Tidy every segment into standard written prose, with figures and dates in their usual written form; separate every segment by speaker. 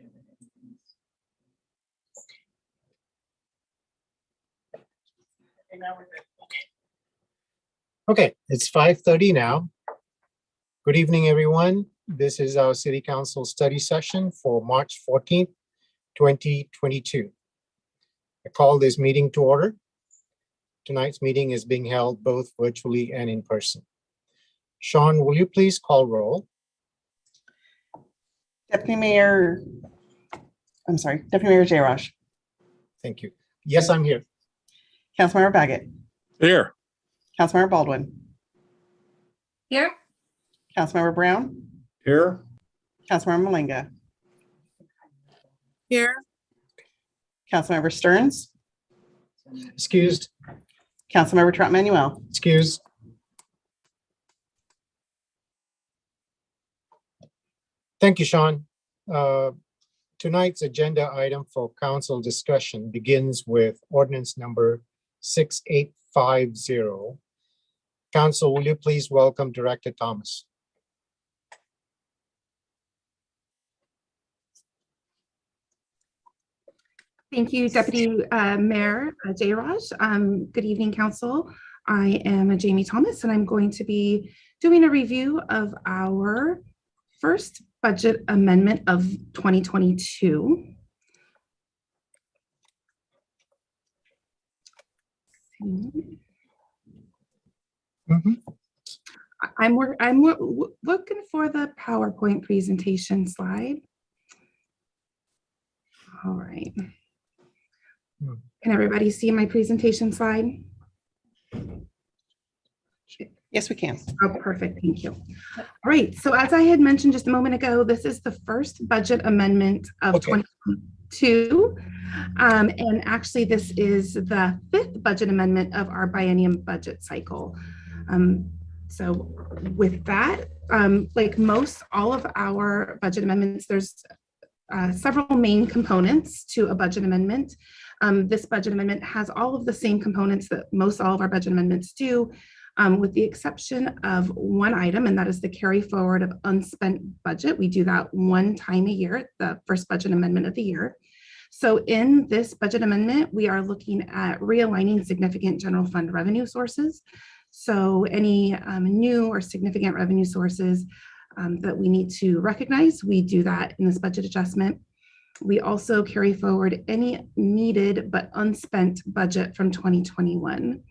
Speaker 1: sure that everything's. Okay, now we're good.
Speaker 2: Okay, it's 5:30 now. Good evening, everyone. This is our City Council study session for March 14th, 2022. I call this meeting to order. Tonight's meeting is being held both virtually and in person. Sean, will you please call roll?
Speaker 3: Deputy Mayor Jayrosh.
Speaker 2: Thank you. Yes, I'm here.
Speaker 3: Councilmember Baggett.
Speaker 4: Here.
Speaker 3: Councilmember Baldwin.
Speaker 5: Here.
Speaker 3: Councilmember Brown.
Speaker 4: Here.
Speaker 3: Councilmember Malinga.
Speaker 5: Here.
Speaker 3: Councilmember Stearns.
Speaker 2: Excused.
Speaker 3: Councilmember Trot Manuel.
Speaker 2: Excused. Thank you, Sean. Tonight's agenda item for council discussion begins with Ordinance Number 6850. Council, will you please welcome Director Thomas?
Speaker 5: Thank you, Deputy Mayor Jayrosh. Good evening, Council. I am Jamie Thomas, and I'm going to be doing a review of our first budget amendment of 2022. I'm looking for the PowerPoint presentation slide. All right. Can everybody see my presentation slide?
Speaker 3: Yes, we can.
Speaker 5: Oh, perfect. Thank you. All right. So as I had mentioned just a moment ago, this is the first budget amendment of 2022. And actually, this is the fifth budget amendment of our biennium budget cycle. So with that, like most all of our budget amendments, there's several main components to a budget amendment. This budget amendment has all of the same components that most all of our budget amendments do, with the exception of one item, and that is the carry forward of unspent budget. We do that one time a year, the first budget amendment of the year. So in this budget amendment, we are looking at realigning significant general fund revenue sources. So any new or significant revenue sources that we need to recognize, we do that in this budget adjustment. We also carry forward any needed but unspent budget from 2021.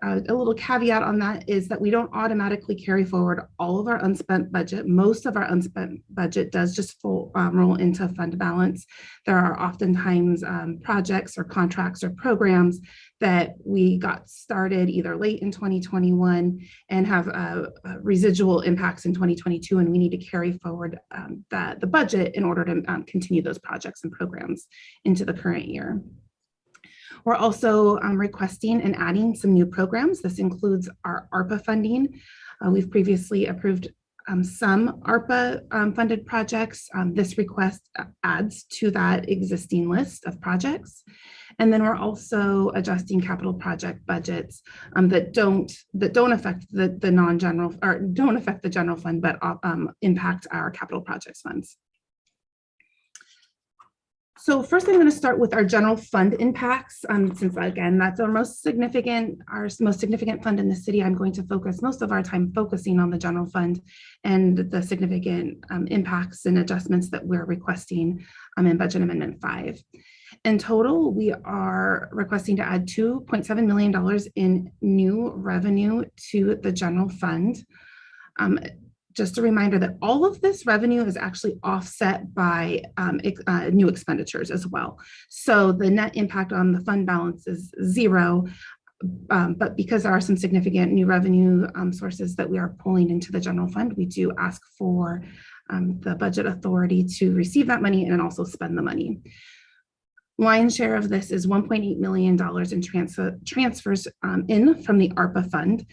Speaker 5: A little caveat on that is that we don't automatically carry forward all of our unspent budget. Most of our unspent budget does just roll into fund balance. There are oftentimes projects or contracts or programs that we got started either late in 2021 and have residual impacts in 2022, and we need to carry forward the budget in order to continue those projects and programs into the current year. We're also requesting and adding some new programs. This includes our Arpa funding. We've previously approved some ARPA funded projects. This request adds to that existing list of projects. And then we're also adjusting capital project budgets that don't affect the non-general, or don't affect the general fund, but impact our capital projects funds. So first, I'm going to start with our general fund impacts. Since again, that's our most significant fund in the city, I'm going to focus most of our time focusing on the general fund and the significant impacts and adjustments that we're requesting in Budget Amendment 5. In total, we are requesting to add $2.7 million in new revenue to the general fund. Just a reminder that all of this revenue is actually offset by new expenditures as well. So the net impact on the fund balance is zero, but because there are some significant new revenue sources that we are pulling into the general fund, we do ask for the budget authority to receive that money and also spend the money. Lion's share of this is $1.8 million in transfers in from the ARPA fund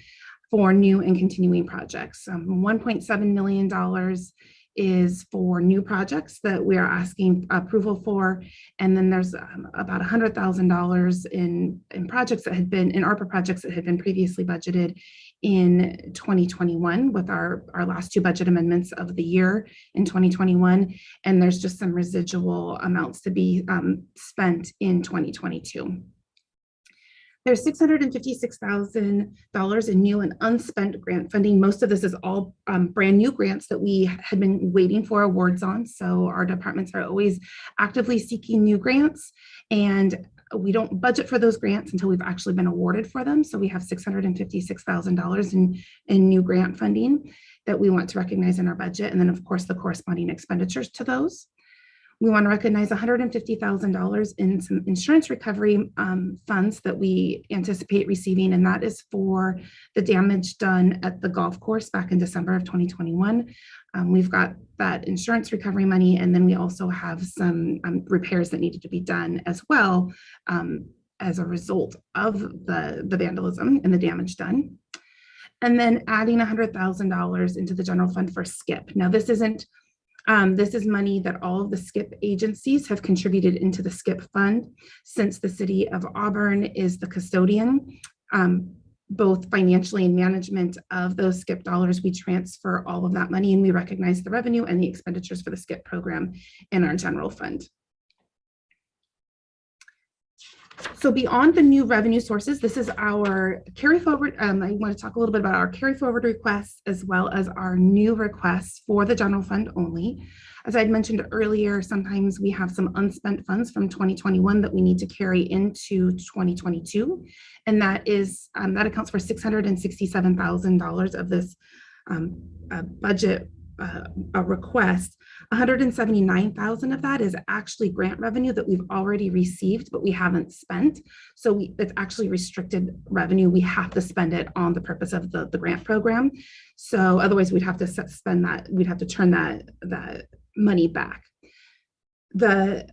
Speaker 5: for new and continuing projects. $1.7 million is for new projects that we are asking approval for. And then there's about $100,000 in projects that had been, in ARPA projects that had been previously budgeted in 2021 with our last two budget amendments of the year in 2021. And there's just some residual amounts to be spent in 2022. There's $656,000 in new and unspent grant funding. Most of this is all brand new grants that we had been waiting for awards on. So our departments are always actively seeking new grants, and we don't budget for those grants until we've actually been awarded for them. So we have $656,000 in new grant funding that we want to recognize in our budget. And then of course the corresponding expenditures to those. We want to recognize $150,000 in some insurance recovery funds that we anticipate receiving, and that is for the damage done at the golf course back in December of 2021. We've got that insurance recovery money, and then we also have some repairs that needed to be done as well as a result of the vandalism and the damage done. And then adding $100,000 into the general fund for SCIP. Now, this is money that all of the SCIP agencies have contributed into the SCIP fund, since the city of Auburn is the custodian, both financially and management of those SCIP dollars. We transfer all of that money and we recognize the revenue and the expenditures for the SCIP program in our general fund. So beyond the new revenue sources, this is our carry forward. I want to talk a little bit about our carry forward requests as well as our new requests for the general fund only. As I'd mentioned earlier, sometimes we have some unspent funds from 2021 that we need to carry into 2022. And that accounts for $667,000 of this budget request. $179,000 of that is actually grant revenue that we've already received, but we haven't spent. So it's actually restricted revenue. We have to spend it on the purpose of the grant program. So otherwise we'd have to spend that, we'd have to turn that money back. The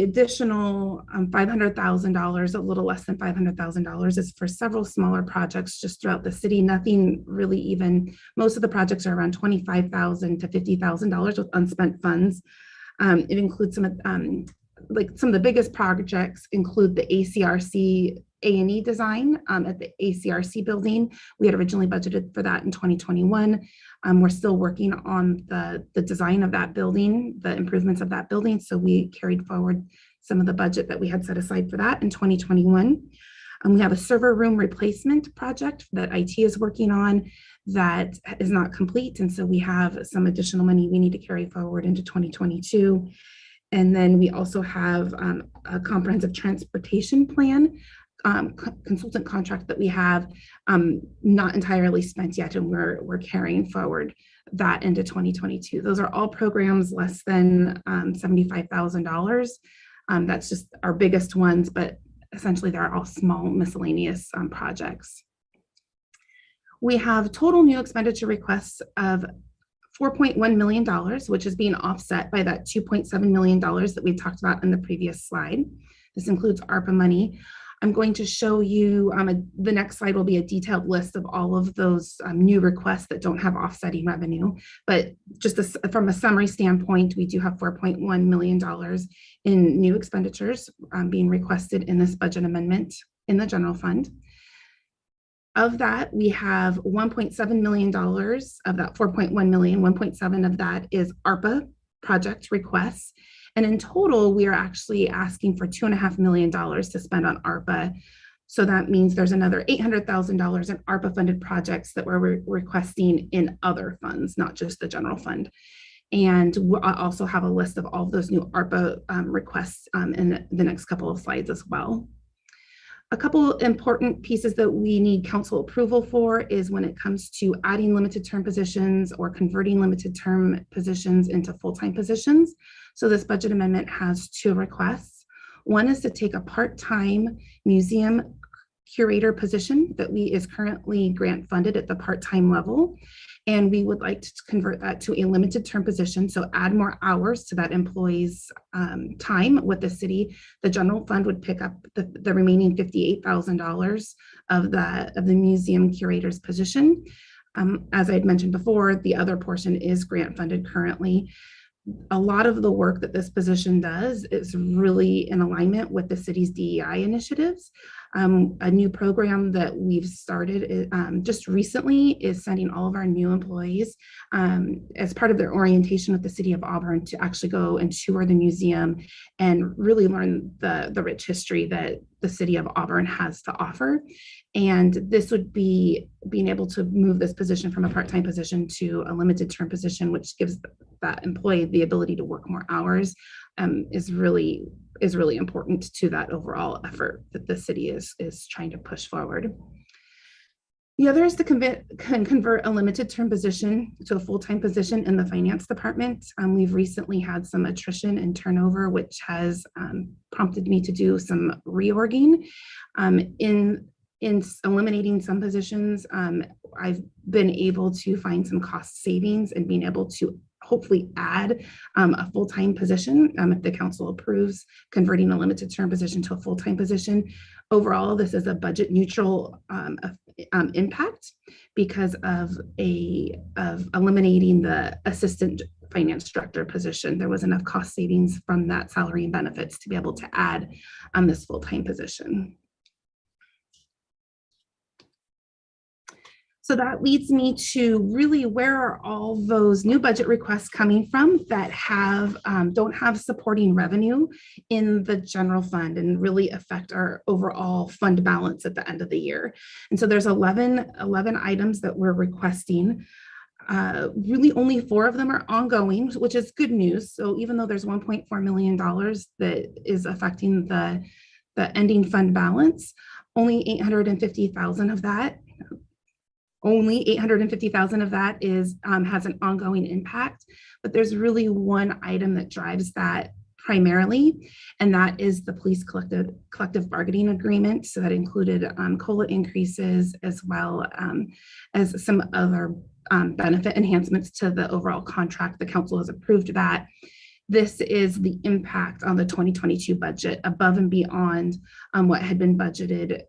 Speaker 5: additional $500,000, a little less than $500,000, is for several smaller projects just throughout the city. Nothing really even, most of the projects are around $25,000 to $50,000 with unspent funds. It includes some of the biggest projects include the ACRC A&E design at the ACRC building. We had originally budgeted for that in 2021. We're still working on the design of that building, the improvements of that building. So we carried forward some of the budget that we had set aside for that in 2021. We have a server room replacement project that IT is working on that is not complete. And so we have some additional money we need to carry forward into 2022. And then we also have a comprehensive transportation plan consultant contract that we have not entirely spent yet, and we're carrying forward that into 2022. Those are all programs less than $75,000. That's just our biggest ones, but essentially they're all small miscellaneous projects. We have total new expenditure requests of $4.1 million, which is being offset by that $2.7 million that we talked about in the previous slide. This includes ARPA money. I'm going to show you, the next slide will be a detailed list of all of those new requests that don't have offsetting revenue. But just from a summary standpoint, we do have $4.1 million in new expenditures being requested in this budget amendment in the general fund. Of that, we have $1.7 million of that 4.1 million, 1.7 of that is ARPA project requests. And in total, we are actually asking for $2.5 million to spend on ARPA. So that means there's another $800,000 in ARPA funded projects that we're requesting in other funds, not just the general fund. And we'll also have a list of all of those new ARPA requests in the next couple of slides as well. A couple important pieces that we need council approval for is when it comes to adding limited term positions or converting limited term positions into full-time positions. So this budget amendment has two requests. One is to take a part-time museum curator position that is currently grant funded at the part-time level. And we would like to convert that to a limited term position. So add more hours to that employee's time with the city. The general fund would pick up the remaining $58,000 of the museum curator's position. As I had mentioned before, the other portion is grant funded currently. A lot of the work that this position does is really in alignment with the city's DEI initiatives. A new program that we've started just recently is sending all of our new employees as part of their orientation with the city of Auburn to actually go and tour the museum and really learn the rich history that the city of Auburn has to offer. And this would be being able to move this position from a part-time position to a limited term position, which gives that employee the ability to work more hours, is really important to that overall effort that the city is trying to push forward. The other is to convert a limited term position to a full-time position in the finance department. We've recently had some attrition and turnover, which has prompted me to do some reorging. In eliminating some positions, I've been able to find some cost savings and being able to hopefully add a full-time position if the council approves converting a limited term position to a full-time position. Overall, this is a budget neutral impact because of eliminating the assistant finance director position. There was enough cost savings from that salary and benefits to be able to add this full-time position. So that leads me to really where are all those new budget requests coming from that don't have supporting revenue in the general fund and really affect our overall fund balance at the end of the year. And so there's 11 items that we're requesting. Really only 4 of them are ongoing, which is good news. So even though there's $1.4 million that is affecting the ending fund balance, only $850,000 of that is has an ongoing impact, but there's really one item that drives that primarily, and that is the police collective bargaining agreement. So that included COLA increases as well as some other benefit enhancements to the overall contract. The council has approved that. This is the impact on the 2022 budget above and beyond what had been budgeted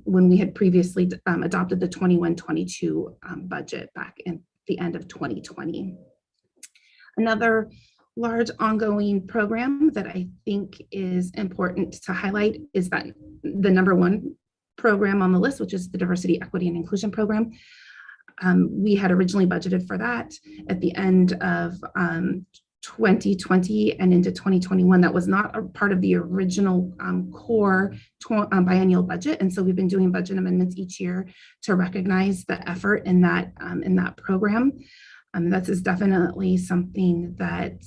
Speaker 5: when we had previously adopted the 21-22 budget back in the end of 2020. Another large ongoing program that I think is important to highlight is that the number 1 program on the list, which is the Diversity, Equity, and Inclusion Program. We had originally budgeted for that at the end of 2020 and into 2021. That was not a part of the original core biennial budget, and so we've been doing budget amendments each year to recognize the effort in that program. That is definitely something that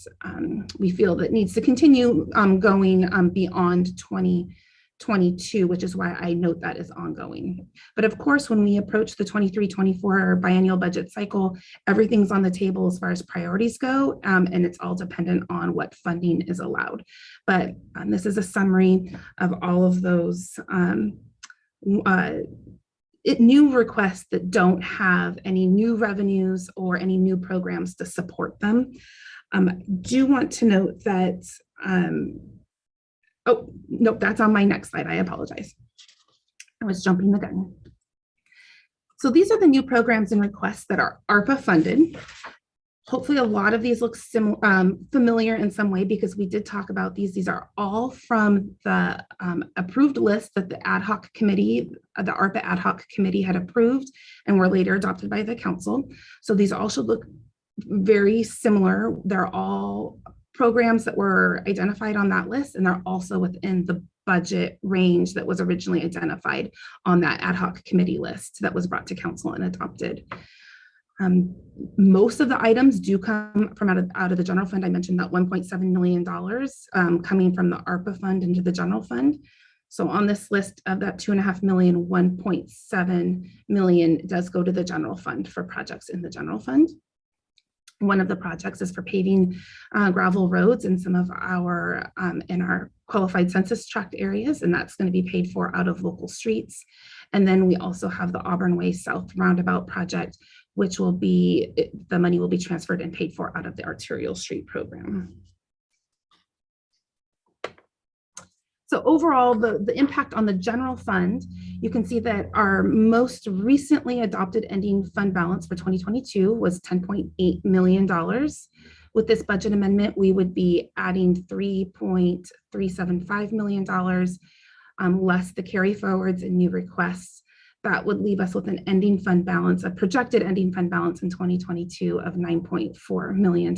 Speaker 5: we feel that needs to continue going beyond 2022, which is why I note that is ongoing. But of course, when we approach the 23-24 biennial budget cycle, everything's on the table as far as priorities go, and it's all dependent on what funding is allowed. But this is a summary of all of those new requests that don't have any new revenues or any new programs to support them. Do want to note that oh, nope, that's on my next slide. I apologize. I was jumping the gun. So these are the new programs and requests that are ARPA funded. Hopefully a lot of these look familiar in some way because we did talk about these. These are all from the approved list that the ad hoc committee, the ARPA ad hoc committee had approved and were later adopted by the council. So these all should look very similar. They're all programs that were identified on that list, and they're also within the budget range that was originally identified on that ad hoc committee list that was brought to council and adopted. Most of the items do come from out of the general fund. I mentioned that $1.7 million coming from the ARPA fund into the general fund. So on this list of that $2.5 million, $1.7 million does go to the general fund for projects in the general fund. One of the projects is for paving gravel roads in some of our in our qualified census tract areas, and that's going to be paid for out of local streets. And then we also have the Auburn Way South Roundabout project, which will be, the money will be transferred and paid for out of the Arterial Street program. So overall, the impact on the general fund, you can see that our most recently adopted ending fund balance for 2022 was $10.8 million. With this budget amendment, we would be adding $3.375 million less the carry forwards and new requests. That would leave us with an ending fund balance, a projected ending fund balance in 2022 of $9.4 million.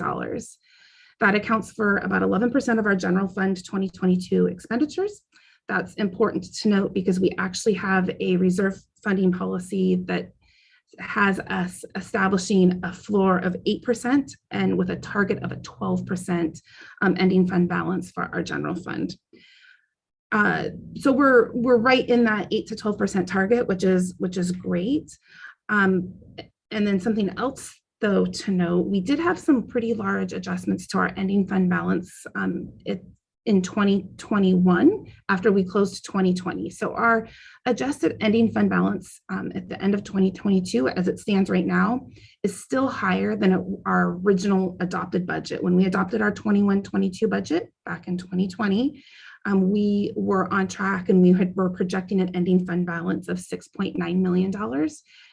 Speaker 5: That accounts for about 11% of our general fund 2022 expenditures. That's important to note because we actually have a reserve funding policy that has us establishing a floor of 8% and with a target of a 12% ending fund balance for our general fund. So we're right in that 8 to 12% target, which is great. And then something else though to note, we did have some pretty large adjustments to our ending fund balance in 2021 after we closed 2020. So our adjusted ending fund balance at the end of 2022, as it stands right now, is still higher than our original adopted budget. When we adopted our 21-22 budget back in 2020, we were on track and we were projecting an ending fund balance of $6.9 million.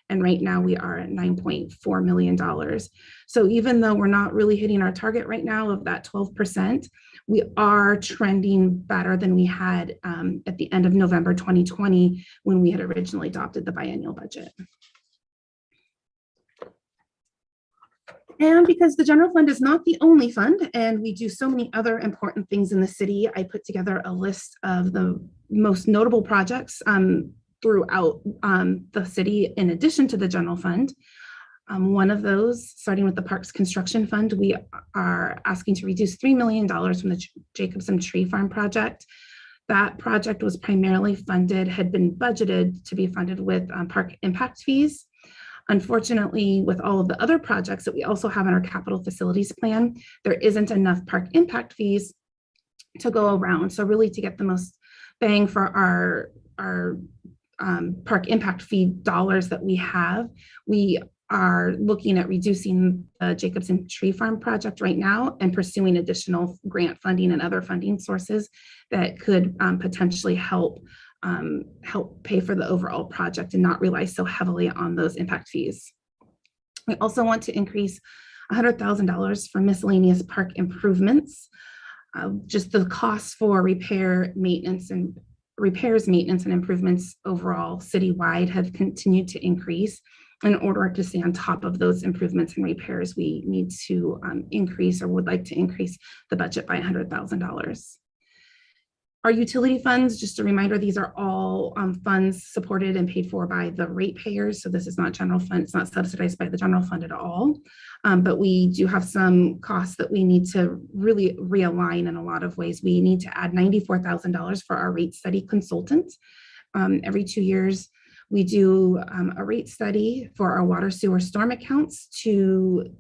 Speaker 5: And right now we are at $9.4 million. So even though we're not really hitting our target right now of that 12%, we are trending better than we had at the end of November 2020 when we had originally adopted the biennial budget. And because the general fund is not the only fund and we do so many other important things in the city, I put together a list of the most notable projects throughout the city in addition to the general fund. One of those, starting with the Parks Construction Fund, we are asking to reduce $3 million from the Jacobson Tree Farm project. That project was primarily funded, had been budgeted to be funded with park impact fees. Unfortunately, with all of the other projects that we also have in our capital facilities plan, there isn't enough park impact fees to go around. So really to get the most bang for our park impact fee dollars that we have, we are looking at reducing the Jacobson Tree Farm project right now and pursuing additional grant funding and other funding sources that could potentially help pay for the overall project and not rely so heavily on those impact fees. We also want to increase $100,000 for miscellaneous park improvements. Just the costs for repairs, maintenance, and improvements overall citywide have continued to increase. In order to stay on top of those improvements and repairs, we need to increase or would like to increase the budget by $100,000. Our utility funds, just a reminder, these are all funds supported and paid for by the ratepayers. So this is not general fund, it's not subsidized by the general fund at all. But we do have some costs that we need to really realign in a lot of ways. We need to add $94,000 for our rate study consultant. Every 2 years, we do a rate study for our water sewer storm accounts to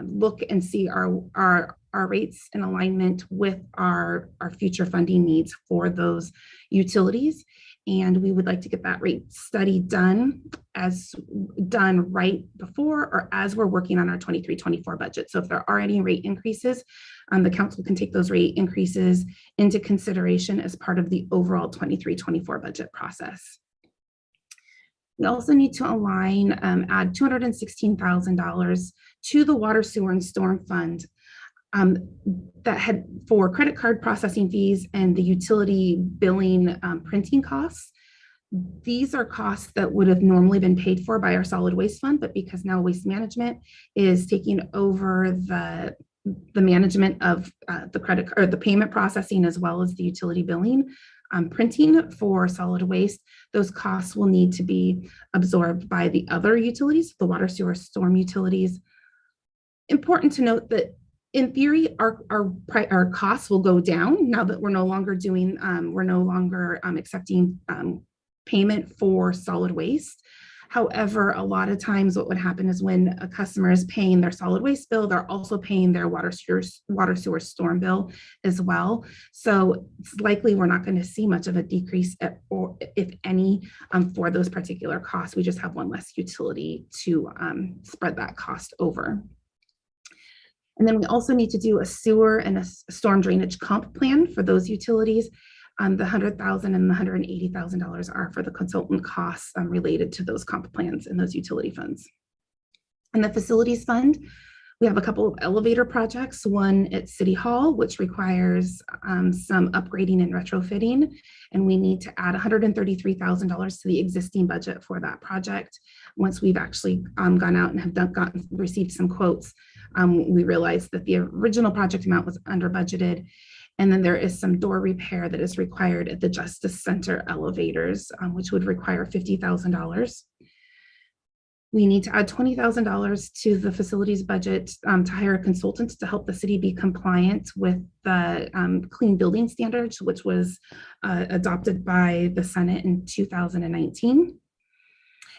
Speaker 5: look and see our rates in alignment with our future funding needs for those utilities. And we would like to get that rate study done right before or as we're working on our 23-24 budget. So if there are any rate increases, the council can take those rate increases into consideration as part of the overall 23-24 budget process. We also need to align, add $216,000 to the water, sewer, and storm fund that had for credit card processing fees and the utility billing printing costs. These are costs that would have normally been paid for by our solid waste fund, but because now waste management is taking over the management of the credit or the payment processing as well as the utility billing printing for solid waste, those costs will need to be absorbed by the other utilities, the water, sewer, storm utilities. Important to note that in theory, our costs will go down now that we're no longer doing, accepting payment for solid waste. However, a lot of times what would happen is when a customer is paying their solid waste bill, they're also paying their water sewer storm bill as well. So it's likely we're not going to see much of a decrease or if any for those particular costs. We just have one less utility to spread that cost over. And then we also need to do a sewer and a storm drainage comp plan for those utilities. The $100,000 and the $180,000 are for the consultant costs related to those comp plans and those utility funds. And the facilities fund, We have a couple of elevator projects, one at City Hall, which requires some upgrading and retrofitting, and we need to add $133,000 to the existing budget for that project. Once we've actually gone out and have received some quotes, we realized that the original project amount was under budgeted. And then there is some door repair that is required at the Justice Center elevators, which would require $50,000. We need to add $20,000 to the facilities budget to hire a consultant to help the city be compliant with the clean building standards, which was adopted by the Senate in 2019.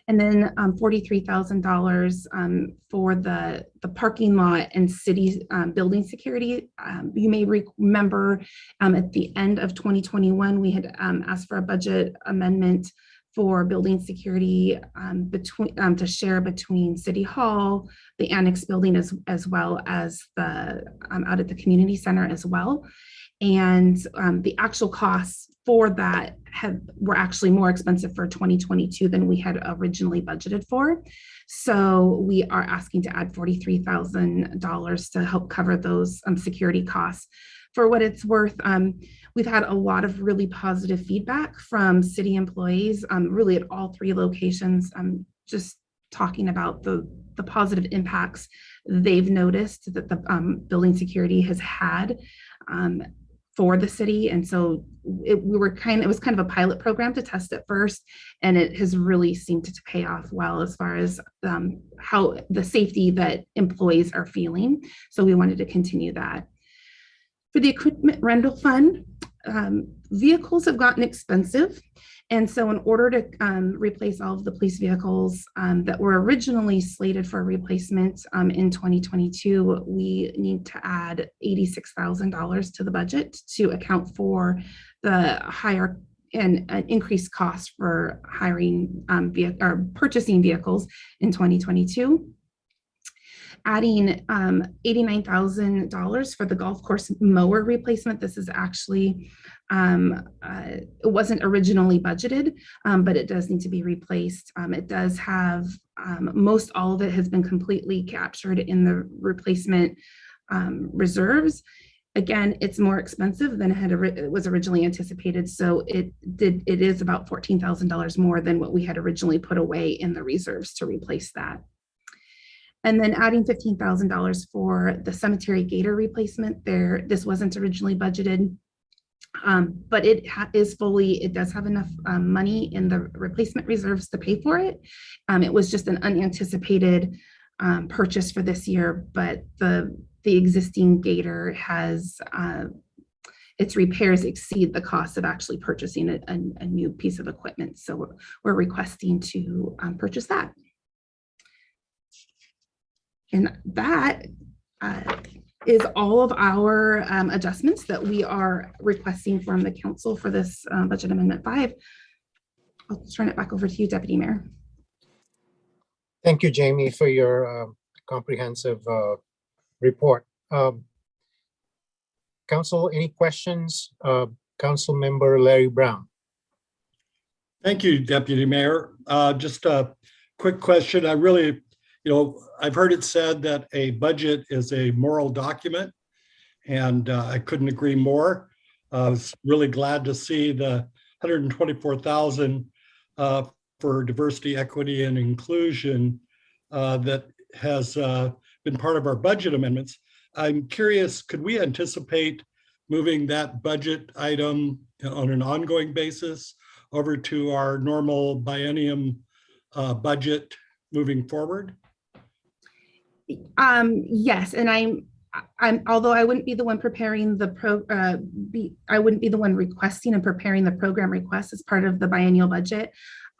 Speaker 5: And then $43,000 for the parking lot and city building security. You may remember at the end of 2021, we had asked for a budget amendment for building security to share between City Hall, the Annex building, as well as the out at the community center as well. And the actual costs for that were actually more expensive for 2022 than we had originally budgeted for. So we are asking to add $43,000 to help cover those security costs. For what it's worth, we've had a lot of really positive feedback from city employees, really at all three locations, just talking about the positive impacts they've noticed that the building security has had for the city. And so it was kind of a pilot program to test it first, and it has really seemed to pay off well as far as how the safety that employees are feeling. So we wanted to continue that. For the equipment rental fund, vehicles have gotten expensive. And so in order to replace all of the police vehicles that were originally slated for replacement in 2022, we need to add $86,000 to the budget to account for the higher and increased cost for hiring or purchasing vehicles in 2022. Adding $89,000 for the golf course mower replacement. This is actually, it wasn't originally budgeted, but it does need to be replaced. It does have, most all of it has been completely captured in the replacement reserves. Again, it's more expensive than it was originally anticipated. So it is about $14,000 more than what we had originally put away in the reserves to replace that. And then adding $15,000 for the cemetery Gator replacement there. This wasn't originally budgeted, but it does have enough money in the replacement reserves to pay for it. It was just an unanticipated purchase for this year, but the existing Gator has, its repairs exceed the cost of actually purchasing a new piece of equipment. So we're requesting to purchase that. And that is all of our adjustments that we are requesting from the council for this budget amendment 5. I'll turn it back over to you, Deputy Mayor.
Speaker 2: Thank you, Jamie, for your comprehensive report. Council, any questions? Council Member Larry Brown.
Speaker 4: Thank you, Deputy Mayor. Just a quick question. I've heard it said that a budget is a moral document, and I couldn't agree more. I was really glad to see the $124,000 for diversity, equity, and inclusion that has been part of our budget amendments. I'm curious, could we anticipate moving that budget item on an ongoing basis over to our normal biennium budget moving forward?
Speaker 5: Yes, and I'm although I wouldn't be the one preparing the I wouldn't be the one requesting and preparing the program request as part of the biennial budget.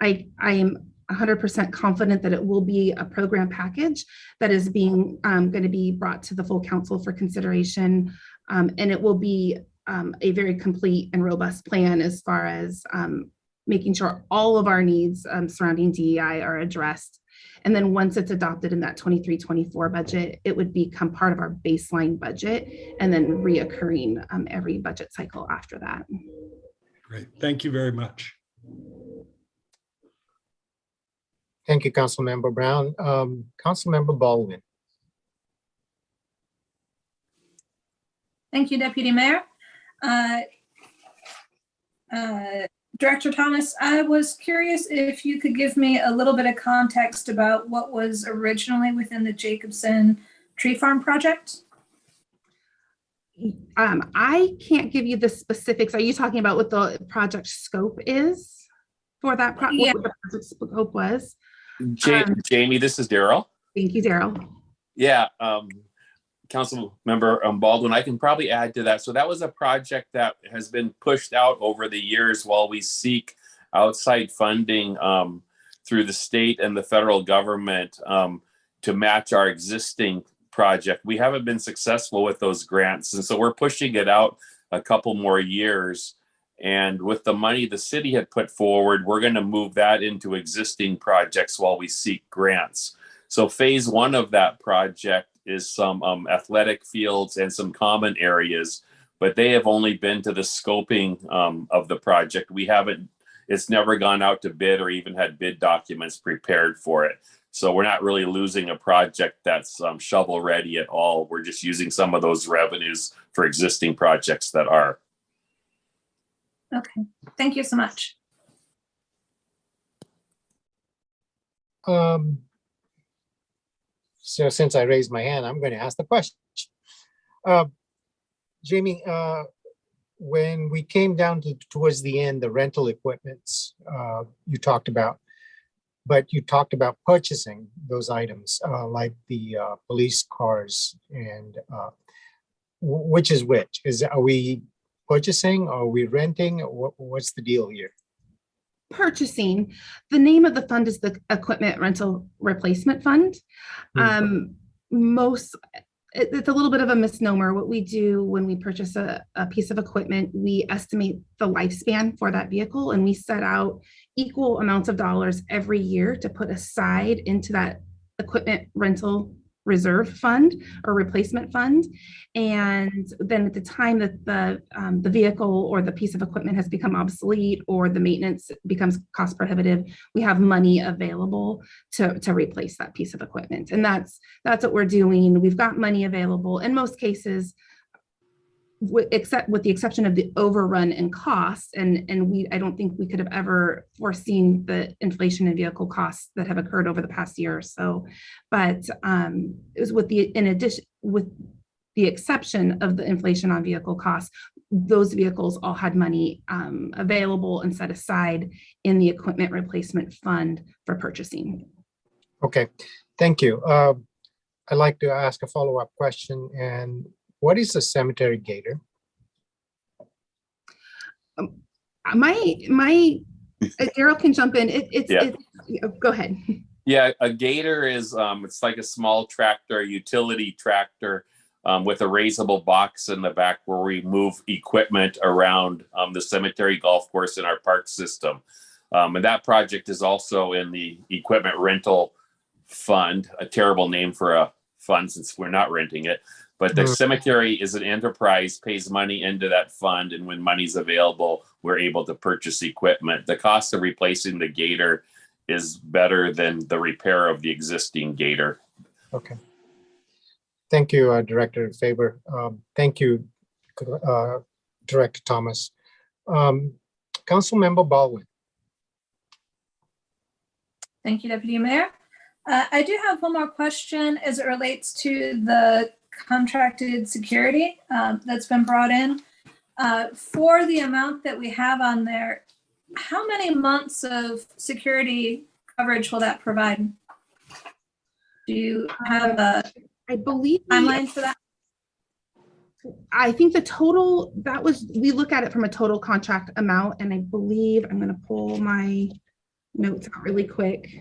Speaker 5: I am 100% confident that it will be a program package that is being going to be brought to the full council for consideration, and it will be a very complete and robust plan as far as making sure all of our needs surrounding DEI are addressed. And then once it's adopted in that 23-24 budget, it would become part of our baseline budget and then reoccurring every budget cycle after that.
Speaker 4: Great, thank you very much.
Speaker 2: Thank you, Council Member Brown. Council Member Baldwin.
Speaker 6: Thank you, Deputy Mayor. Uh, Director Thomas, I was curious if you could give me a little bit of context about what was originally within the Jacobson Tree Farm project.
Speaker 5: I can't give you the specifics. Are you talking about what the project scope is for that?
Speaker 6: Yeah.
Speaker 5: What the project scope was?
Speaker 7: Jamie, this is Daryl.
Speaker 5: Thank you, Daryl.
Speaker 7: Yeah, Council Member Baldwin, I can probably add to that. So that was a project that has been pushed out over the years while we seek outside funding through the state and the federal government to match our existing project. We haven't been successful with those grants, and so we're pushing it out a couple more years. And with the money the city had put forward, we're going to move that into existing projects while we seek grants. So phase one of that project is some athletic fields and some common areas, but they have only been to the scoping of the project. It's never gone out to bid or even had bid documents prepared for it. So we're not really losing a project that's shovel ready at all. We're just using some of those revenues for existing projects that are.
Speaker 6: Okay, thank you so much.
Speaker 2: So since I raised my hand, I'm going to ask the question. Jamie, when we came down towards the end, the rental equipments you talked about, but you talked about purchasing those items like the police cars and which is which? Are we purchasing? Are we renting? What's the deal here?
Speaker 5: Purchasing. The name of the fund is the Equipment Rental Replacement Fund. It's a little bit of a misnomer. What we do when we purchase a piece of equipment, we estimate the lifespan for that vehicle, and we set out equal amounts of dollars every year to put aside into that equipment rental reserve fund or replacement fund. And then at the time that the vehicle or the piece of equipment has become obsolete or the maintenance becomes cost prohibitive, we have money available to replace that piece of equipment. And that's what we're doing. We've got money available in most cases, except with the exception of the overrun in costs. And I don't think we could have ever foreseen the inflation in vehicle costs that have occurred over the past year or so. But it was with the exception of the inflation on vehicle costs, those vehicles all had money available and set aside in the equipment replacement fund for purchasing.
Speaker 2: Okay, thank you. I'd like to ask a follow-up question. And what is a cemetery gator?
Speaker 5: Daryl can jump in. Go ahead.
Speaker 7: Yeah, a gator is it's like a small tractor, a utility tractor with a raisable box in the back where we move equipment around the cemetery golf course in our park system. And that project is also in the equipment rental fund, a terrible name for a fund since we're not renting it. But the cemetery is an enterprise, pays money into that fund, and when money's available, we're able to purchase equipment. The cost of replacing the gator is better than the repair of the existing gator.
Speaker 2: Okay. Thank you, Director Faber. Thank you, Director Thomas. Councilmember Baldwin.
Speaker 6: Thank you, Deputy Mayor. I do have one more question as it relates to the contracted security that's been brought in. For the amount that we have on there, how many months of security coverage will that provide? Do you have a
Speaker 5: I believe
Speaker 6: timeline for that?
Speaker 5: I think the total, we look at it from a total contract amount, and I believe, I'm going to pull my notes out really quick.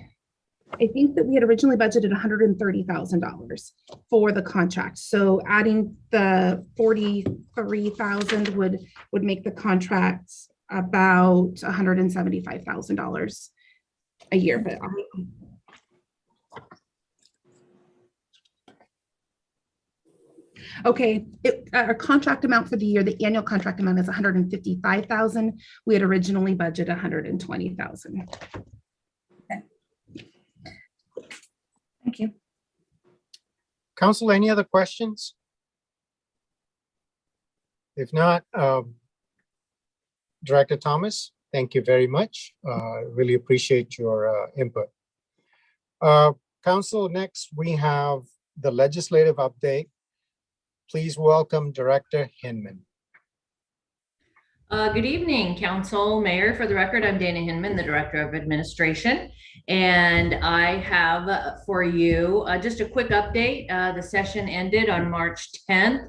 Speaker 5: I think that we had originally budgeted $130,000 for the contract. So adding the $43,000 would make the contract about $175,000 a year. But okay, our contract amount for the year, the annual contract amount is $155,000. We had originally budgeted $120,000.
Speaker 6: Thank you.
Speaker 2: Council, any other questions? If not, Director Thomas, thank you very much. Really appreciate your input. Council, next we have the legislative update. Please welcome Director Hinman.
Speaker 8: Good evening, Council, Mayor. For the record, I'm Dana Hinman, the Director of Administration, and I have for you just a quick update. The session ended on March 10th.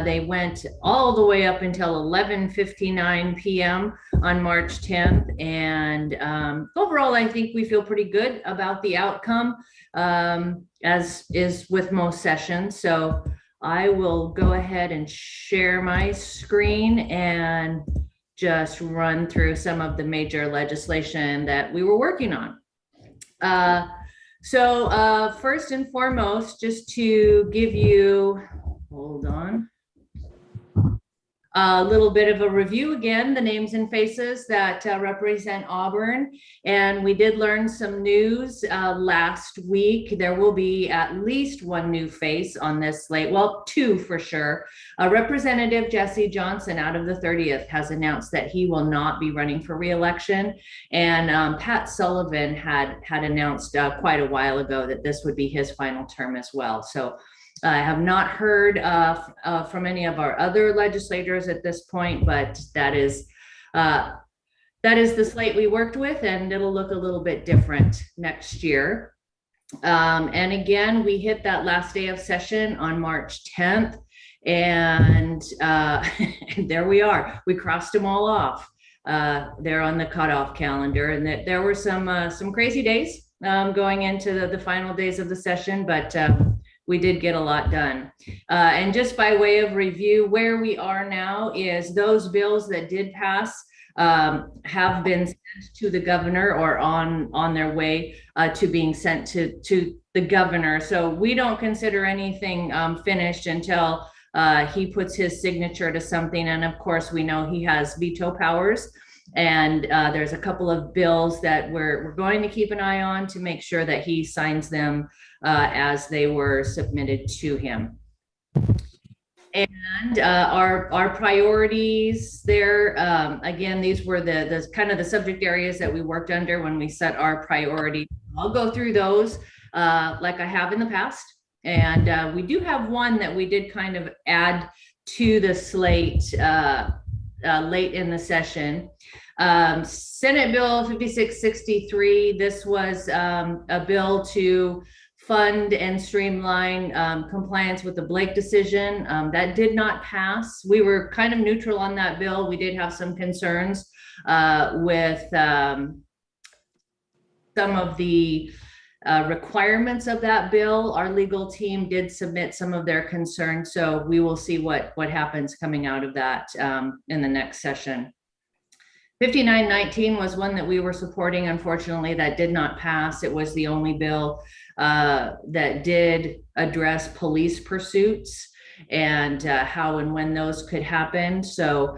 Speaker 8: They went all the way up until 11:59 p.m. on March 10th, and overall, I think we feel pretty good about the outcome, as is with most sessions. So I will go ahead and share my screen and just run through some of the major legislation that we were working on. So first and foremost, just to give you, hold on, a little bit of a review again, the names and faces that represent Auburn. And we did learn some news last week. There will be at least one new face on this slate. Well, two for sure. Representative Jesse Johnson out of the 30th has announced that he will not be running for re-election. And Pat Sullivan had announced quite a while ago that this would be his final term as well. So I have not heard from any of our other legislators at this point, but that is the slate we worked with, and it'll look a little bit different next year. And again, we hit that last day of session on March 10th, and there we are. We crossed them all off. They're on the cutoff calendar, and there were some crazy days going into the final days of the session, but we did get a lot done. And just by way of review, where we are now is those bills that did pass have been sent to the governor or on their way to being sent to the governor. So we don't consider anything finished until he puts his signature to something. And of course, we know he has veto powers. And there's a couple of bills that we're going to keep an eye on to make sure that he signs them as they were submitted to him. And our priorities there, again, these were the kind of the subject areas that we worked under when we set our priority. I'll go through those like I have in the past. And we do have one that we did kind of add to the slate late in the session. Senate Bill 5663, this was a bill to fund and streamline compliance with the Blake decision. That did not pass. We were kind of neutral on that bill. We did have some concerns with some of the requirements of that bill. Our legal team did submit some of their concerns, so we will see what happens coming out of that in the next session. 5919 was one that we were supporting. Unfortunately, that did not pass. It was the only bill that did address police pursuits and how and when those could happen. So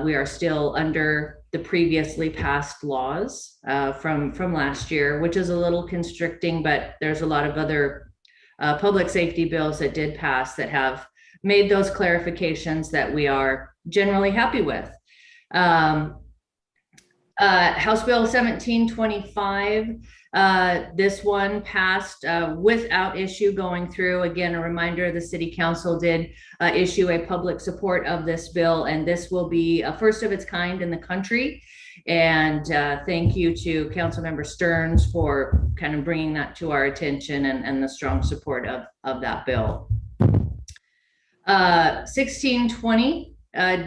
Speaker 8: we are still under the previously passed laws from last year, which is a little constricting, but there's a lot of other public safety bills that did pass that have made those clarifications that we are generally happy with. House Bill 1725, this one passed without issue going through. Again, a reminder, the City Council did issue a public support of this bill, and this will be a first of its kind in the country. And thank you to Councilmember Stearns for kind of bringing that to our attention and the strong support of that bill. 1620.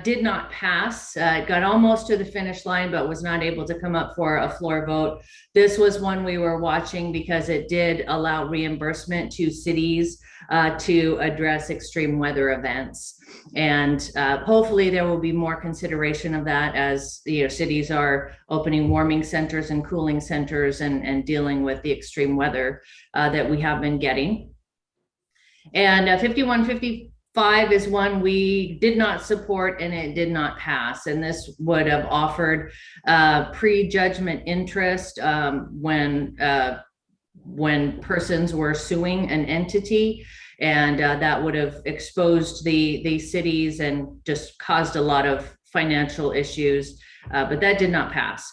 Speaker 8: Did not pass. It got almost to the finish line, but was not able to come up for a floor vote. This was one we were watching because it did allow reimbursement to cities to address extreme weather events. And hopefully there will be more consideration of that as cities are opening warming centers and cooling centers and dealing with the extreme weather that we have been getting. And 5155 is one we did not support, and it did not pass. And this would have offered prejudgment interest when persons were suing an entity. And that would have exposed the cities and just caused a lot of financial issues, but that did not pass.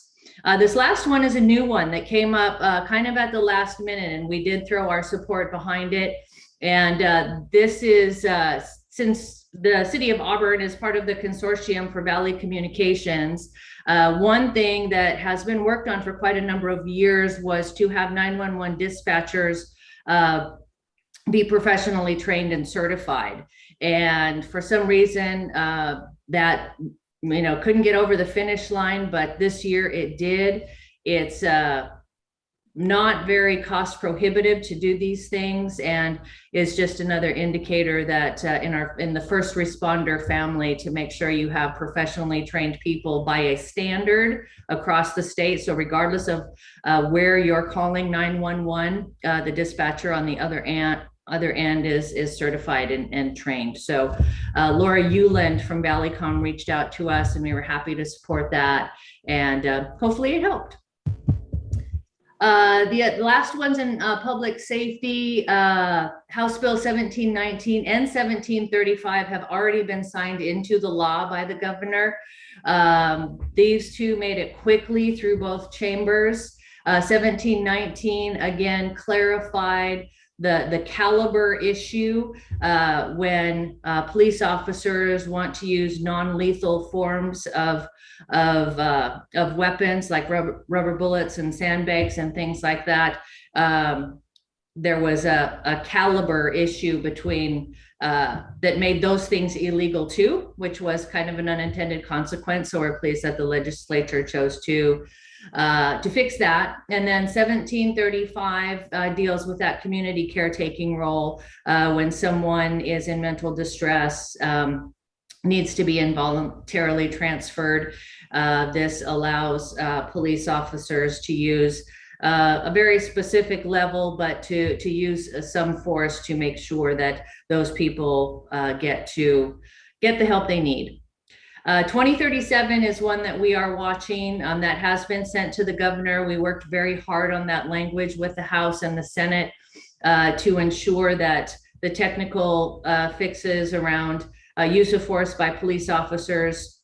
Speaker 8: This last one is a new one that came up kind of at the last minute, and we did throw our support behind it. And this is, since the city of Auburn is part of the consortium for Valley Communications, one thing that has been worked on for quite a number of years was to have 911 dispatchers be professionally trained and certified. And for some reason that, couldn't get over the finish line, but this year it did. It's not very cost prohibitive to do these things, and is just another indicator that in the first responder family, to make sure you have professionally trained people by a standard across the state. So regardless of where you're calling 911, the dispatcher on the other end is certified and trained. So Laura Euland from Valleycom reached out to us, and we were happy to support that, and hopefully it helped. The last ones in public safety, House Bill 1719 and 1735 have already been signed into the law by the governor. These two made it quickly through both chambers. 1719 again clarified the caliber issue when police officers want to use non-lethal forms of weapons like rubber bullets and sandbags and things like that. There was a caliber issue between that made those things illegal too, which was kind of an unintended consequence. So we're pleased that the legislature chose to fix that. And then 1735 deals with that community caretaking role when someone is in mental distress, needs to be involuntarily transferred. This allows police officers to use a very specific level, but to use some force to make sure that those people get the help they need. 2037 is one that we are watching that has been sent to the governor. We worked very hard on that language with the House and the Senate to ensure that the technical fixes around use of force by police officers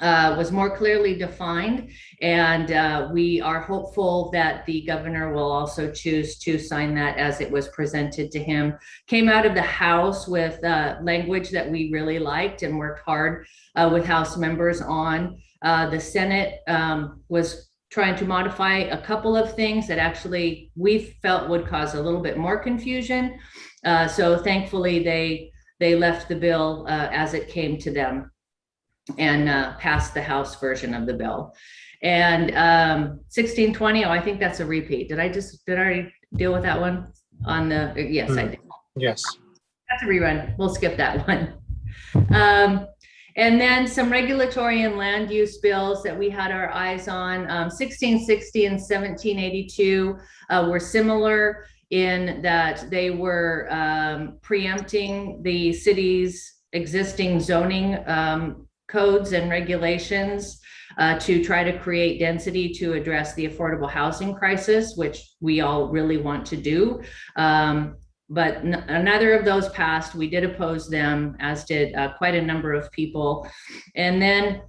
Speaker 8: was more clearly defined, and we are hopeful that the governor will also choose to sign that as it was presented to him. Came out of the House with language that we really liked and worked hard with House members on. The Senate was trying to modify a couple of things that actually we felt would cause a little bit more confusion. So thankfully they left the bill as it came to them and passed the House version of the bill. And 1620, I think that's a repeat. Did I already deal with that one on the, yes, I did.
Speaker 2: Yes.
Speaker 8: That's a rerun. We'll skip that one. And then some regulatory and land use bills that we had our eyes on. 1660 and 1782 were similar in that they were preempting the city's existing zoning codes and regulations to try to create density to address the affordable housing crisis, which we all really want to do. But neither of those passed. We did oppose them, as did quite a number of people. And then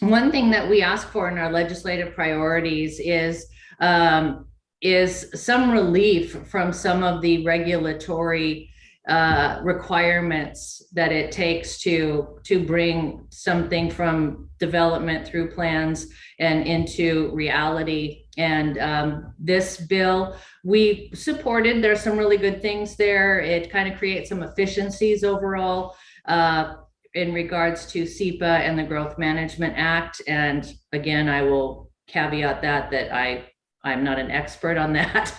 Speaker 8: one thing that we ask for in our legislative priorities is some relief from some of the regulatory requirements that it takes to bring something from development through plans and into reality. And this bill we supported. There's some really good things there. It kind of creates some efficiencies overall in regards to SEPA and the Growth Management Act. And again, I will caveat that I'm not an expert on that.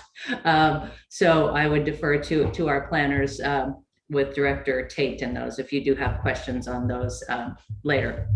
Speaker 8: So I would defer to our planners with Director Tate and those, if you do have questions on those later.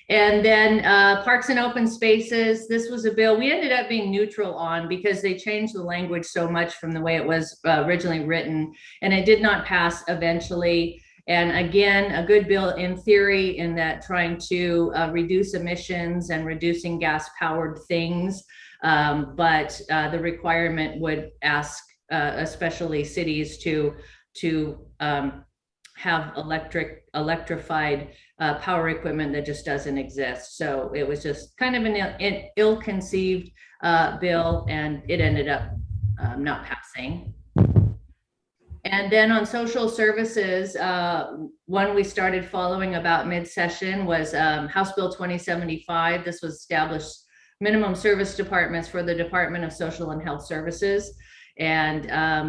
Speaker 8: And then Parks and Open Spaces, this was a bill we ended up being neutral on because they changed the language so much from the way it was originally written, and it did not pass eventually. And again, a good bill in theory, in that trying to reduce emissions and reducing gas powered things. But the requirement would ask especially cities to have electrified power equipment that just doesn't exist. So it was just kind of an ill-conceived bill, and it ended up not passing. And then on social services, one we started following about mid-session was House Bill 2075. This was established minimum service departments for the Department of Social and Health Services. And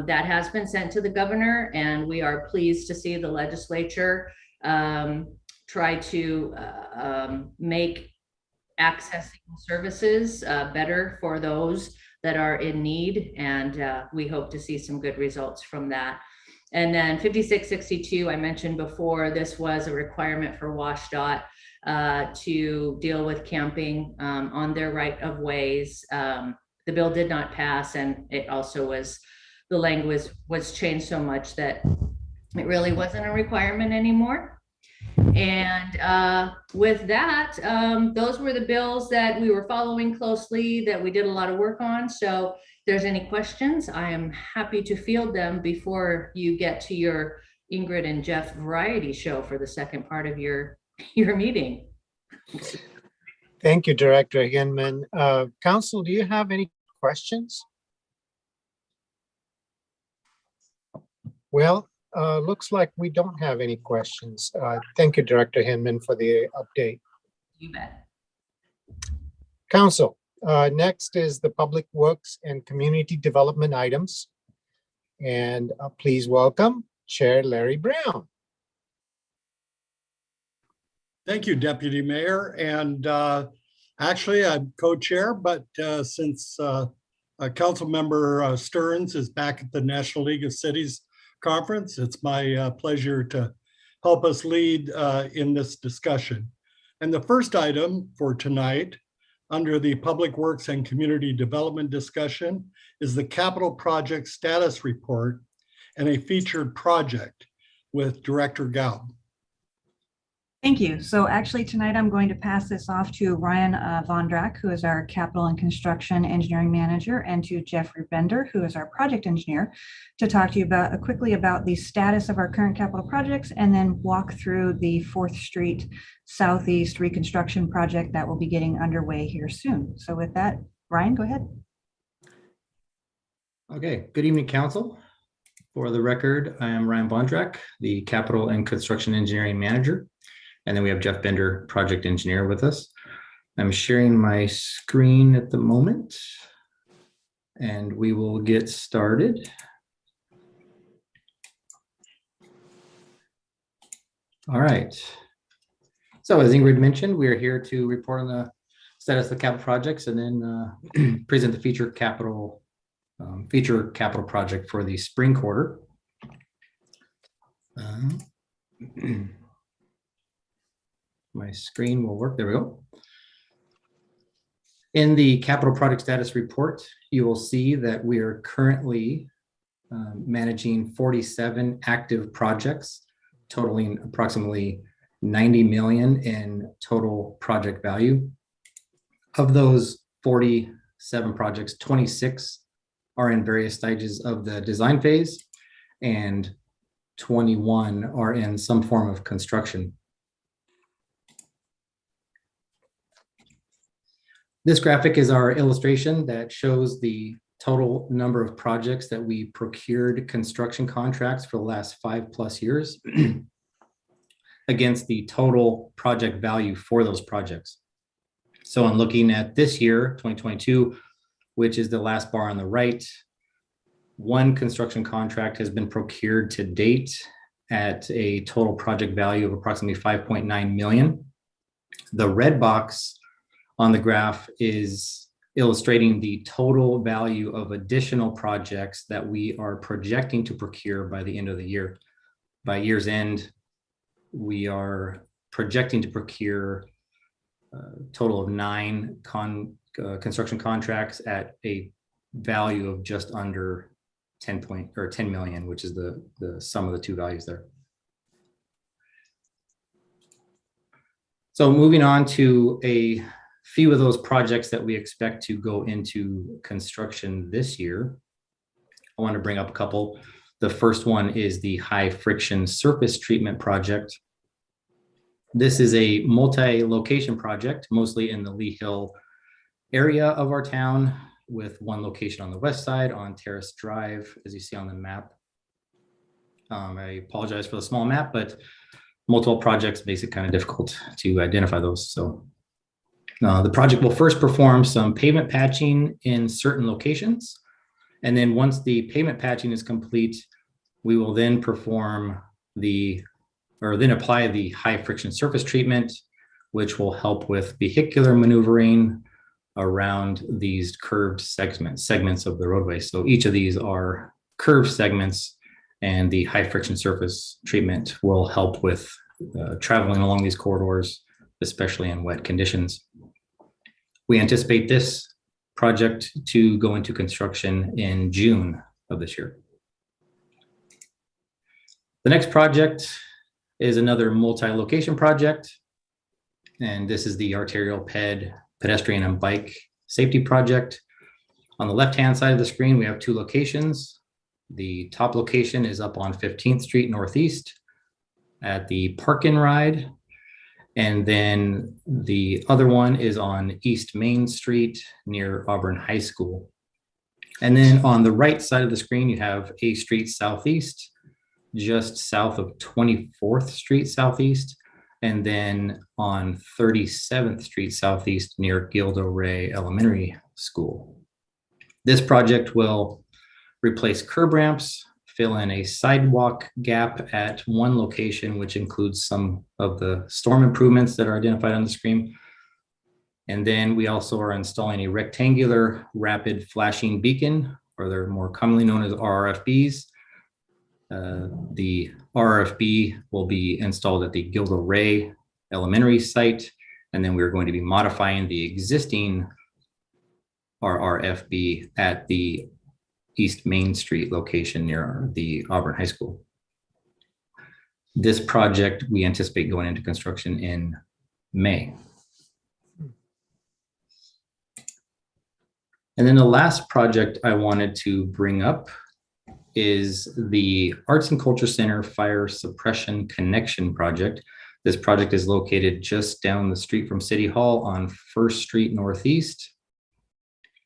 Speaker 8: that has been sent to the governor, and we are pleased to see the legislature try to make accessing services better for those that are in need. And we hope to see some good results from that. And then 5662, I mentioned before, this was a requirement for WashDOT to deal with camping on their right of ways. The bill did not pass, and it also was, the language was changed so much that it really wasn't a requirement anymore. And with that, those were the bills that we were following closely, that we did a lot of work on. So if there's any questions, I am happy to field them before you get to your Ingrid and Jeff variety show for the second part of your meeting.
Speaker 2: Thank you, Director Hinman. Council, do you have any questions? Well, looks like we don't have any questions. Thank you, Director Hinman, for the update.
Speaker 8: You bet.
Speaker 2: Council, next is the Public Works and Community Development items. And please welcome Chair Larry Brown.
Speaker 4: Thank you, Deputy Mayor. And actually, I'm co-chair, but since Council Member Stearns is back at the National League of Cities Conference, it's my pleasure to help us lead in this discussion. And the first item for tonight, under the Public Works and Community Development discussion, is the Capital Project Status Report and a featured project with Director Gaub.
Speaker 9: Thank you. So actually tonight I'm going to pass this off to Ryan Vondrak, who is our Capital and Construction Engineering Manager, and to Jeffrey Bender, who is our Project Engineer, to talk to you about quickly about the status of our current capital projects, and then walk through the 4th Street Southeast reconstruction project that will be getting underway here soon. So with that, Ryan, go ahead.
Speaker 10: Okay, good evening, Council. For the record, I am Ryan Vondrak, the Capital and Construction Engineering Manager. And then we have Jeff Bender, project engineer, with us. I'm sharing my screen at the moment, and we will get started. All right. So as Ingrid mentioned, we are here to report on the status of the capital projects, and then present the feature capital project for the spring quarter. My screen will work. There we go. In the capital project status report, you will see that we are currently managing 47 active projects, totaling approximately 90 million in total project value. Of those 47 projects, 26 are in various stages of the design phase, and 21 are in some form of construction. This graphic is our illustration that shows the total number of projects that we procured construction contracts for the last 5+ years against the total project value for those projects. So in looking at this year, 2022, which is the last bar on the right, one construction contract has been procured to date at a total project value of approximately 5.9 million. The red box on the graph is illustrating the total value of additional projects that we are projecting to procure by the end of the year. By year's end, we are projecting to procure a total of 9 construction contracts at a value of just under 10 million, which is the sum of the two values there. So moving on to a few of those projects that we expect to go into construction this year. I want to bring up a couple. The first one is the high friction surface treatment project. This is a multi-location project, mostly in the Lee Hill area of our town, with one location on the west side on Terrace Drive, as you see on the map. I apologize for the small map, but multiple projects makes it kind of difficult to identify those. So the project will first perform some pavement patching in certain locations. And then once the pavement patching is complete, we will then apply the high friction surface treatment, which will help with vehicular maneuvering around these curved segments of the roadway. So each of these are curved segments, and the high friction surface treatment will help with traveling along these corridors, especially in wet conditions. We anticipate this project to go into construction in June of this year. The next project is another multi-location project, and this is the Arterial Pedestrian and Bike Safety Project. On the left-hand side of the screen, we have two locations. The top location is up on 15th Street Northeast at the Park and Ride. And then the other one is on East Main Street near Auburn High School. And then on the right side of the screen, you have A Street Southeast, just south of 24th Street Southeast. And then on 37th Street Southeast near Gildo Ray Elementary School. This project will replace curb ramps, fill in a sidewalk gap at one location, which includes some of the storm improvements that are identified on the screen. And then we also are installing a rectangular rapid flashing beacon, or they're more commonly known as RRFBs. The RRFB will be installed at the Gildo Ray Elementary site, and then we're going to be modifying the existing RRFB at the East Main Street location near the Auburn High School. This project, we anticipate going into construction in May. And then the last project I wanted to bring up is the Arts and Culture Center Fire Suppression Connection Project. This project is located just down the street from City Hall on 1st Street Northeast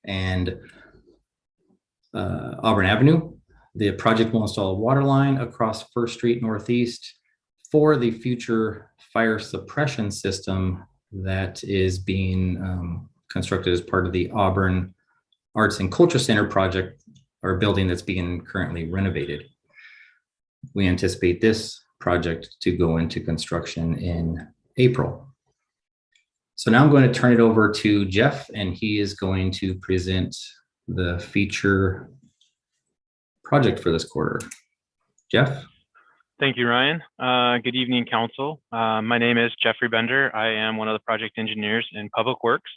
Speaker 10: and Auburn Avenue. The project will install a water line across 1st Street Northeast for the future fire suppression system that is being constructed as part of the Auburn Arts and Culture Center project, or building that's being currently renovated. We anticipate this project to go into construction in April. So now I'm going to turn it over to Jeff, and he is going to present the feature project for this quarter. Jeff?
Speaker 11: Thank you, Ryan. Good evening, Council. My name is Jeffrey Bender. I am one of the project engineers in Public Works.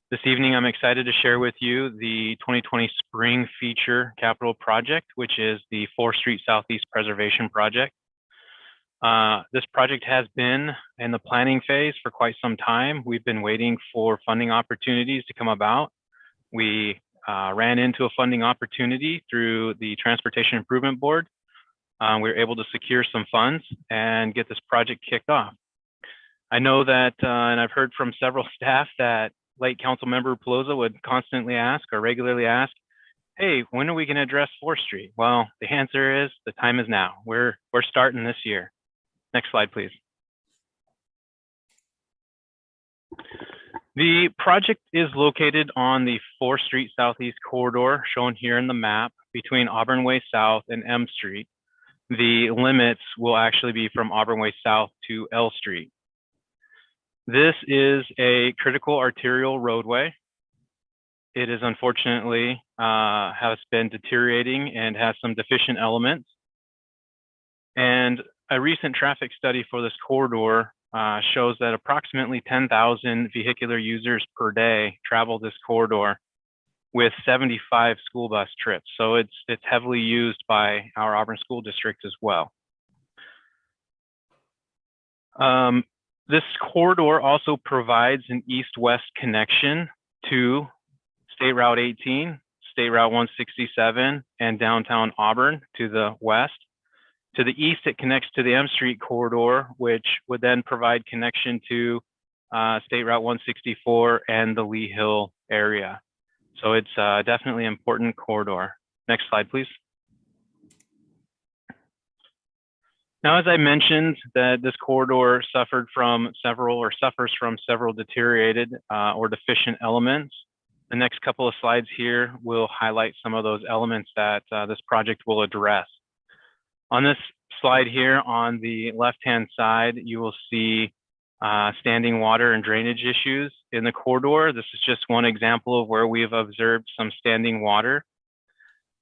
Speaker 11: This evening, I'm excited to share with you the 2020 Spring Feature Capital Project, which is the 4th Street Southeast Preservation Project. This project has been in the planning phase for quite some time. We've been waiting for funding opportunities to come about. We ran into a funding opportunity through the Transportation Improvement Board. We were able to secure some funds and get this project kicked off. I know that, and I've heard from several staff that late Council Member Pelosa would constantly ask or regularly ask, hey, when are we going to address 4th Street? Well, the answer is the time is now. We're starting this year. Next slide, please. The project is located on the 4th Street Southeast corridor shown here in the map between Auburn Way South and M Street. The limits will actually be from Auburn Way South to L Street. This is a critical arterial roadway. It is unfortunately has been deteriorating and has some deficient elements. And a recent traffic study for this corridor shows that approximately 10,000 vehicular users per day travel this corridor with 75 school bus trips. So it's heavily used by our Auburn School District as well. This corridor also provides an east-west connection to State Route 18, State Route 167 and downtown Auburn to the west. To the east, it connects to the M Street corridor, which would then provide connection to State Route 164 and the Lee Hill area. So it's definitely an important corridor. Next slide, please. Now, as I mentioned, that this corridor suffers from several deteriorated or deficient elements. The next couple of slides here will highlight some of those elements that this project will address. On this slide here on the left-hand side, you will see standing water and drainage issues in the corridor. This is just one example of where we have observed some standing water.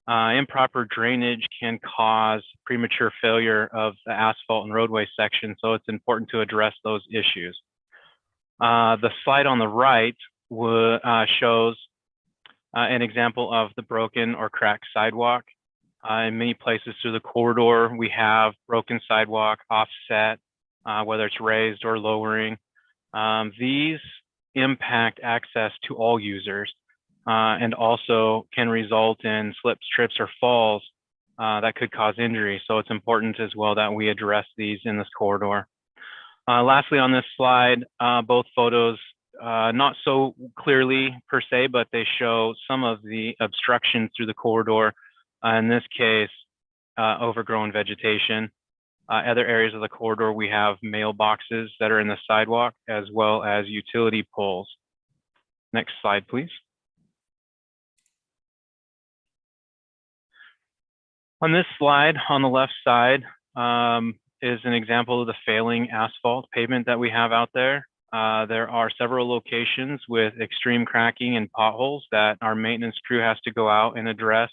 Speaker 11: Improper drainage can cause premature failure of the asphalt and roadway section, so it's important to address those issues. The slide on the right shows an example of the broken or cracked sidewalk. In many places through the corridor, we have broken sidewalk, offset, whether it's raised or lowering. These impact access to all users and also can result in slips, trips, or falls that could cause injury. So it's important as well that we address these in this corridor. Lastly, on this slide, both photos, not so clearly per se, but they show some of the obstructions through the corridor. In this case, overgrown vegetation. Other areas of the corridor, we have mailboxes that are in the sidewalk, as well as utility poles. Next slide, please. On this slide, on the left side, is an example of the failing asphalt pavement that we have out there. There are several locations with extreme cracking and potholes that our maintenance crew has to go out and address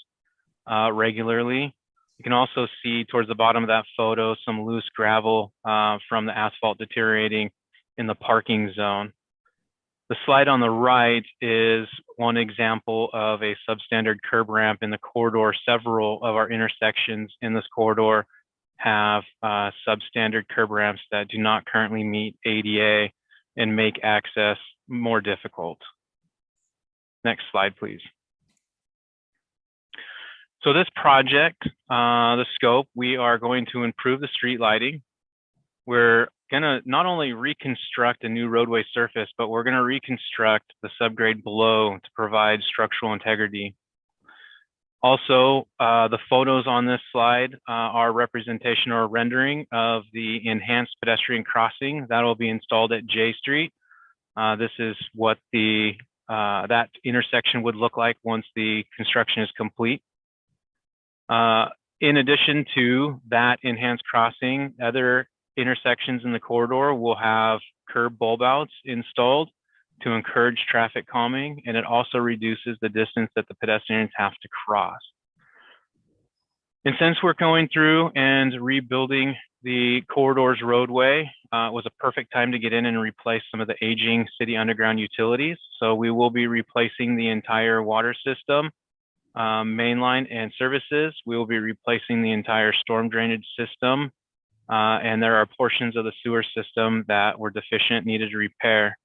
Speaker 11: regularly. You can also see towards the bottom of that photo some loose gravel from the asphalt deteriorating in the parking zone. The slide on the right is one example of a substandard curb ramp in the corridor. Several of our intersections in this corridor have substandard curb ramps that do not currently meet ADA and make access more difficult. Next slide, please. So this project, the scope, we are going to improve the street lighting. We're gonna not only reconstruct a new roadway surface, but we're gonna reconstruct the subgrade below to provide structural integrity. Also, the photos on this slide are representation or rendering of the enhanced pedestrian crossing that will be installed at J Street. This is what that intersection would look like once the construction is complete. In addition to that enhanced crossing, other intersections in the corridor will have curb bulb outs installed to encourage traffic calming, and it also reduces the distance that the pedestrians have to cross. And since we're going through and rebuilding the corridor's roadway, it was a perfect time to get in and replace some of the aging city underground utilities. So we will be replacing the entire water system, mainline and services. We will be replacing the entire storm drainage system. And there are portions of the sewer system that were deficient, needed to repair.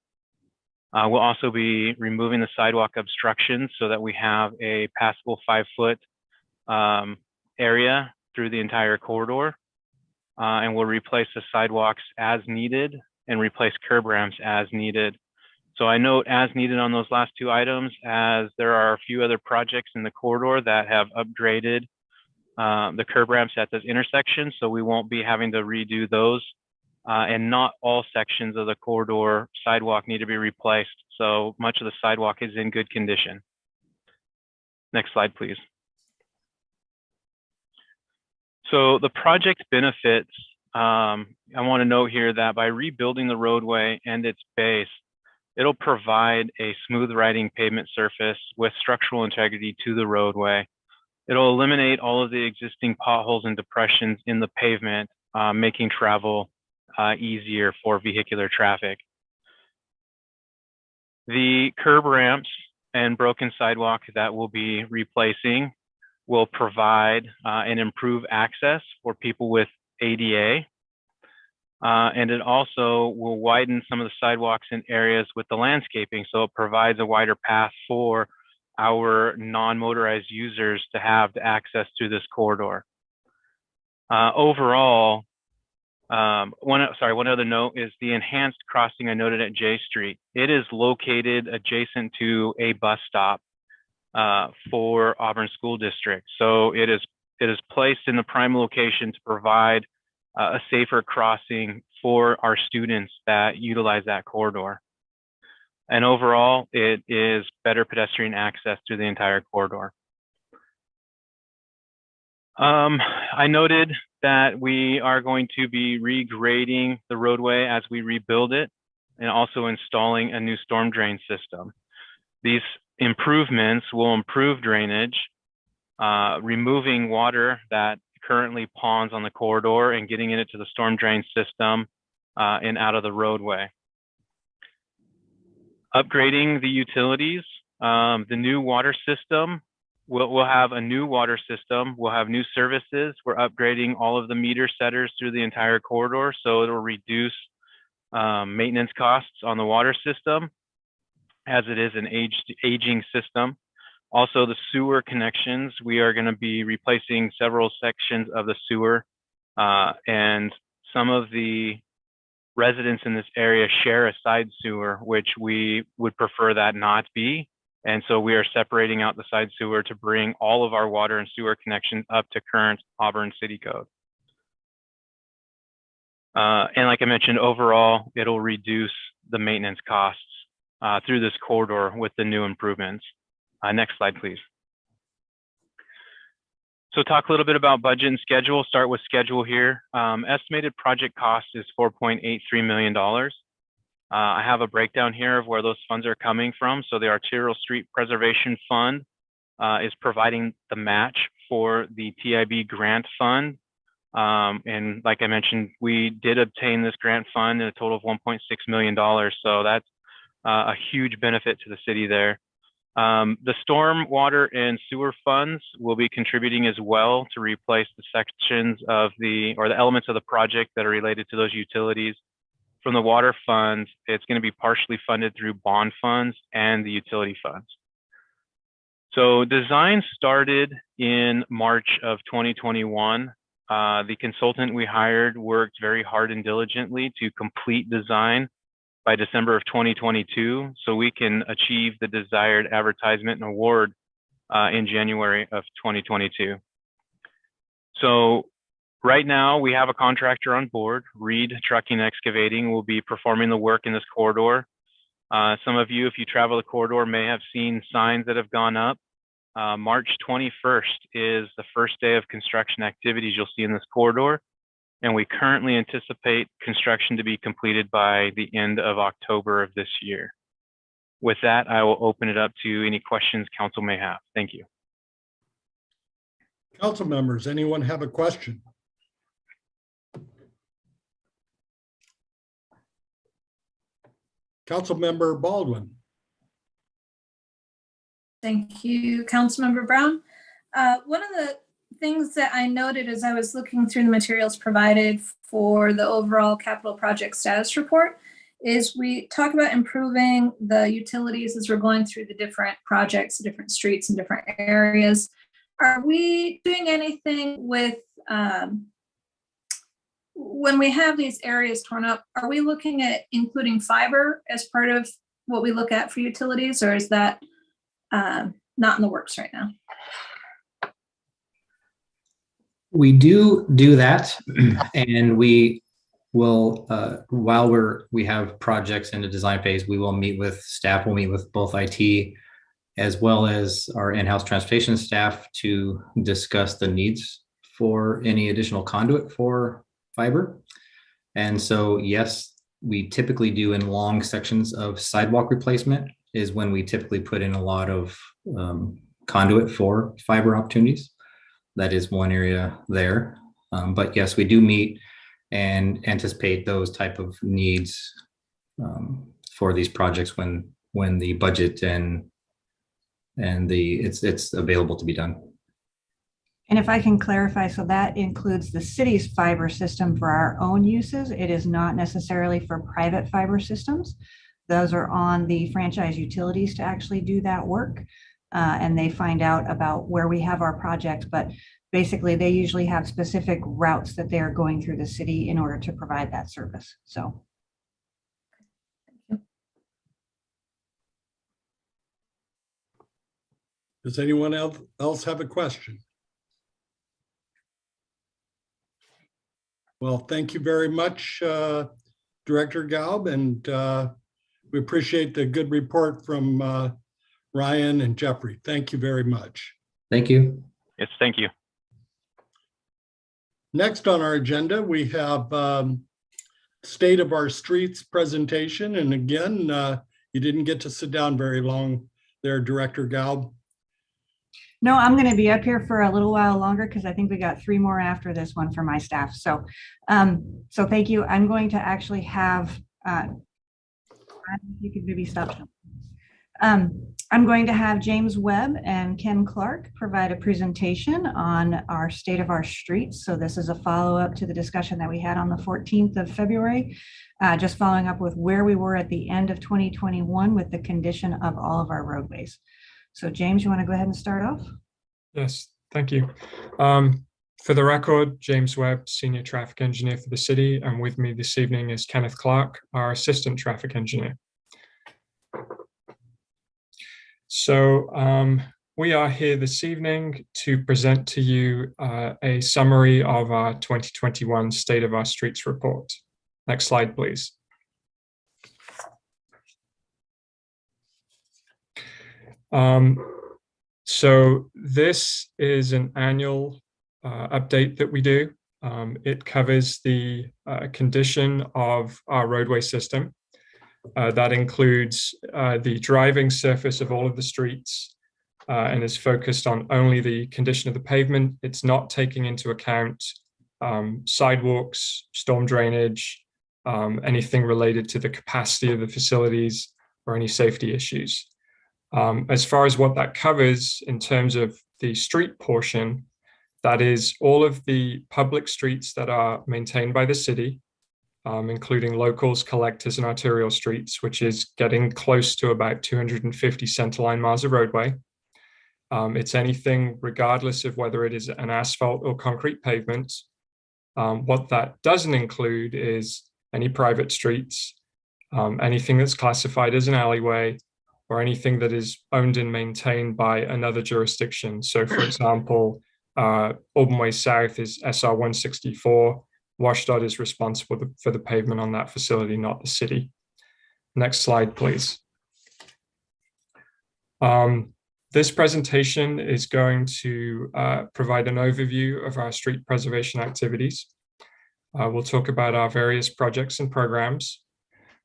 Speaker 11: We'll also be removing the sidewalk obstructions so that we have a passable 5-foot area through the entire corridor. And we'll replace the sidewalks as needed and replace curb ramps as needed. So I note as needed on those last two items, as there are a few other projects in the corridor that have upgraded the curb ramps at this intersection, so we won't be having to redo those. And not all sections of the corridor sidewalk need to be replaced, so much of the sidewalk is in good condition. Next slide, please. So the project benefits, I want to note here that by rebuilding the roadway and its base, it'll provide a smooth riding pavement surface with structural integrity to the roadway. It'll eliminate all of the existing potholes and depressions in the pavement, making travel easier for vehicular traffic. The curb ramps and broken sidewalk that we'll be replacing will provide and improve access for people with ADA. And it also will widen some of the sidewalks in areas with the landscaping, so it provides a wider path for our non-motorized users to have the access to this corridor. Overall, one other note is the enhanced crossing I noted at J Street. It is located adjacent to a bus stop for Auburn School District. So it is placed in the prime location to provide a safer crossing for our students that utilize that corridor. And overall, it is better pedestrian access to the entire corridor. I noted that we are going to be regrading the roadway as we rebuild it and also installing a new storm drain system. These improvements will improve drainage, removing water that currently ponds on the corridor and getting it into the storm drain system and out of the roadway. Upgrading the utilities, the new water system, we'll have a new water system. We'll have new services. We're upgrading all of the meter setters through the entire corridor, so it'll reduce maintenance costs on the water system as it is an aging system. Also, the sewer connections, we are going to be replacing several sections of the sewer, and some of the residents in this area share a side sewer, which we would prefer that not be. And so we are separating out the side sewer to bring all of our water and sewer connections up to current Auburn City Code. And like I mentioned, overall, it'll reduce the maintenance costs through this corridor with the new improvements. Next slide, please. So talk a little bit about budget and schedule. Start with schedule here. Estimated project cost is $4.83 million. I have a breakdown here of where those funds are coming from. So the Arterial Street Preservation Fund is providing the match for the TIB grant fund. And like I mentioned, we did obtain this grant fund in a total of $1.6 million. So that's a huge benefit to the city there. The storm, water, and sewer funds will be contributing as well to replace the sections of the elements of the project that are related to those utilities. From the water funds, it's going to be partially funded through bond funds and the utility funds. So design started in March of 2021. The consultant we hired worked very hard and diligently to complete design by December of 2022, so we can achieve the desired advertisement and award in January of 2022. So right now we have a contractor on board. Reed Trucking Excavating will be performing the work in this corridor. Some of you, if you travel the corridor, may have seen signs that have gone up. March 21st is the first day of construction activities you'll see in this corridor. And we currently anticipate construction to be completed by the end of October of this year. With that, I will open it up to any questions council may have. Thank you.
Speaker 4: Council members, anyone have a question? Councilmember Baldwin.
Speaker 6: Thank you, Councilmember Brown. One of the things that I noted as I was looking through the materials provided for the overall capital project status report is we talk about improving the utilities as we're going through the different projects, different streets and different areas. Are we doing anything with, when we have these areas torn up, are we looking at including fiber as part of what we look at for utilities, or is that not in the works right now?
Speaker 10: We do that, and we will, while we have projects in the design phase, we will meet with staff. We'll meet with both IT as well as our in-house transportation staff to discuss the needs for any additional conduit for fiber. And so, yes, we typically do in long sections of sidewalk replacement is when we typically put in a lot of conduit for fiber opportunities. That is one area there. But yes, we do meet and anticipate those type of needs for these projects when the budget and it's available to be done.
Speaker 9: And if I can clarify, so that includes the city's fiber system for our own uses. It is not necessarily for private fiber systems. Those are on the franchise utilities to actually do that work. and they find out about where we have our projects. But basically, they usually have specific routes that they are going through the city in order to provide that service. So.
Speaker 4: Does anyone else have a question? Well, thank you very much, Director Gaub, and we appreciate the good report from Ryan and Jeffrey. Thank you very much.
Speaker 10: Thank you.
Speaker 11: Yes, thank you.
Speaker 4: Next on our agenda, we have State of Our Streets presentation. And again, you didn't get to sit down very long there, Director Gaub.
Speaker 9: No, I'm going to be up here for a little while longer because I think we got 3 more after this one for my staff. So, so thank you. I'm going to actually have, you could maybe stop. I'm going to have James Webb and Ken Clark provide a presentation on our state of our streets. So this is a follow-up to the discussion that we had on the 14th of February, just following up with where we were at the end of 2021 with the condition of all of our roadways. So James, you want to go ahead and start off?
Speaker 12: Yes, thank you. For the record, James Webb, Senior Traffic Engineer for the city, and with me this evening is Kenneth Clark, our Assistant Traffic Engineer. So we are here this evening to present to you a summary of our 2021 State of Our Streets report. Next slide, please. So this is an annual update that we do. It covers the condition of our roadway system. That includes the driving surface of all of the streets and is focused on only the condition of the pavement. It's not taking into account sidewalks, storm drainage, anything related to the capacity of the facilities or any safety issues. As far as what that covers in terms of the street portion, that is all of the public streets that are maintained by the city, including locals, collectors, and arterial streets, which is getting close to about 250 centerline miles of roadway. It's anything regardless of whether it is an asphalt or concrete pavement. What that doesn't include is any private streets, anything that's classified as an alleyway, or anything that is owned and maintained by another jurisdiction. So for example, Auburn Way South is SR 164. WashDOT is responsible for the pavement on that facility, not the city. Next slide, please. This presentation is going to provide an overview of our street preservation activities. We'll talk about our various projects and programs,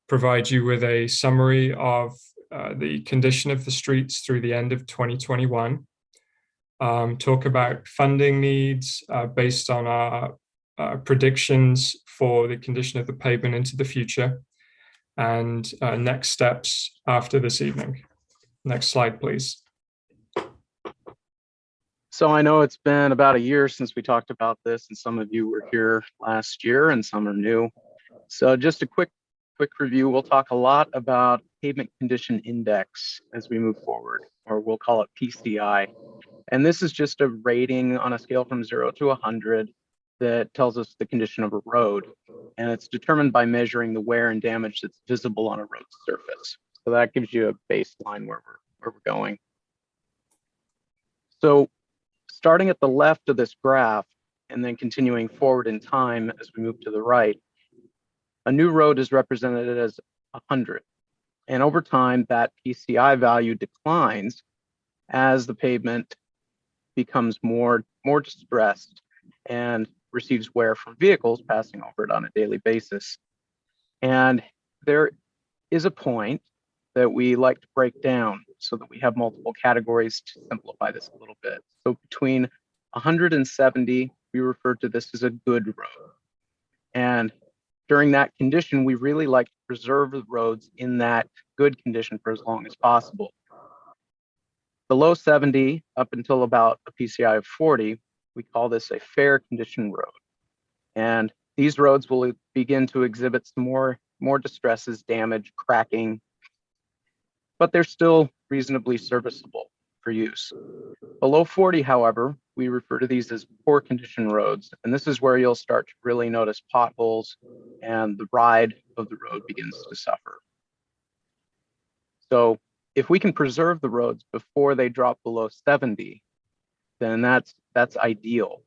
Speaker 12: provide you with a summary of the condition of the streets through the end of 2021, talk about funding needs based on our predictions for the condition of the pavement into the future, and next steps after this evening. Next slide, please.
Speaker 13: So I know it's been about a year since we talked about this, and some of you were here last year and some are new. So just a quick review. We'll talk a lot about pavement condition index as we move forward, or we'll call it PCI. And this is just a rating on a scale from 0 to 100 that tells us the condition of a road. And it's determined by measuring the wear and damage that's visible on a road surface. So that gives you a baseline where we're going. So starting at the left of this graph and then continuing forward in time as we move to the right, a new road is represented as 100. And over time, that PCI value declines as the pavement becomes more distressed and receives wear from vehicles passing over it on a daily basis. And there is a point that we like to break down so that we have multiple categories to simplify this a little bit. So between 170, we refer to this as a good road. And during that condition, we really like to preserve the roads in that good condition for as long as possible. Below 70, up until about a PCI of 40, we call this a fair condition road. And these roads will begin to exhibit some more distresses, damage, cracking, but they're still reasonably serviceable. for use. Below 40, however, we refer to these as poor condition roads. And this is where you'll start to really notice potholes and the ride of the road begins to suffer. So if we can preserve the roads before they drop below 70, then that's ideal.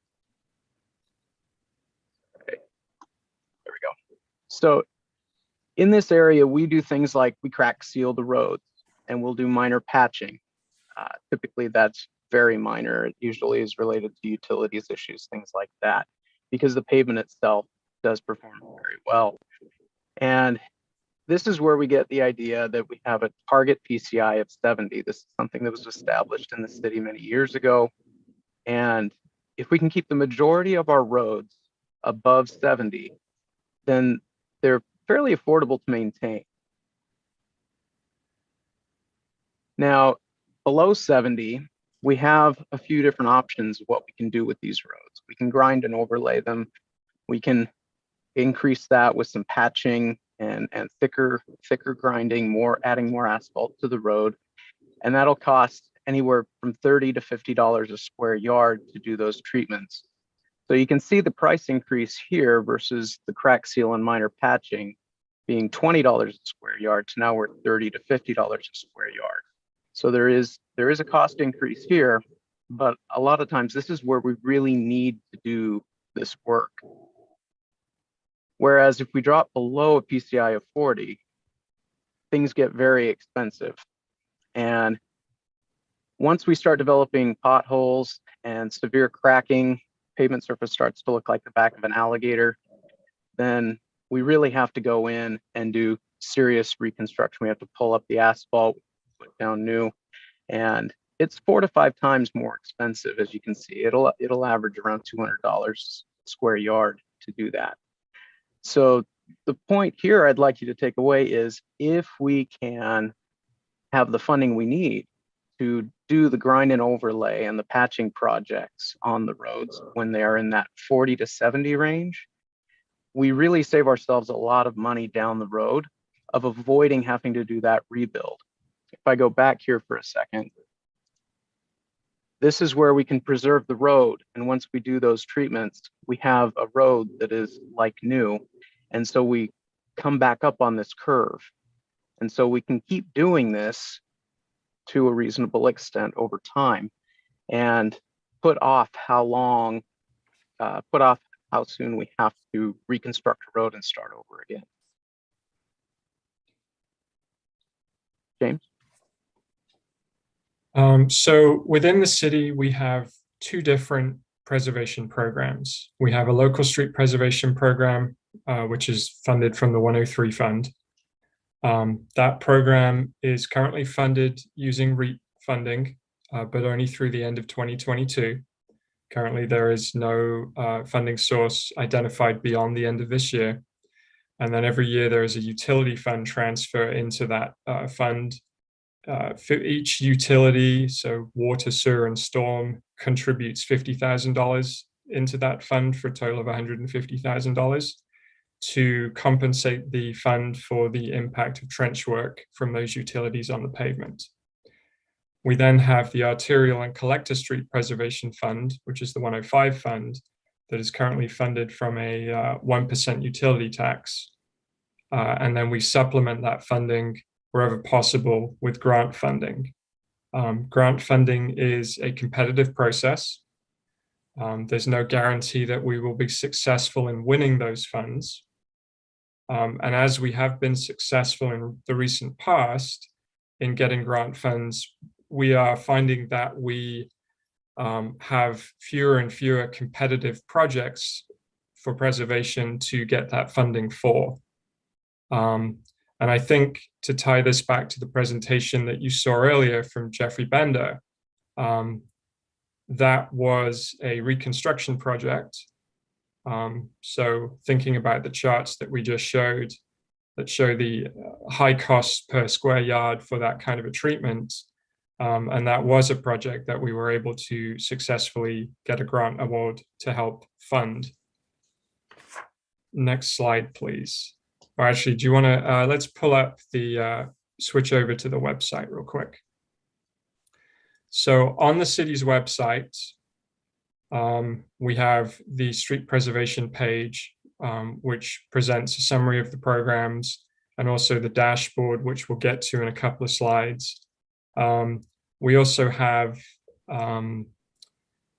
Speaker 13: Okay. There we go. So in this area, we do things like we crack seal the roads and we'll do minor patching. Typically that's very minor. It usually is related to utilities issues, things like that, because the pavement itself does perform very well. And this is where we get the idea that we have a target PCI of 70. This is something that was established in the city many years ago. And if we can keep the majority of our roads above 70, then they're fairly affordable to maintain. Now, below 70, we have a few different options of what we can do with these roads. We can grind and overlay them. We can increase that with some patching and thicker grinding, adding more asphalt to the road. And that'll cost anywhere from $30 to $50 a square yard to do those treatments. So you can see the price increase here versus the crack seal and minor patching being $20 a square yard to now we're $30 to $50 a square yard. So there is a cost increase here, but a lot of times this is where we really need to do this work. Whereas if we drop below a PCI of 40, things get very expensive. And once we start developing potholes and severe cracking, pavement surface starts to look like the back of an alligator, then we really have to go in and do serious reconstruction. We have to pull up the asphalt, put down new, and it's 4 to 5 times more expensive. As you can see, it'll average around $200 a square yard to do that. So the point here I'd like you to take away is if we can have the funding we need to do the grind and overlay and the patching projects on the roads when they are in that 40 to 70 range, we really save ourselves a lot of money down the road of avoiding having to do that rebuild. If I go back here for a second, this is where we can preserve the road. And once we do those treatments, we have a road that is like new. And so we come back up on this curve. And so we can keep doing this to a reasonable extent over time and put off how soon we have to reconstruct a road and start over again. James?
Speaker 12: So within the city, we have 2 different preservation programs. We have a local street preservation program, which is funded from the 103 fund. That program is currently funded using REAP funding, but only through the end of 2022. Currently, there is no funding source identified beyond the end of this year. And then every year there is a utility fund transfer into that fund. For each utility, so water, sewer, and storm, contributes $50,000 into that fund for a total of $150,000 to compensate the fund for the impact of trench work from those utilities on the pavement. We then have the Arterial and Collector Street Preservation Fund, which is the 105 fund, that is currently funded from a 1% utility tax. And then we supplement that funding wherever possible with grant funding. Grant funding is a competitive process. There's no guarantee that we will be successful in winning those funds. And as we have been successful in the recent past in getting grant funds, we are finding that we have fewer and fewer competitive projects for preservation to get that funding for. And I think to tie this back to the presentation that you saw earlier from Jeffrey Bender, that was a reconstruction project. So thinking about the charts that we just showed that show the high cost per square yard for that kind of a treatment, and that was a project that we were able to successfully get a grant award to help fund. Next slide, please. Or actually, do you want to, let's pull up the, switch over to the website real quick. So on the city's website, we have the street preservation page, which presents a summary of the programs, and also the dashboard, which we'll get to in a couple of slides. We also have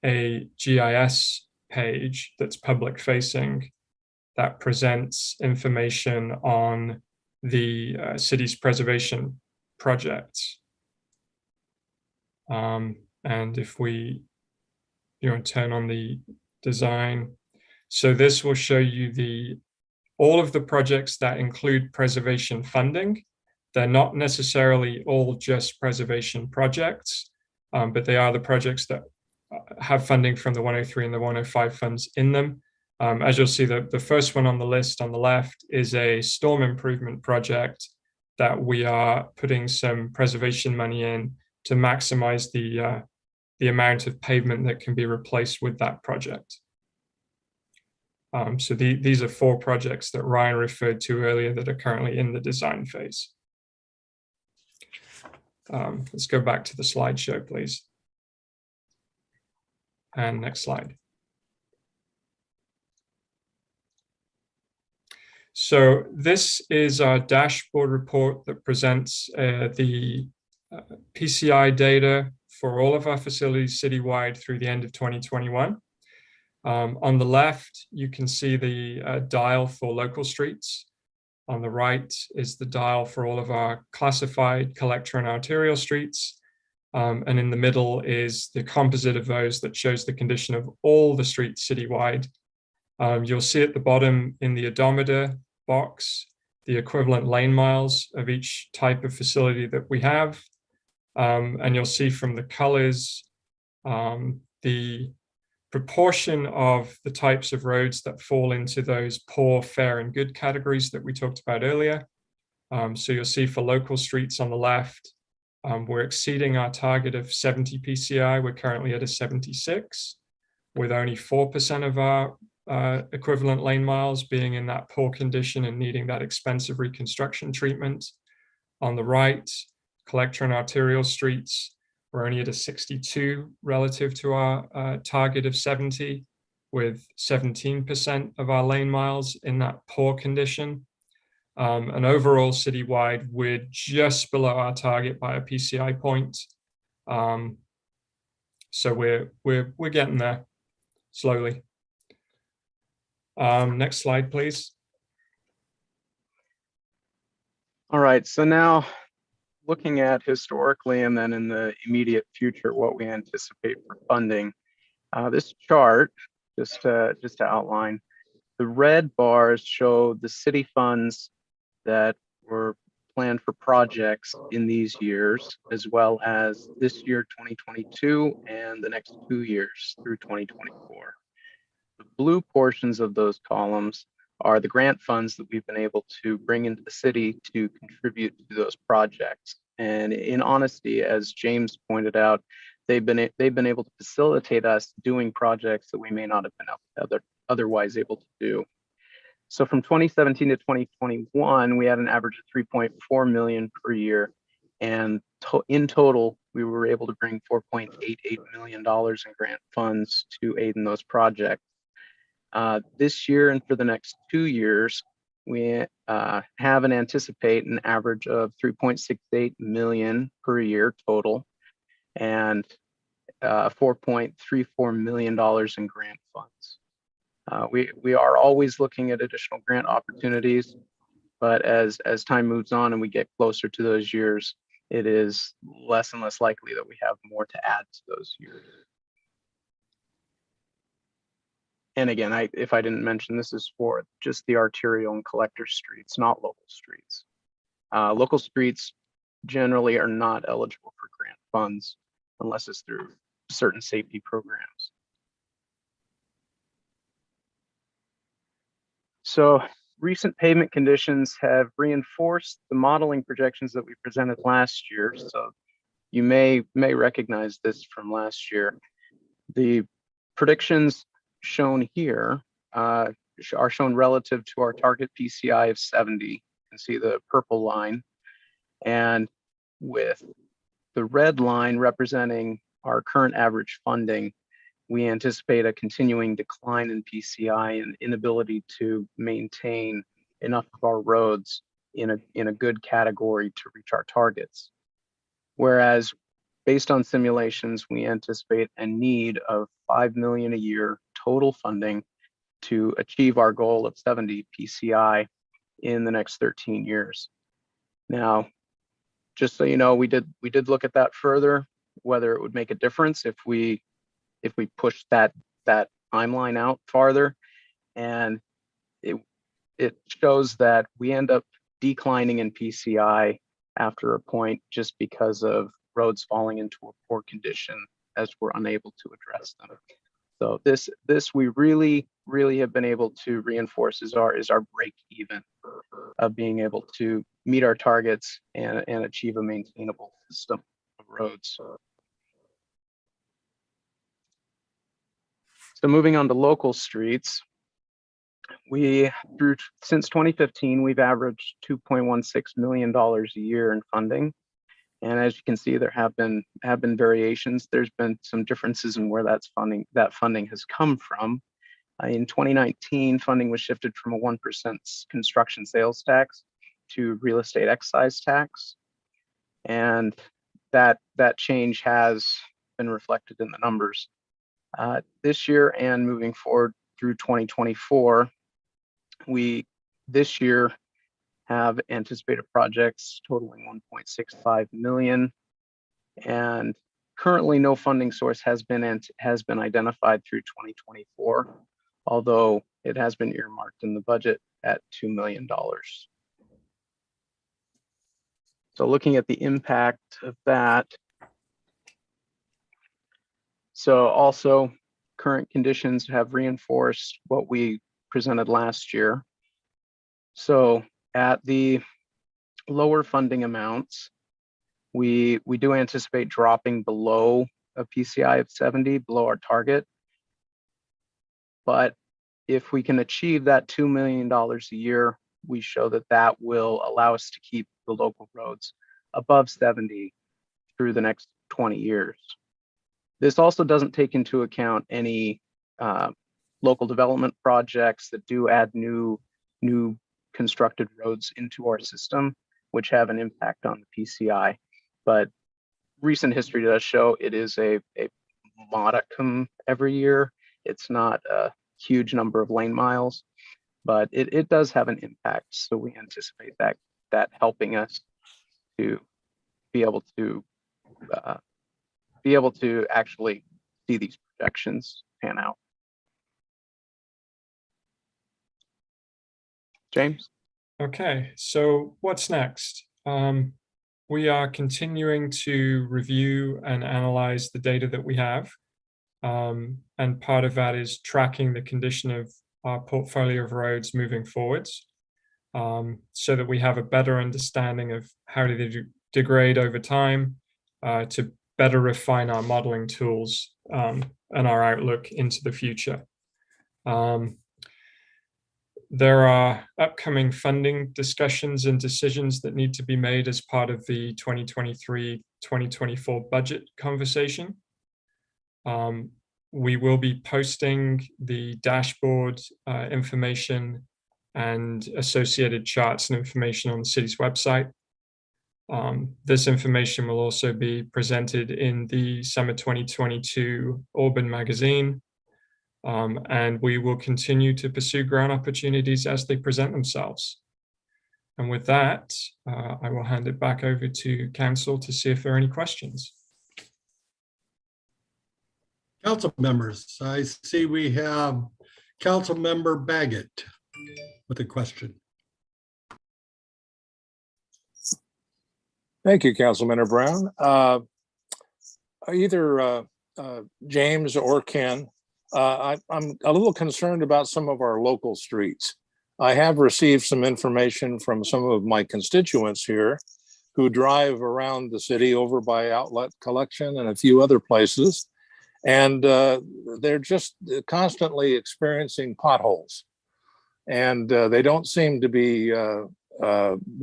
Speaker 12: a GIS page that's public facing that presents information on the city's preservation projects. And if we turn on the design, so this will show you all of the projects that include preservation funding. They're not necessarily all just preservation projects, but they are the projects that have funding from the 103 and the 105 funds in them. As you'll see, the first one on the list on the left is a storm improvement project that we are putting some preservation money in to maximize the amount of pavement that can be replaced with that project. So these are 4 projects that Ryan referred to earlier that are currently in the design phase. Let's go back to the slideshow, please. And next slide. So this is our dashboard report that presents the PCI data for all of our facilities citywide through the end of 2021. On the left, you can see the dial for local streets. On the right is the dial for all of our classified collector and arterial streets. And in the middle is the composite of those that shows the condition of all the streets citywide. You'll see at the bottom in the odometer box the equivalent lane miles of each type of facility that we have. And you'll see from the colors the proportion of the types of roads that fall into those poor, fair, and good categories that we talked about earlier. So you'll see for local streets on the left, we're exceeding our target of 70 PCI. We're currently at a 76, with only 4% of our equivalent lane miles being in that poor condition and needing that expensive reconstruction treatment. On the right, collector and arterial streets, we're only at a 62 relative to our target of 70, with 17% of our lane miles in that poor condition. And overall citywide, we're just below our target by a PCI point. So we're getting there slowly. Next slide, please.
Speaker 13: All right, so now looking at historically and then in the immediate future, what we anticipate for funding. This chart, just to outline, the red bars show the city funds that were planned for projects in these years, as well as this year, 2022, and the next 2 years through 2024. The blue portions of those columns are the grant funds that we've been able to bring into the city to contribute to those projects. And in honesty, as James pointed out, they've been able to facilitate us doing projects that we may not have been otherwise able to do. So from 2017 to 2021, we had an average of 3.4 million per year. And in total, we were able to bring $4.88 million in grant funds to aid in those projects. This year and for the next 2 years, we have and anticipate an average of 3.68 million per year total, and $4.34 million in grant funds. We are always looking at additional grant opportunities, but as time moves on and we get closer to those years, it is less and less likely that we have more to add to those years. And again, if I didn't mention, this is for just the arterial and collector streets, not local streets. Local streets generally are not eligible for grant funds unless it's through certain safety programs. So recent pavement conditions have reinforced the modeling projections that we presented last year. So you may recognize this from last year. The predictions shown here are shown relative to our target PCI of 70. You can see the purple line, and with the red line representing our current average funding, we anticipate a continuing decline in PCI and inability to maintain enough of our roads in a good category to reach our targets. Whereas based on simulations, we anticipate a need of $5 million a year total funding to achieve our goal of 70 PCI in the next 13 years. Now, just so you know, we did look at that further, whether it would make a difference if we push that timeline out farther, and it shows that we end up declining in PCI after a point just because of roads falling into a poor condition as we're unable to address them. So this we really have been able to reinforce is our break even of being able to meet our targets and achieve a maintainable system of roads. So moving on to local streets, since 2015, we've averaged $2.16 million a year in funding. And as you can see, there have been variations. There's been some differences in where that funding has come from. In 2019, funding was shifted from a 1% construction sales tax to real estate excise tax. And that change has been reflected in the numbers. This year and moving forward through 2024, we this year have anticipated projects totaling 1.65 million, and currently no funding source has been identified through 2024, although it has been earmarked in the budget at $2 million. So looking at the impact of that, so also current conditions have reinforced what we presented last year. So at the lower funding amounts, we do anticipate dropping below a PCI of 70, below our target. But if we can achieve that $2 million a year, we show that will allow us to keep the local roads above 70 through the next 20 years. This also doesn't take into account any local development projects that do add new constructed roads into our system, which have an impact on the PCI. But recent history does show it is a modicum every year. It's not a huge number of lane miles, but it does have an impact. So we anticipate that helping us to be able to actually see these projections pan out. James?
Speaker 12: Okay, so what's next? We are continuing to review and analyze the data that we have. And part of that is tracking the condition of our portfolio of roads moving forwards, so that we have a better understanding of how they degrade over time, to better refine our modeling tools and our outlook into the future. There are upcoming funding discussions and decisions that need to be made as part of the 2023-2024 budget conversation. We will be posting the dashboard information and associated charts and information on the city's website. This information will also be presented in the summer 2022 Auburn magazine. And we will continue to pursue grant opportunities as they present themselves. And with that, I will hand it back over to council to see if there are any questions.
Speaker 4: Council members, I see we have Council Member Baggett with a question.
Speaker 14: Thank you, Councilmember Brown. Either James or Ken, I'm a little concerned about some of our local streets. I have received some information from some of my constituents here who drive around the city over by Outlet Collection and a few other places. And they're just constantly experiencing potholes. And they don't seem to be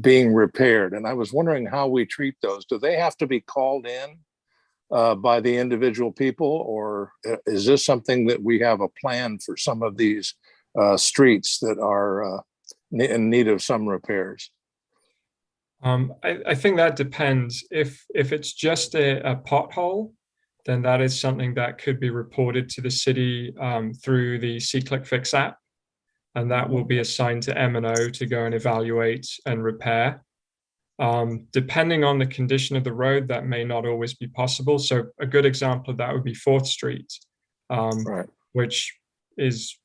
Speaker 14: being repaired. And I was wondering how we treat those. Do they have to be called in by the individual people, or is this something that we have a plan for some of these streets that are in need of some repairs?
Speaker 12: I think that depends. If it's just a pothole, then that is something that could be reported to the city through the C-Click Fix app, and that will be assigned to M&O to go and evaluate and repair. Depending on the condition of the road, that may not always be possible. So a good example of that would be 4th Street,
Speaker 14: Right.
Speaker 12: which is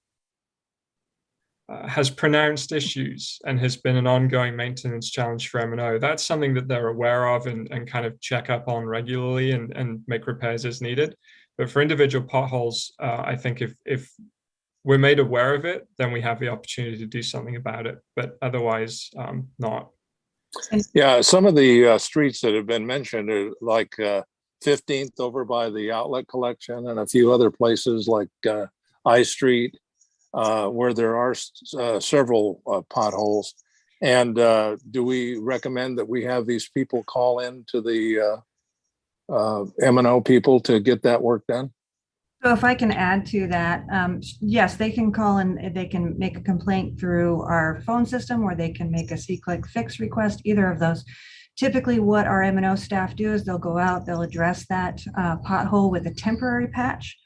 Speaker 12: has pronounced issues and has been an ongoing maintenance challenge for M&O. That's something that they're aware of and kind of check up on regularly and make repairs as needed. But for individual potholes, I think if we're made aware of it, then we have the opportunity to do something about it. But otherwise, not.
Speaker 14: Yeah, some of the streets that have been mentioned are like 15th over by the outlet collection, and a few other places like I Street, where there are several potholes. And do we recommend that we have these people call in to the M&O people to get that work done?
Speaker 9: So if I can add to that, yes, they can call and they can make a complaint through our phone system, or they can make a C-Click Fix request, either of those. Typically what our M&O staff do is they'll go out, they'll address that pothole with a temporary patch,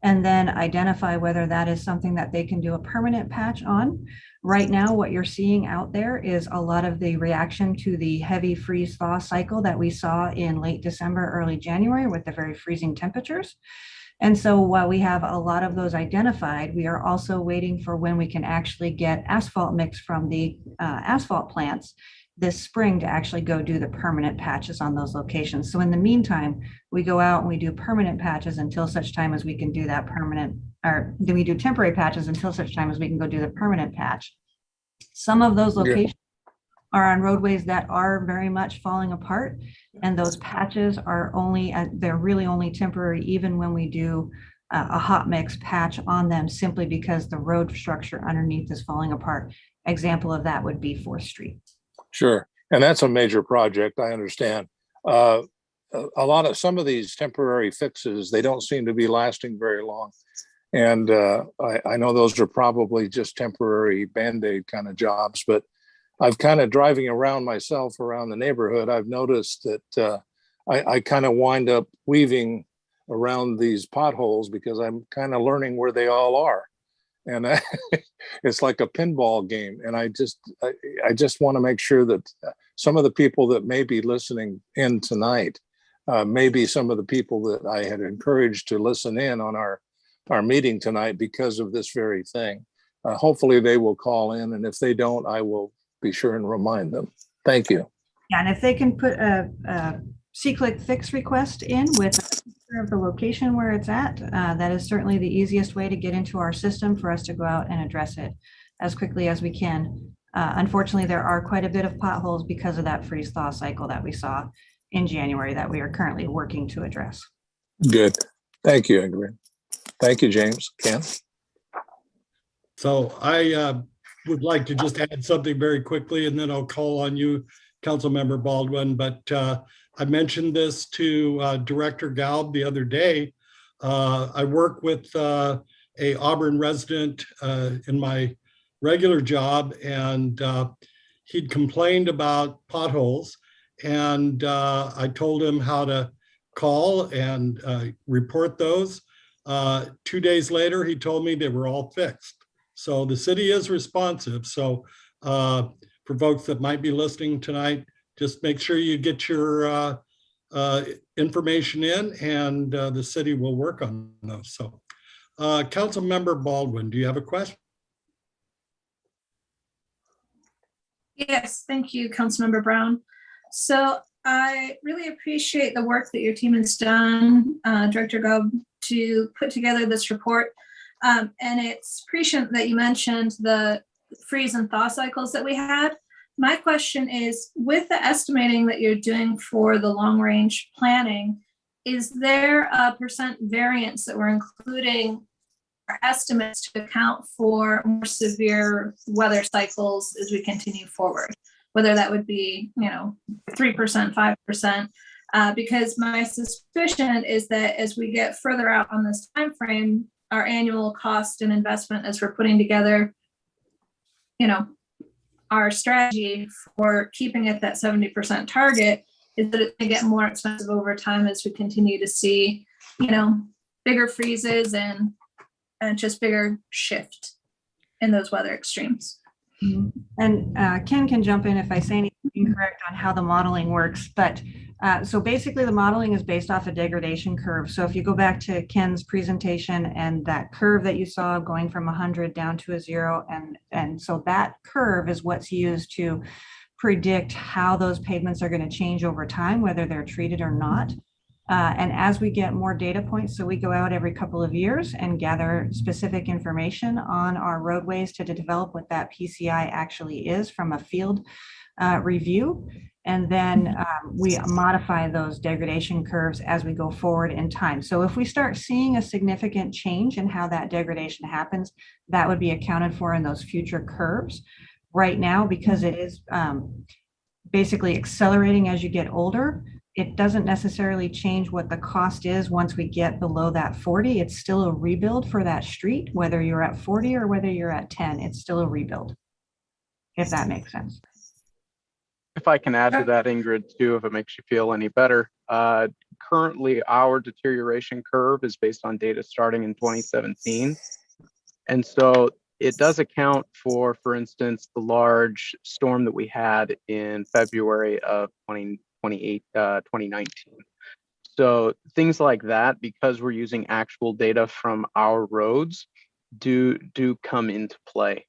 Speaker 9: and then identify whether that is something that they can do a permanent patch on. Right now, what you're seeing out there is a lot of the reaction to the heavy freeze thaw cycle that we saw in late December, early January with the very freezing temperatures. And so while we have a lot of those identified, we are also waiting for when we can actually get asphalt mix from the asphalt plants this spring to actually go do the permanent patches on those locations. So in the meantime, we go out and we do permanent patches until such time as we can do that permanent, or then we do temporary patches until such time as we can go do the permanent patch. Some of those locations are on roadways that are very much falling apart, and those patches are only, they're really only temporary, even when we do a hot mix patch on them, simply because the road structure underneath is falling apart. Example of that would be 4th Street.
Speaker 14: Sure. And that's a major project, I understand. Some of these temporary fixes, they don't seem to be lasting very long. And I know those are probably just temporary Band-Aid kind of jobs, but I've kind of driving around myself around the neighborhood, I've noticed that I kind of wind up weaving around these potholes because I'm kind of learning where they all are. And it's like a pinball game. And I just want to make sure that some of the people that may be listening in tonight, maybe some of the people that I had encouraged to listen in on our meeting tonight because of this very thing. Hopefully they will call in. And if they don't, I will be sure and remind them. Thank you.
Speaker 9: Yeah, and if they can put a C-Click Fix request in with a picture of the location where it's at, that is certainly the easiest way to get into our system for us to go out and address it as quickly as we can. Unfortunately, there are quite a bit of potholes because of that freeze thaw cycle that we saw in January that we are currently working to address.
Speaker 14: Good. Thank you, Ingrid. Thank you, James. Ken?
Speaker 4: So I would like to just add something very quickly, and then I'll call on you, Councilmember Baldwin. But I mentioned this to Director Galb the other day. I work with a Auburn resident in my regular job, and he'd complained about potholes, and I told him how to call and report those. 2 days later, he told me they were all fixed. So the city is responsive. So for folks that might be listening tonight, just make sure you get your information in, and the city will work on those. So Councilmember Baldwin, do you have a question?
Speaker 6: Yes, thank you, Councilmember Brown. So I really appreciate the work that your team has done, Director Gubb, to put together this report. And it's prescient that you mentioned the freeze and thaw cycles that we had. My question is, with the estimating that you're doing for the long range planning, is there a % variance that we're including our estimates to account for more severe weather cycles as we continue forward? whether that would be, 3%, 5%. Because my suspicion is that as we get further out on this time frame, our annual cost and investment as we're putting together, our strategy for keeping at that 70% target is that it's going to get more expensive over time as we continue to see, bigger freezes and just bigger shift in those weather extremes.
Speaker 9: And Ken can jump in if I say anything incorrect on how the modeling works. But so basically the modeling is based off a degradation curve. So if you go back to Ken's presentation and that curve that you saw going from 100 down to a 0, and so that curve is what's used to predict how those pavements are going to change over time, whether they're treated or not. And as we get more data points, so we go out every couple of years and gather specific information on our roadways to develop what that PCI actually is from a field review. And then we modify those degradation curves as we go forward in time. So if we start seeing a significant change in how that degradation happens, that would be accounted for in those future curves. Right now, because it is basically accelerating as you get older, it doesn't necessarily change what the cost is once we get below that 40. It's still a rebuild for that street, whether you're at 40 or whether you're at 10, it's still a rebuild, if that makes sense.
Speaker 13: If I can add to that, Ingrid, too, if it makes you feel any better. Currently, our deterioration curve is based on data starting in 2017. And so it does account for instance, the large storm that we had in February of 2019. So things like that, because we're using actual data from our roads, do come into play.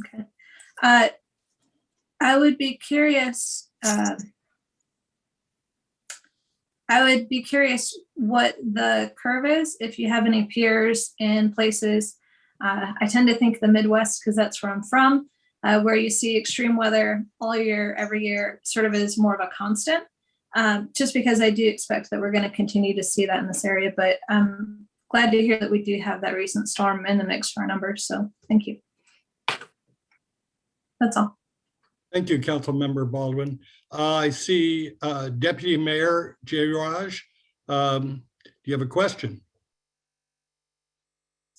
Speaker 6: Okay. I would be curious. What the curve is, if you have any peers in places. I tend to think the Midwest, because that's where I'm from, where you see extreme weather all year, every year, sort of is more of a constant. Just because I do expect that we're going to continue to see that in this area, but I'm glad to hear that we do have that recent storm in the mix for our numbers. So thank you. That's all.
Speaker 4: Thank you, Councilmember Baldwin. I see Deputy Mayor Jayraj. Do you have a question?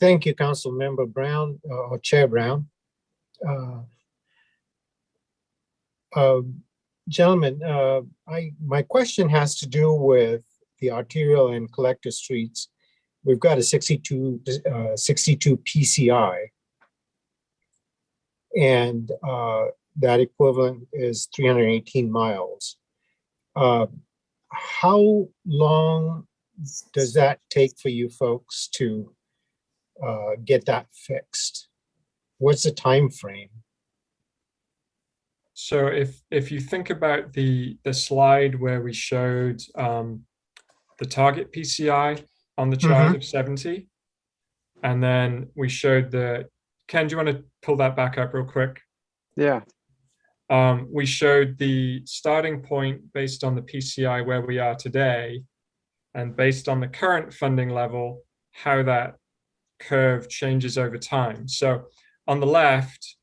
Speaker 2: Thank you, Councilmember Brown, or Chair Brown. Gentlemen, my question has to do with the arterial and collector streets. We've got a 62 PCI, and that equivalent is 318 miles. How long does that take for you folks to get that fixed? What's the time frame?
Speaker 12: So if you think about the slide where we showed the target PCI on the chart of 70, and then we showed Ken, do you want to pull that back up real quick?
Speaker 13: Yeah.
Speaker 12: We showed the starting point based on the PCI where we are today, and based on the current funding level, how that curve changes over time. So on the left,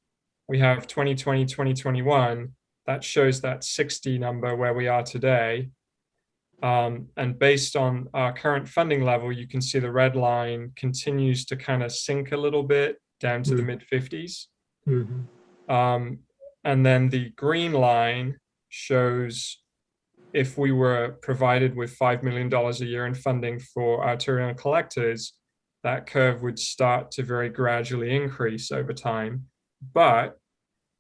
Speaker 12: we have 2020, 2021. That shows that 60 number where we are today. And based on our current funding level, you can see the red line continues to kind of sink a little bit down to the mid 50s. And then the green line shows if we were provided with $5 million a year in funding for arterial collectors, that curve would start to very gradually increase over time. But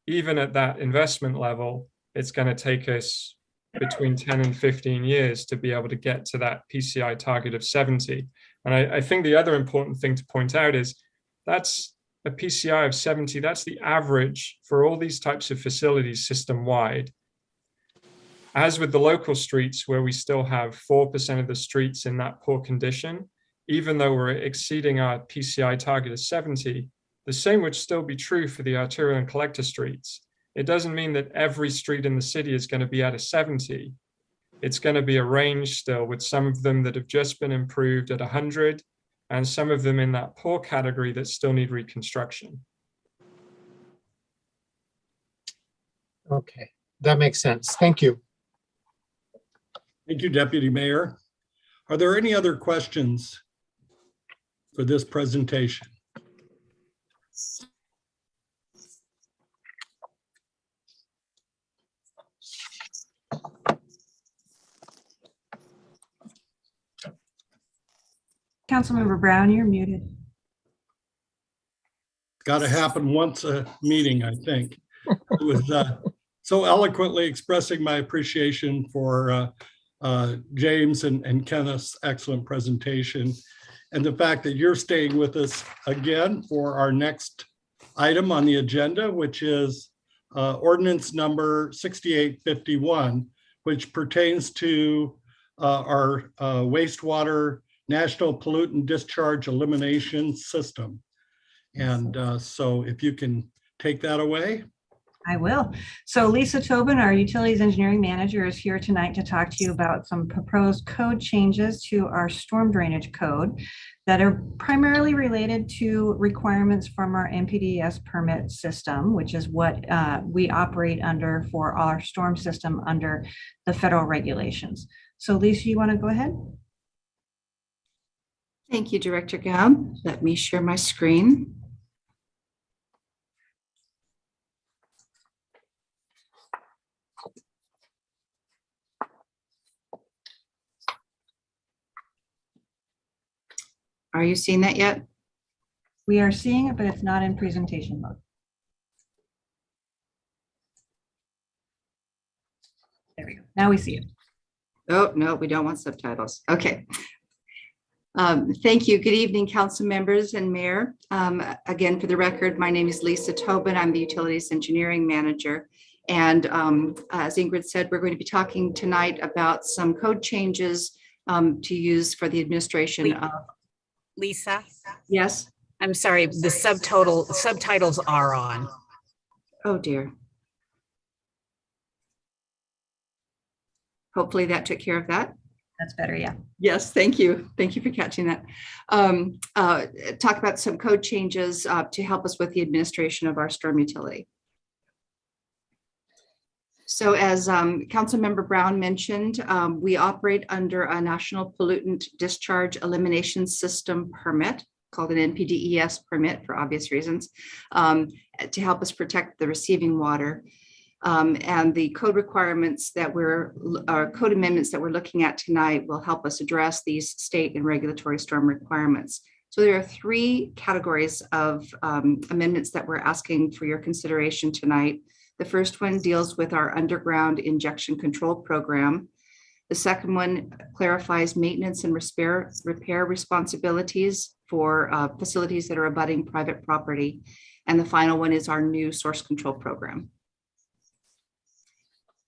Speaker 12: even at that investment level, it's going to take us between 10 and 15 years to be able to get to that PCI target of 70. And I think the other important thing to point out is that's a PCI of 70. That's the average for all these types of facilities system-wide. As with the local streets, where we still have 4% of the streets in that poor condition, even though we're exceeding our PCI target of 70, the same would still be true for the arterial and collector streets. It doesn't mean that every street in the city is going to be at a 70. It's going to be a range still, with some of them that have just been improved at 100, and some of them in that poor category that still need reconstruction.
Speaker 2: Okay, that makes sense. Thank you.
Speaker 4: Thank you, Deputy Mayor. Are there any other questions for this presentation?
Speaker 9: Councilmember Brown, you're muted.
Speaker 4: Got to happen once a meeting, I think. It was so eloquently expressing my appreciation for James and Kenneth's excellent presentation, and the fact that you're staying with us again for our next item on the agenda, which is Ordinance Number 6851, which pertains to our wastewater National Pollutant Discharge Elimination System. And so if you can take that away.
Speaker 9: I will. So Lisa Tobin, our Utilities Engineering Manager, is here tonight to talk to you about some proposed code changes to our storm drainage code that are primarily related to requirements from our NPDES permit system, which is what we operate under for our storm system under the federal regulations. So Lisa, you want to go ahead?
Speaker 15: Thank you, Director Gabb. Let me share my screen. Are you seeing that yet?
Speaker 9: We are seeing it, but it's not in presentation mode. There we go. Now we see it.
Speaker 15: Oh, no, we don't want subtitles. Okay. Thank you. Good evening, council members and mayor. Again, for the record, my name is Lisa Tobin. I'm the Utilities Engineering Manager. And as Ingrid said, we're going to be talking tonight about some code changes to use for the administration of.
Speaker 16: Lisa?
Speaker 15: Yes?
Speaker 16: I'm sorry, the subtitles are on.
Speaker 15: Oh, dear. Hopefully that took care of that.
Speaker 9: That's better, yeah.
Speaker 15: Yes, thank you. Thank you for catching that. Talk about some code changes to help us with the administration of our storm utility. So as Councilmember Brown mentioned, we operate under a National Pollutant Discharge Elimination System permit called an NPDES permit for obvious reasons to help us protect the receiving water. And the code requirements that code amendments that we're looking at tonight will help us address these state and regulatory storm requirements. So there are three categories of amendments that we're asking for your consideration tonight. The first one deals with our underground injection control program. The second one clarifies maintenance and repair responsibilities for facilities that are abutting private property. And the final one is our new source control program.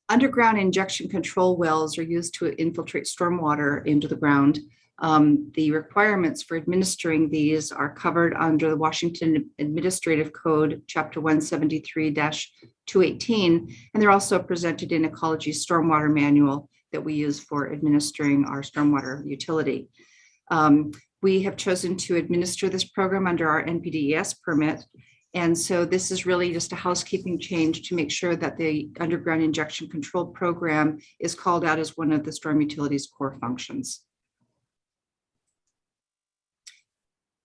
Speaker 15: Underground injection control wells are used to infiltrate stormwater into the ground. The requirements for administering these are covered under the Washington Administrative Code, Chapter 173-218, and they're also presented in Ecology's Stormwater Manual that we use for administering our stormwater utility. We have chosen to administer this program under our NPDES permit. And so this is really just a housekeeping change to make sure that the underground injection control program is called out as one of the storm utilities core functions.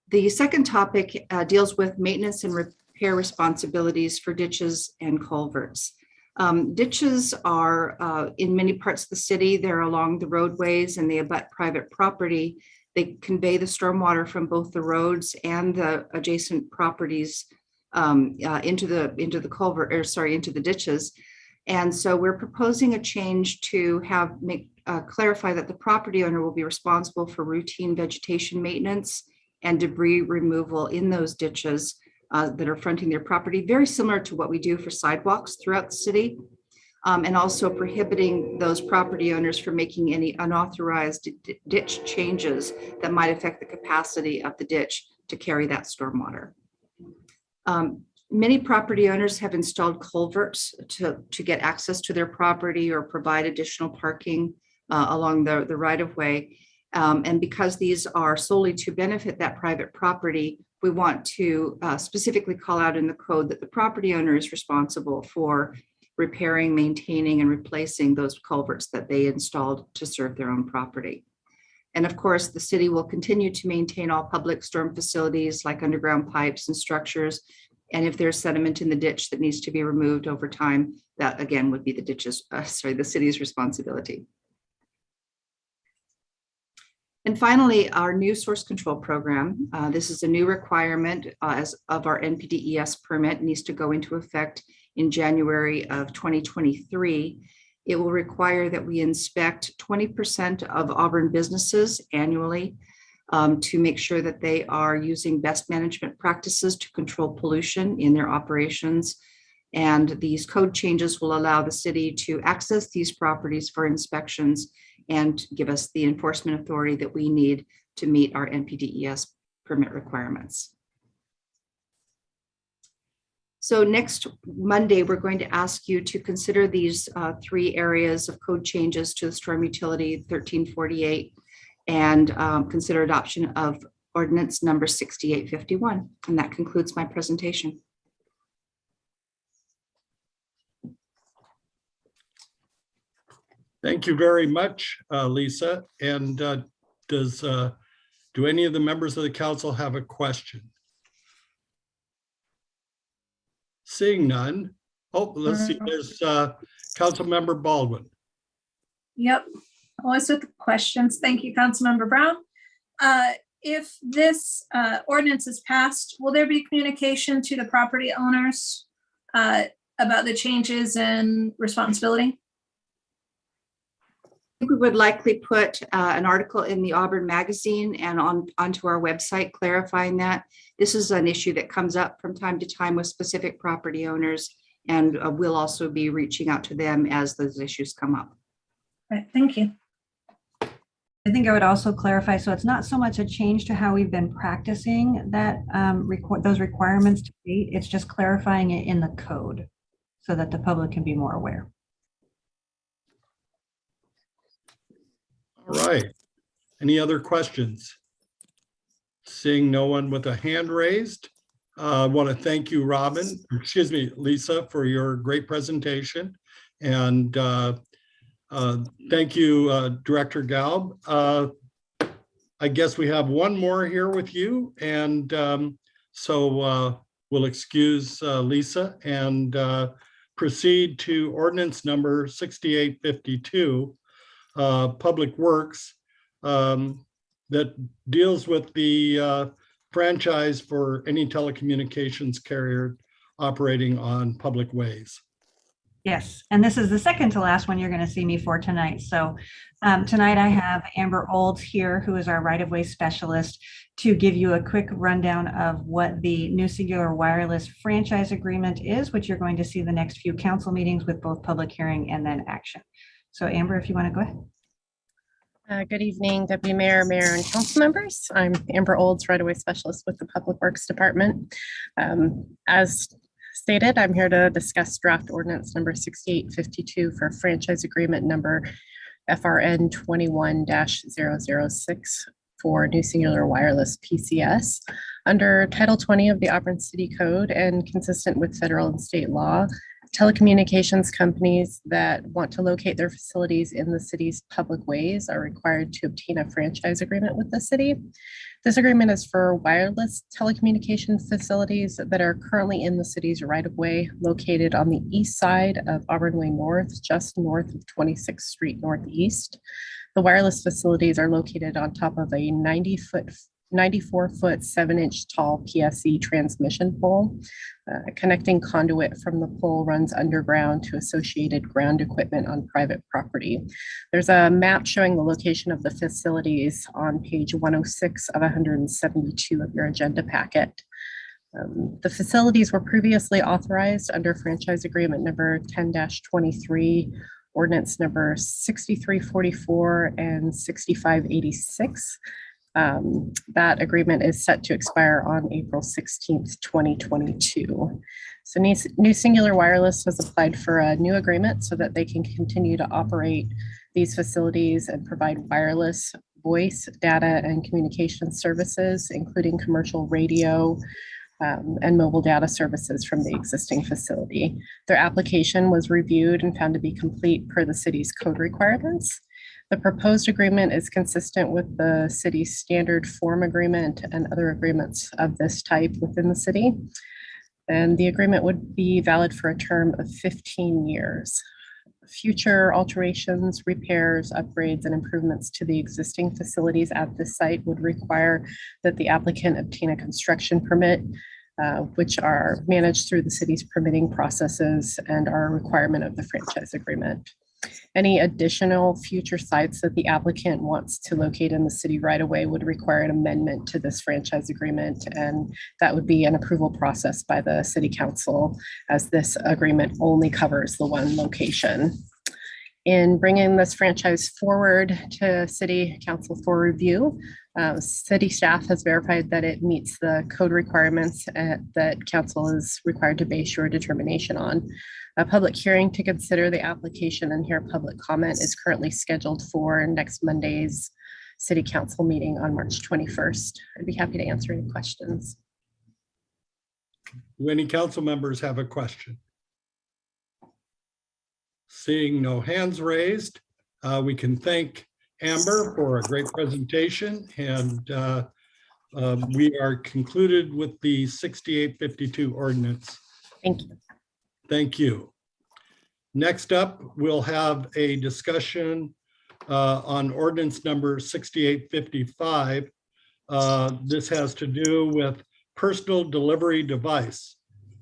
Speaker 15: The second topic deals with maintenance and repair responsibilities for ditches and culverts. Ditches are in many parts of the city, they're along the roadways and they abut private property. They convey the stormwater from both the roads and the adjacent properties into the culvert, or sorry, into the ditches. And so we're proposing a change to clarify that the property owner will be responsible for routine vegetation maintenance and debris removal in those ditches that are fronting their property, very similar to what we do for sidewalks throughout the city, and also prohibiting those property owners from making any unauthorized ditch changes that might affect the capacity of the ditch to carry that stormwater. Many property owners have installed culverts to get access to their property or provide additional parking along the right-of-way. And because these are solely to benefit that private property, we want to specifically call out in the code that the property owner is responsible for repairing, maintaining, and replacing those culverts that they installed to serve their own property. And of course, the city will continue to maintain all public storm facilities like underground pipes and structures. And if there's sediment in the ditch that needs to be removed over time, that again would be the city's responsibility. And finally, our new source control program. This is a new requirement as of our NPDES permit, needs to go into effect in January of 2023. It will require that we inspect 20% of Auburn businesses annually to make sure that they are using best management practices to control pollution in their operations. And these code changes will allow the city to access these properties for inspections and give us the enforcement authority that we need to meet our NPDES permit requirements. So next Monday, we're going to ask you to consider these 3 areas of code changes to the Storm Utility 1348 and consider adoption of Ordinance Number 6851. And that concludes my presentation.
Speaker 4: Thank you very much, Lisa. And do any of the members of the council have a question? Seeing none. Oh, let's see. There's Councilmember Baldwin.
Speaker 6: Yep, always with the questions. Thank you, Councilmember Brown. If this ordinance is passed, will there be communication to the property owners about the changes in responsibility?
Speaker 15: We would likely put an article in the Auburn Magazine and onto our website clarifying that. This is an issue that comes up from time to time with specific property owners, and we'll also be reaching out to them as those issues come up.
Speaker 6: Right, thank you.
Speaker 9: I think I would also clarify, so it's not so much a change to how we've been practicing that those requirements to date, it's just clarifying it in the code so that the public can be more aware.
Speaker 4: All right. Any other questions? Seeing no one with a hand raised, I want to thank you, Lisa, for your great presentation. And thank you, Director Galb. I guess we have one more here with you. And so we'll excuse Lisa and proceed to Ordinance Number 6852. Public Works that deals with the franchise for any telecommunications carrier operating on public ways.
Speaker 9: Yes, and this is the second to last one you're going to see me for tonight. So tonight I have Amber Olds here, who is our right-of-way specialist, to give you a quick rundown of what the new Singular Wireless franchise agreement is, which you're going to see the next few council meetings with both public hearing and then action. So Amber, if you want to go ahead.
Speaker 17: Good evening, Deputy Mayor, Mayor, and council members. I'm Amber Olds, right-of-way specialist with the Public Works Department. As stated, I'm here to discuss draft ordinance number 6852 for franchise agreement number FRN 21-006 for New Singular Wireless PCS. Under Title 20 of the Auburn City Code and consistent with federal and state law, telecommunications companies that want to locate their facilities in the city's public ways are required to obtain a franchise agreement with the city. This agreement is for wireless telecommunications facilities that are currently in the city's right-of-way, located on the east side of Auburn Way North, just north of 26th Street Northeast. The wireless facilities are located on top of a 94-foot 7-inch tall PSE transmission pole. Connecting conduit from the pole runs underground to associated ground equipment on private property. There's a map showing the location of the facilities on page 106 of 172 of your agenda packet. The facilities were previously authorized under franchise agreement number 10-23, ordinance number 6344 and 6586. That agreement is set to expire on April 16th, 2022. So New Singular Wireless has applied for a new agreement so that they can continue to operate these facilities and provide wireless voice, data, and communication services, including commercial radio, and mobile data services from the existing facility. Their application was reviewed and found to be complete per the city's code requirements. The proposed agreement is consistent with the city's standard form agreement and other agreements of this type within the city. And the agreement would be valid for a term of 15 years. Future alterations, repairs, upgrades, and improvements to the existing facilities at this site would require that the applicant obtain a construction permit, which are managed through the city's permitting processes and are a requirement of the franchise agreement. Any additional future sites that the applicant wants to locate in the city right away would require an amendment to this franchise agreement, and that would be an approval process by the city council, as this agreement only covers the one location. In bringing this franchise forward to city council for review, city staff has verified that it meets the code requirements that council is required to base your determination on. A public hearing to consider the application and hear public comment is currently scheduled for next Monday's city council meeting on March 21st. I'd be happy to answer any questions.
Speaker 4: Do any council members have a question? Seeing no hands raised, we can thank Amber for a great presentation, and we are concluded with the 6852 ordinance.
Speaker 17: Thank you.
Speaker 4: Thank you. Next up, we'll have a discussion on ordinance number 6855. This has to do with personal delivery device,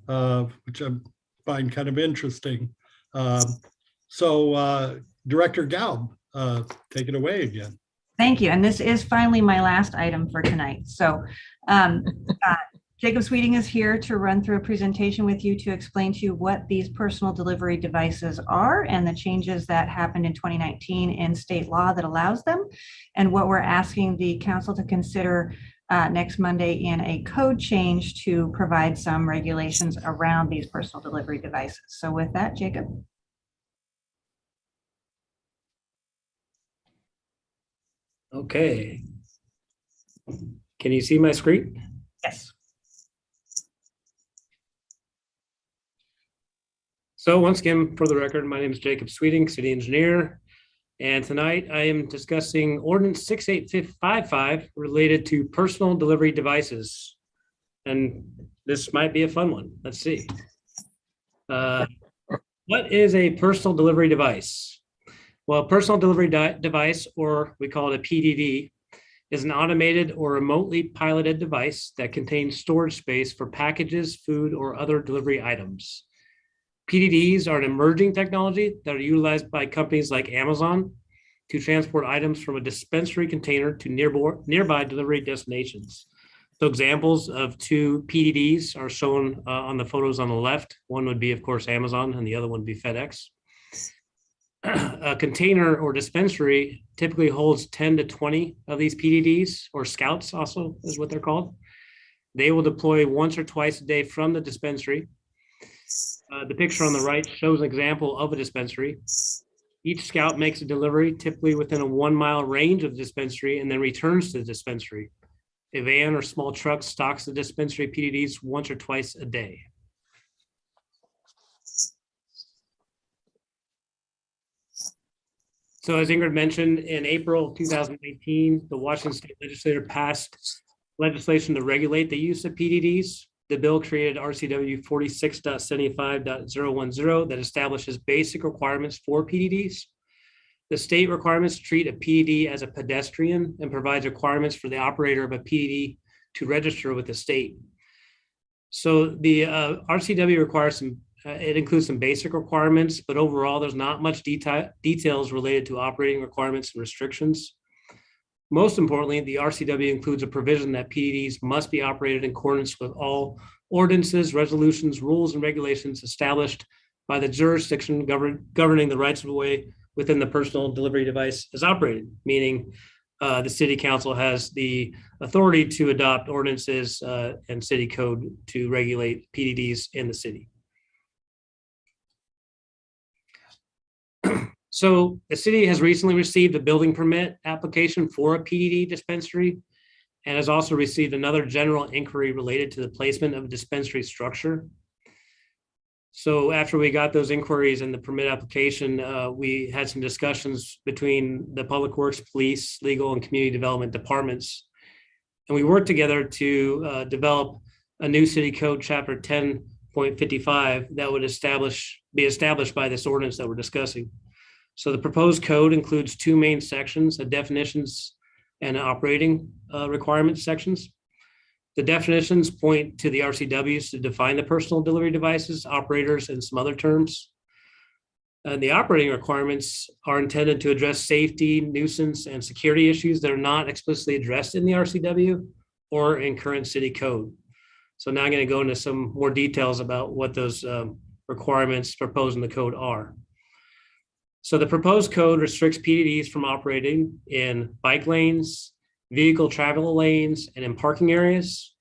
Speaker 4: which I find kind of interesting. So Director Gaub, take it away again.
Speaker 9: Thank you. And this is finally my last item for tonight. So Jacob Sweeting is here to run through a presentation with you to explain to you what these personal delivery devices are and the changes that happened in 2019 in state law that allows them, and what we're asking the council to consider next Monday in a code change to provide some regulations around these personal delivery devices. So with that, Jacob.
Speaker 18: Okay. Can you see my screen?
Speaker 9: Yes.
Speaker 18: So once again, for the record, my name is Jacob Sweeting, city engineer. And tonight I am discussing ordinance 6855 related to personal delivery devices. And this might be a fun one. Let's see. What is a personal delivery device? Well, a personal delivery device, or we call it a PDD, is an automated or remotely piloted device that contains storage space for packages, food, or other delivery items. PDDs are an emerging technology that are utilized by companies like Amazon to transport items from a dispensary container to nearby delivery destinations. So examples of two PDDs are shown on the photos on the left. One would be, of course, Amazon, and the other one would be FedEx. A container or dispensary typically holds 10 to 20 of these PDDs, or scouts also is what they're called. They will deploy once or twice a day from the dispensary. The picture on the right shows an example of a dispensary. Each scout makes a delivery typically within a 1 mile range of the dispensary and then returns to the dispensary. A van or small truck stocks the dispensary PDDs once or twice a day. So as Ingrid mentioned, in April 2018, the Washington State Legislature passed legislation to regulate the use of PDDs. The bill created RCW 46.75.010 that establishes basic requirements for PDDs. The state requirements treat a PDD as a pedestrian and provides requirements for the operator of a PDD to register with the state. So the RCW requires it includes some basic requirements, but overall there's not much details related to operating requirements and restrictions. Most importantly, the RCW includes a provision that PDDs must be operated in accordance with all ordinances, resolutions, rules, and regulations established by the jurisdiction governing the rights of way within the personal delivery device is operated, meaning the city council has the authority to adopt ordinances and city code to regulate PDDs in the city. So the city has recently received a building permit application for a PDD dispensary. and has also received another general inquiry related to the placement of a dispensary structure. So after we got those inquiries and the permit application, we had some discussions between the Public Works, Police, Legal, and Community Development departments. And we worked together to develop a new city code, chapter 10.55, that would be established by this ordinance that we're discussing. So the proposed code includes two main sections, the definitions and operating requirements sections. The definitions point to the RCWs to define the personal delivery devices, operators, and some other terms. And the operating requirements are intended to address safety, nuisance, and security issues that are not explicitly addressed in the RCW or in current city code. So now I'm going to go into some more details about what those requirements proposed in the code are. So the proposed code restricts PDDs from operating in bike lanes, vehicle travel lanes, and in parking areas.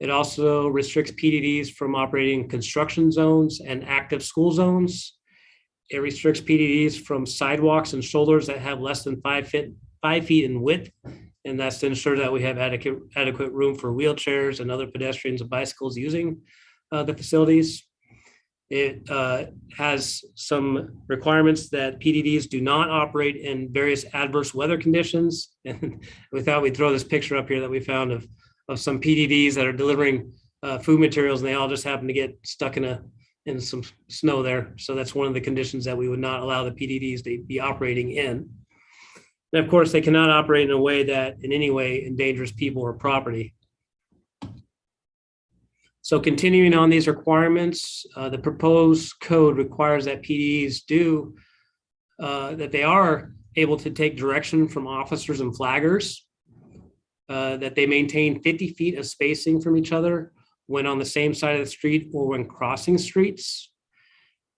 Speaker 18: It also restricts PDDs from operating in construction zones and active school zones. It restricts PDDs from sidewalks and shoulders that have less than 5 feet in width. And that's to ensure that we have adequate room for wheelchairs and other pedestrians and bicycles using the facilities. It has some requirements that PDDs do not operate in various adverse weather conditions. And we thought we'd throw this picture up here that we found of some PDDs that are delivering food materials, and they all just happen to get stuck in some snow there. So that's one of the conditions that we would not allow the PDDs to be operating in. And of course, they cannot operate in a way that in any way endangers people or property. So continuing on these requirements, the proposed code requires that PDDs that they are able to take direction from officers and flaggers, that they maintain 50 feet of spacing from each other when on the same side of the street or when crossing streets,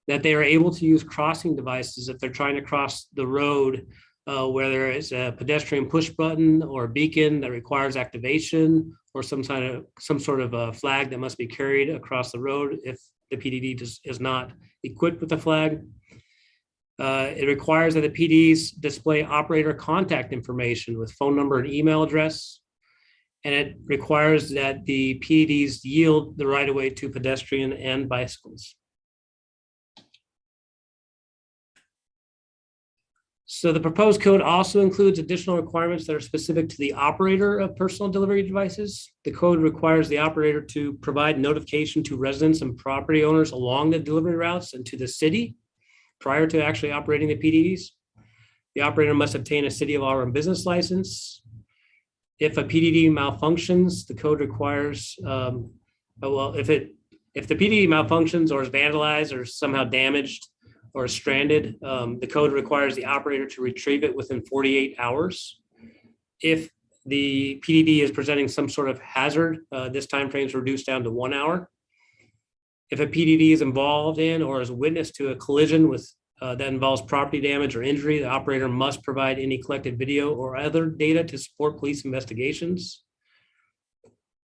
Speaker 18: that they are able to use crossing devices if they're trying to cross the road where there is a pedestrian push button or a beacon that requires activation, or some sort of a flag that must be carried across the road if the PDD is not equipped with a flag. It requires that the PDs display operator contact information with phone number and email address. And it requires that the PDs yield the right of way to pedestrian and bicycles. So the proposed code also includes additional requirements that are specific to the operator of personal delivery devices. The code requires the operator to provide notification to residents and property owners along the delivery routes and to the city prior to actually operating the PDDs. The operator must obtain a City of Auburn business license. If a PDD malfunctions, the code requires, if the PDD malfunctions or is vandalized or somehow damaged or stranded, the code requires the operator to retrieve it within 48 hours. If the PDD is presenting some sort of hazard, this time frame is reduced down to 1 hour. If a PDD is involved in or is witness to a collision that involves property damage or injury, the operator must provide any collected video or other data to support police investigations.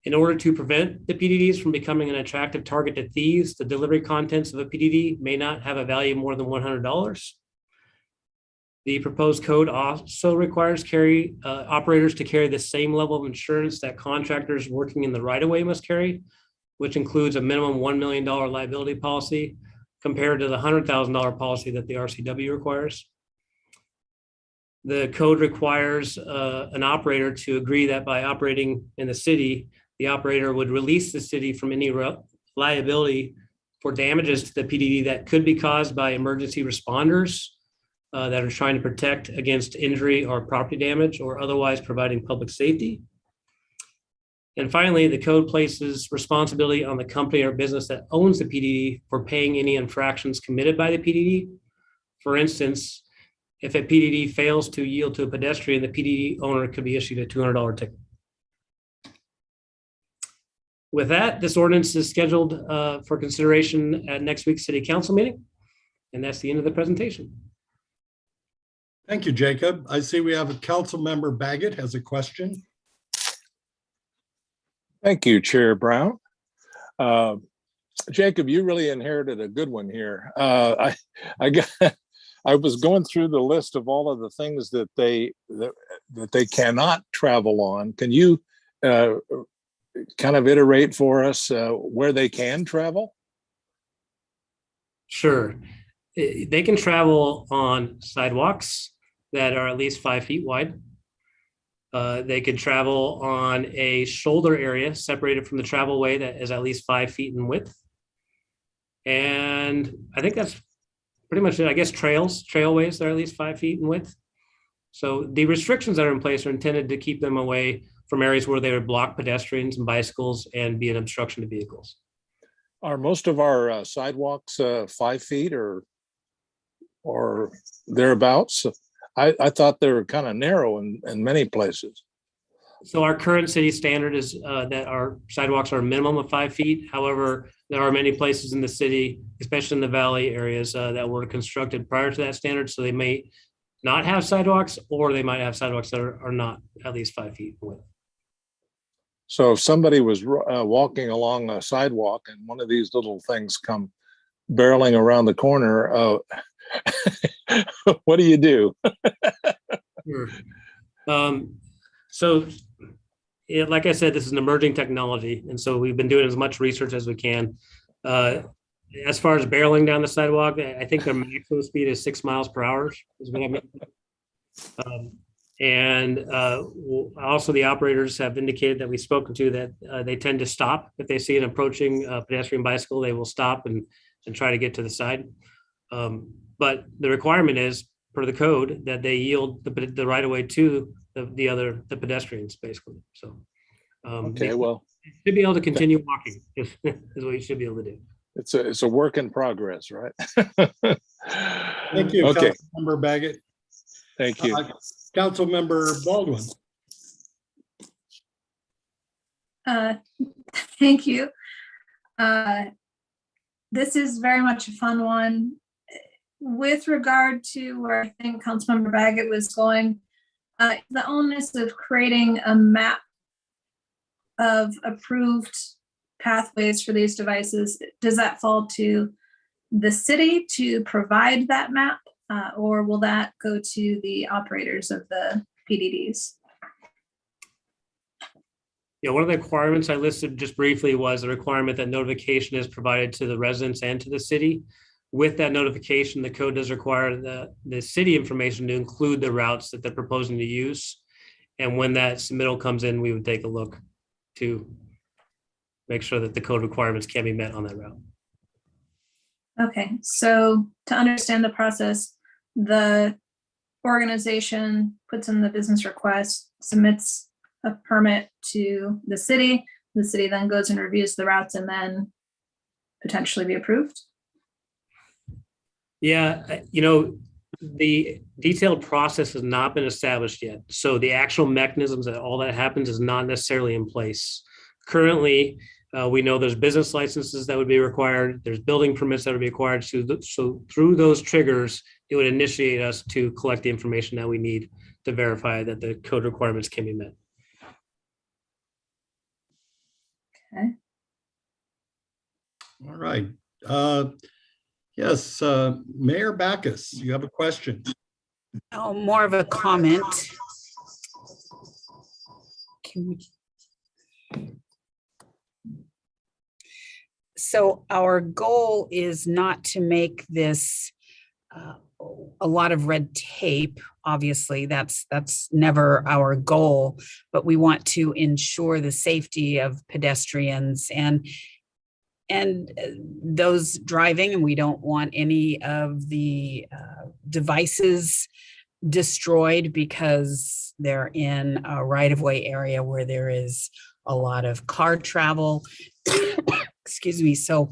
Speaker 18: In order to prevent the PDDs from becoming an attractive target to thieves, the delivery contents of a PDD may not have a value more than $100. The proposed code also requires operators to carry the same level of insurance that contractors working in the right-of-way must carry, which includes a minimum $1 million liability policy compared to the $100,000 policy that the RCW requires. The code requires an operator to agree that by operating in the city, the operator would release the city from any liability for damages to the PDD that could be caused by emergency responders that are trying to protect against injury or property damage or otherwise providing public safety. And finally, the code places responsibility on the company or business that owns the PDD for paying any infractions committed by the PDD. For instance, if a PDD fails to yield to a pedestrian, the PDD owner could be issued a $200 ticket. With that, this ordinance is scheduled for consideration at next week's City Council meeting. And that's the end of the presentation.
Speaker 4: Thank you, Jacob. I see we have a council member Baggett has a question.
Speaker 14: Thank you, Chair Brown. Jacob, you really inherited a good one here. I was going through the list of all of the things that they cannot travel on. Can you kind of iterate for us where they can travel?
Speaker 18: Sure. They can travel on sidewalks that are at least 5 feet wide. They can travel on a shoulder area separated from the travel way that is at least 5 feet in width. And I think that's pretty much it. I guess trailways that are at least 5 feet in width. So the restrictions that are in place are intended to keep them away from areas where they would block pedestrians and bicycles and be an obstruction to vehicles.
Speaker 14: Are most of our sidewalks 5 feet or thereabouts? I thought they were kind of narrow in many places.
Speaker 18: So our current city standard is that our sidewalks are a minimum of 5 feet. However, there are many places in the city, especially in the valley areas, that were constructed prior to that standard. So they may not have sidewalks, or they might have sidewalks that are not at least 5 feet width.
Speaker 14: So if somebody was walking along a sidewalk and one of these little things come barreling around the corner, what do you do?
Speaker 18: Sure. So like I said, this is an emerging technology. And so we've been doing as much research as we can. As far as barreling down the sidewalk, I think the maximum speed is 6 miles per hour is what I mean. And also the operators have indicated that we've spoken to that they tend to stop. If they see an approaching pedestrian bicycle, they will stop and try to get to the side. But the requirement is, per the code, that they yield the right of way to the pedestrians, basically. So
Speaker 14: okay, well,
Speaker 18: you should be able to continue walking is what you should be able to do.
Speaker 14: It's a work in progress, right?
Speaker 4: Thank you,
Speaker 14: okay.
Speaker 4: Councilmember Baggett.
Speaker 14: Thank you.
Speaker 4: Councilmember Baldwin.
Speaker 6: Thank you. This is very much a fun one. With regard to where I think Councilmember Baggett was going, the onus of creating a map of approved pathways for these devices, does that fall to the city to provide that map, or will that go to the operators of the PDDs?
Speaker 18: Yeah, one of the requirements I listed just briefly was the requirement that notification is provided to the residents and to the city. With that notification, the code does require the city information to include the routes that they're proposing to use. And when that submittal comes in, we would take a look to make sure that the code requirements can be met on that route.
Speaker 6: Okay, so to understand the process, the organization puts in the business request, submits a permit to the city then goes and reviews the routes and then potentially be approved?
Speaker 18: Yeah, the detailed process has not been established yet. So the actual mechanisms that all that happens is not necessarily in place. Currently, we know there's business licenses that would be required. There's building permits that would be required. So through those triggers, it would initiate us to collect the information that we need to verify that the code requirements can be met.
Speaker 6: Okay.
Speaker 4: All right. Yes, Mayor Backus, you have a question.
Speaker 16: Oh, more of a comment. So our goal is not to make this a lot of red tape. Obviously, that's never our goal, but we want to ensure the safety of pedestrians and those driving, and we don't want any of the devices destroyed because they're in a right-of-way area where there is a lot of car travel. Excuse me. So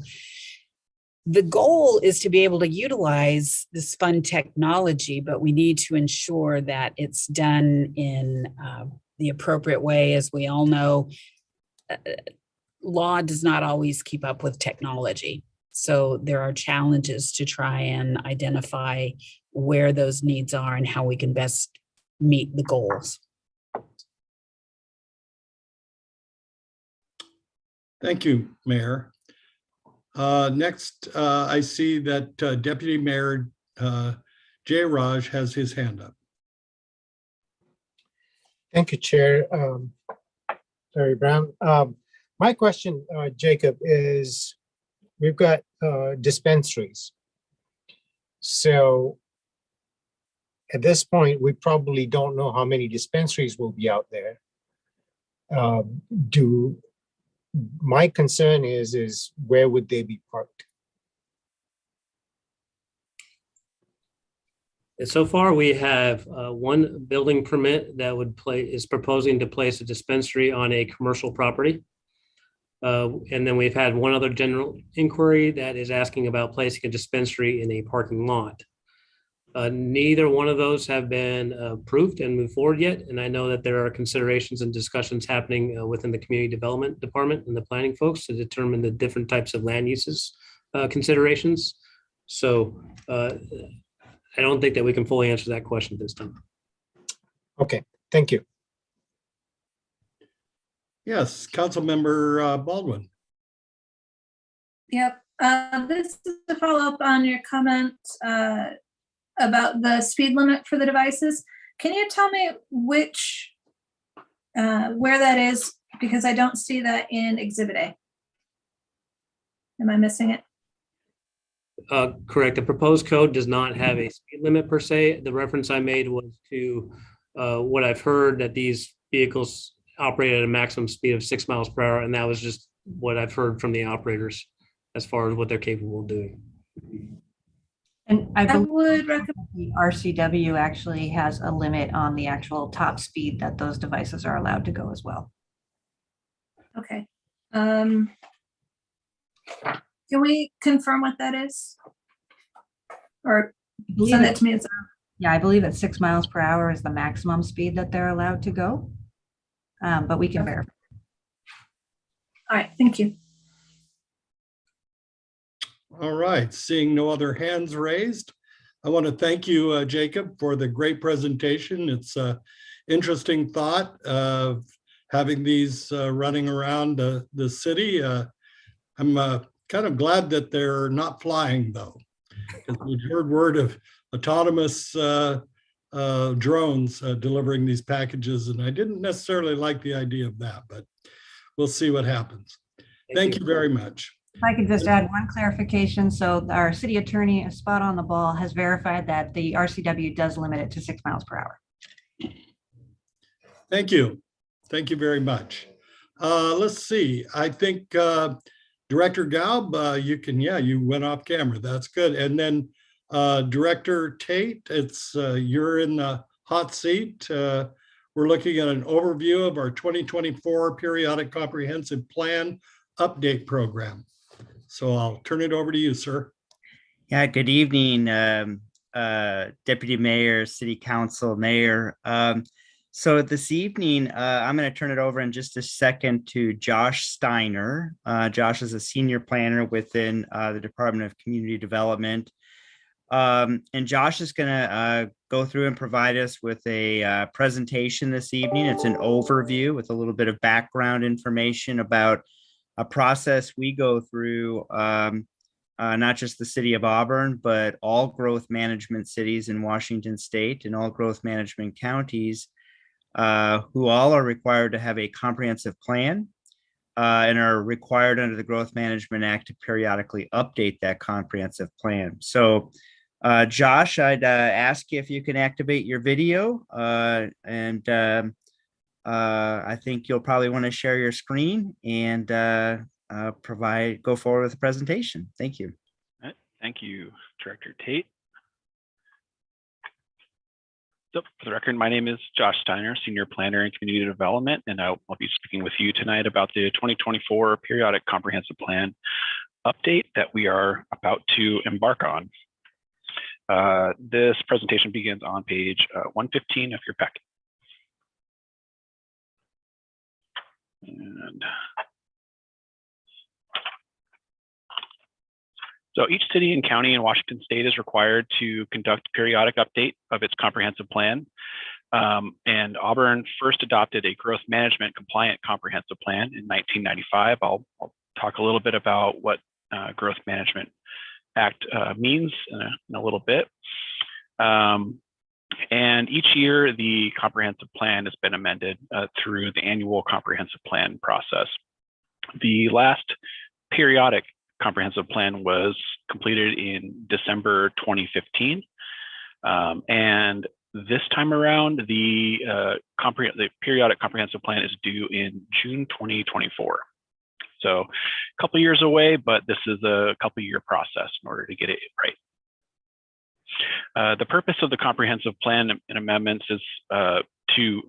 Speaker 16: the goal is to be able to utilize this fun technology, but we need to ensure that it's done in the appropriate way. As we all know, law does not always keep up with technology. So there are challenges to try and identify where those needs are and how we can best meet the goals.
Speaker 4: Thank you, Mayor. Next, I see that Deputy Mayor Jay Raj has his hand up.
Speaker 2: Thank you, Chair. Terry Brown. My question, Jacob, is we've got dispensaries. So at this point, we probably don't know how many dispensaries will be out there. My concern is where would they be parked?
Speaker 18: So far, we have one building permit that is proposing to place a dispensary on a commercial property. And then we've had one other general inquiry that is asking about placing a dispensary in a parking lot. Neither one of those have been approved and moved forward yet. And I know that there are considerations and discussions happening within the community development department and the planning folks to determine the different types of land uses considerations. So I don't think that we can fully answer that question this time.
Speaker 2: Okay, thank you.
Speaker 4: Yes, Councilmember Baldwin.
Speaker 6: Yep. This is a follow-up on your comment about the speed limit for the devices. Can you tell me which, where that is? Because I don't see that in Exhibit A. Am I missing it?
Speaker 18: Correct. The proposed code does not have a speed limit per se. The reference I made was to what I've heard, that these vehicles operate at a maximum speed of 6 miles per hour. And that was just what I've heard from the operators as far as what they're capable of doing.
Speaker 9: And I
Speaker 6: would recommend
Speaker 9: the RCW actually has a limit on the actual top speed that those devices are allowed to go as well.
Speaker 6: Okay. Can we confirm what that is? Or send it to me as a...
Speaker 9: Yeah, I believe that 6 miles per hour is the maximum speed that they're allowed to go. But we can verify.
Speaker 6: All right, thank you.
Speaker 4: All right, seeing no other hands raised, I want to thank you, Jacob, for the great presentation. It's an interesting thought of having these running around the city. I'm kind of glad that they're not flying, though, because we've heard word of autonomous drones delivering these packages, and I didn't necessarily like the idea of that, but we'll see what happens. Thank you very much.
Speaker 9: If I could just add one clarification. So our city attorney, Spot on the Ball, has verified that the RCW does limit it to 6 miles per hour.
Speaker 4: Thank you. Thank you very much. Let's see. I think Director Gaub, you can, yeah, you went off camera. That's good. And then Director Tate, it's you're in the hot seat. We're looking at an overview of our 2024 Periodic Comprehensive Plan Update Program. So I'll turn it over to you, sir.
Speaker 19: Yeah, good evening, Deputy Mayor, City Council, Mayor. So this evening, I'm going to turn it over in just a second to Josh Steiner. Josh is a senior planner within the Department of Community Development. And Josh is going to go through and provide us with a presentation this evening. It's an overview with a little bit of background information about a process we go through, not just the city of Auburn, but all growth management cities in Washington state and all growth management counties, who all are required to have a comprehensive plan and are required under the Growth Management Act to periodically update that comprehensive plan. So Josh, I'd ask you if you can activate your video I think you'll probably want to share your screen and go forward with the presentation. Thank you.
Speaker 11: All right. Thank you, Director Tate. So for the record, my name is Josh Steiner, Senior Planner in Community Development, and I'll be speaking with you tonight about the 2024 Periodic Comprehensive Plan update that we are about to embark on. This presentation begins on page 115 of your packet. And so each city and county in Washington state is required to conduct a periodic update of its comprehensive plan. And Auburn first adopted a growth management compliant comprehensive plan in 1995. I'll talk a little bit about what Growth Management Act means in a little bit. And each year, the comprehensive plan has been amended through the annual comprehensive plan process. The last periodic comprehensive plan was completed in December 2015. And this time around, the periodic comprehensive plan is due in June 2024. So a couple years away, but this is a couple year process in order to get it right. The purpose of the comprehensive plan and amendments is to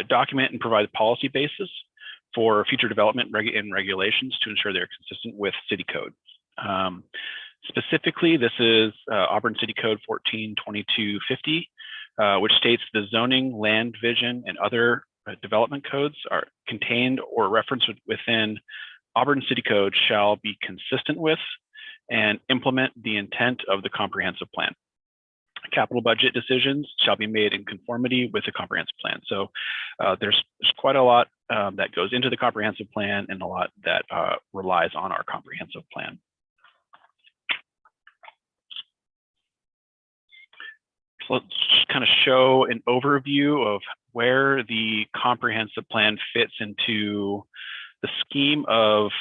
Speaker 11: document and provide a policy basis for future development and regulations to ensure they're consistent with city code. Specifically, this is Auburn City Code 142250, which states the zoning, land division, and other development codes are contained or referenced within Auburn City Code shall be consistent with and implement the intent of the comprehensive plan. Capital budget decisions shall be made in conformity with the comprehensive plan. So there's quite a lot that goes into the comprehensive plan and a lot that relies on our comprehensive plan. So let's just kind of show an overview of where the comprehensive plan fits into the scheme of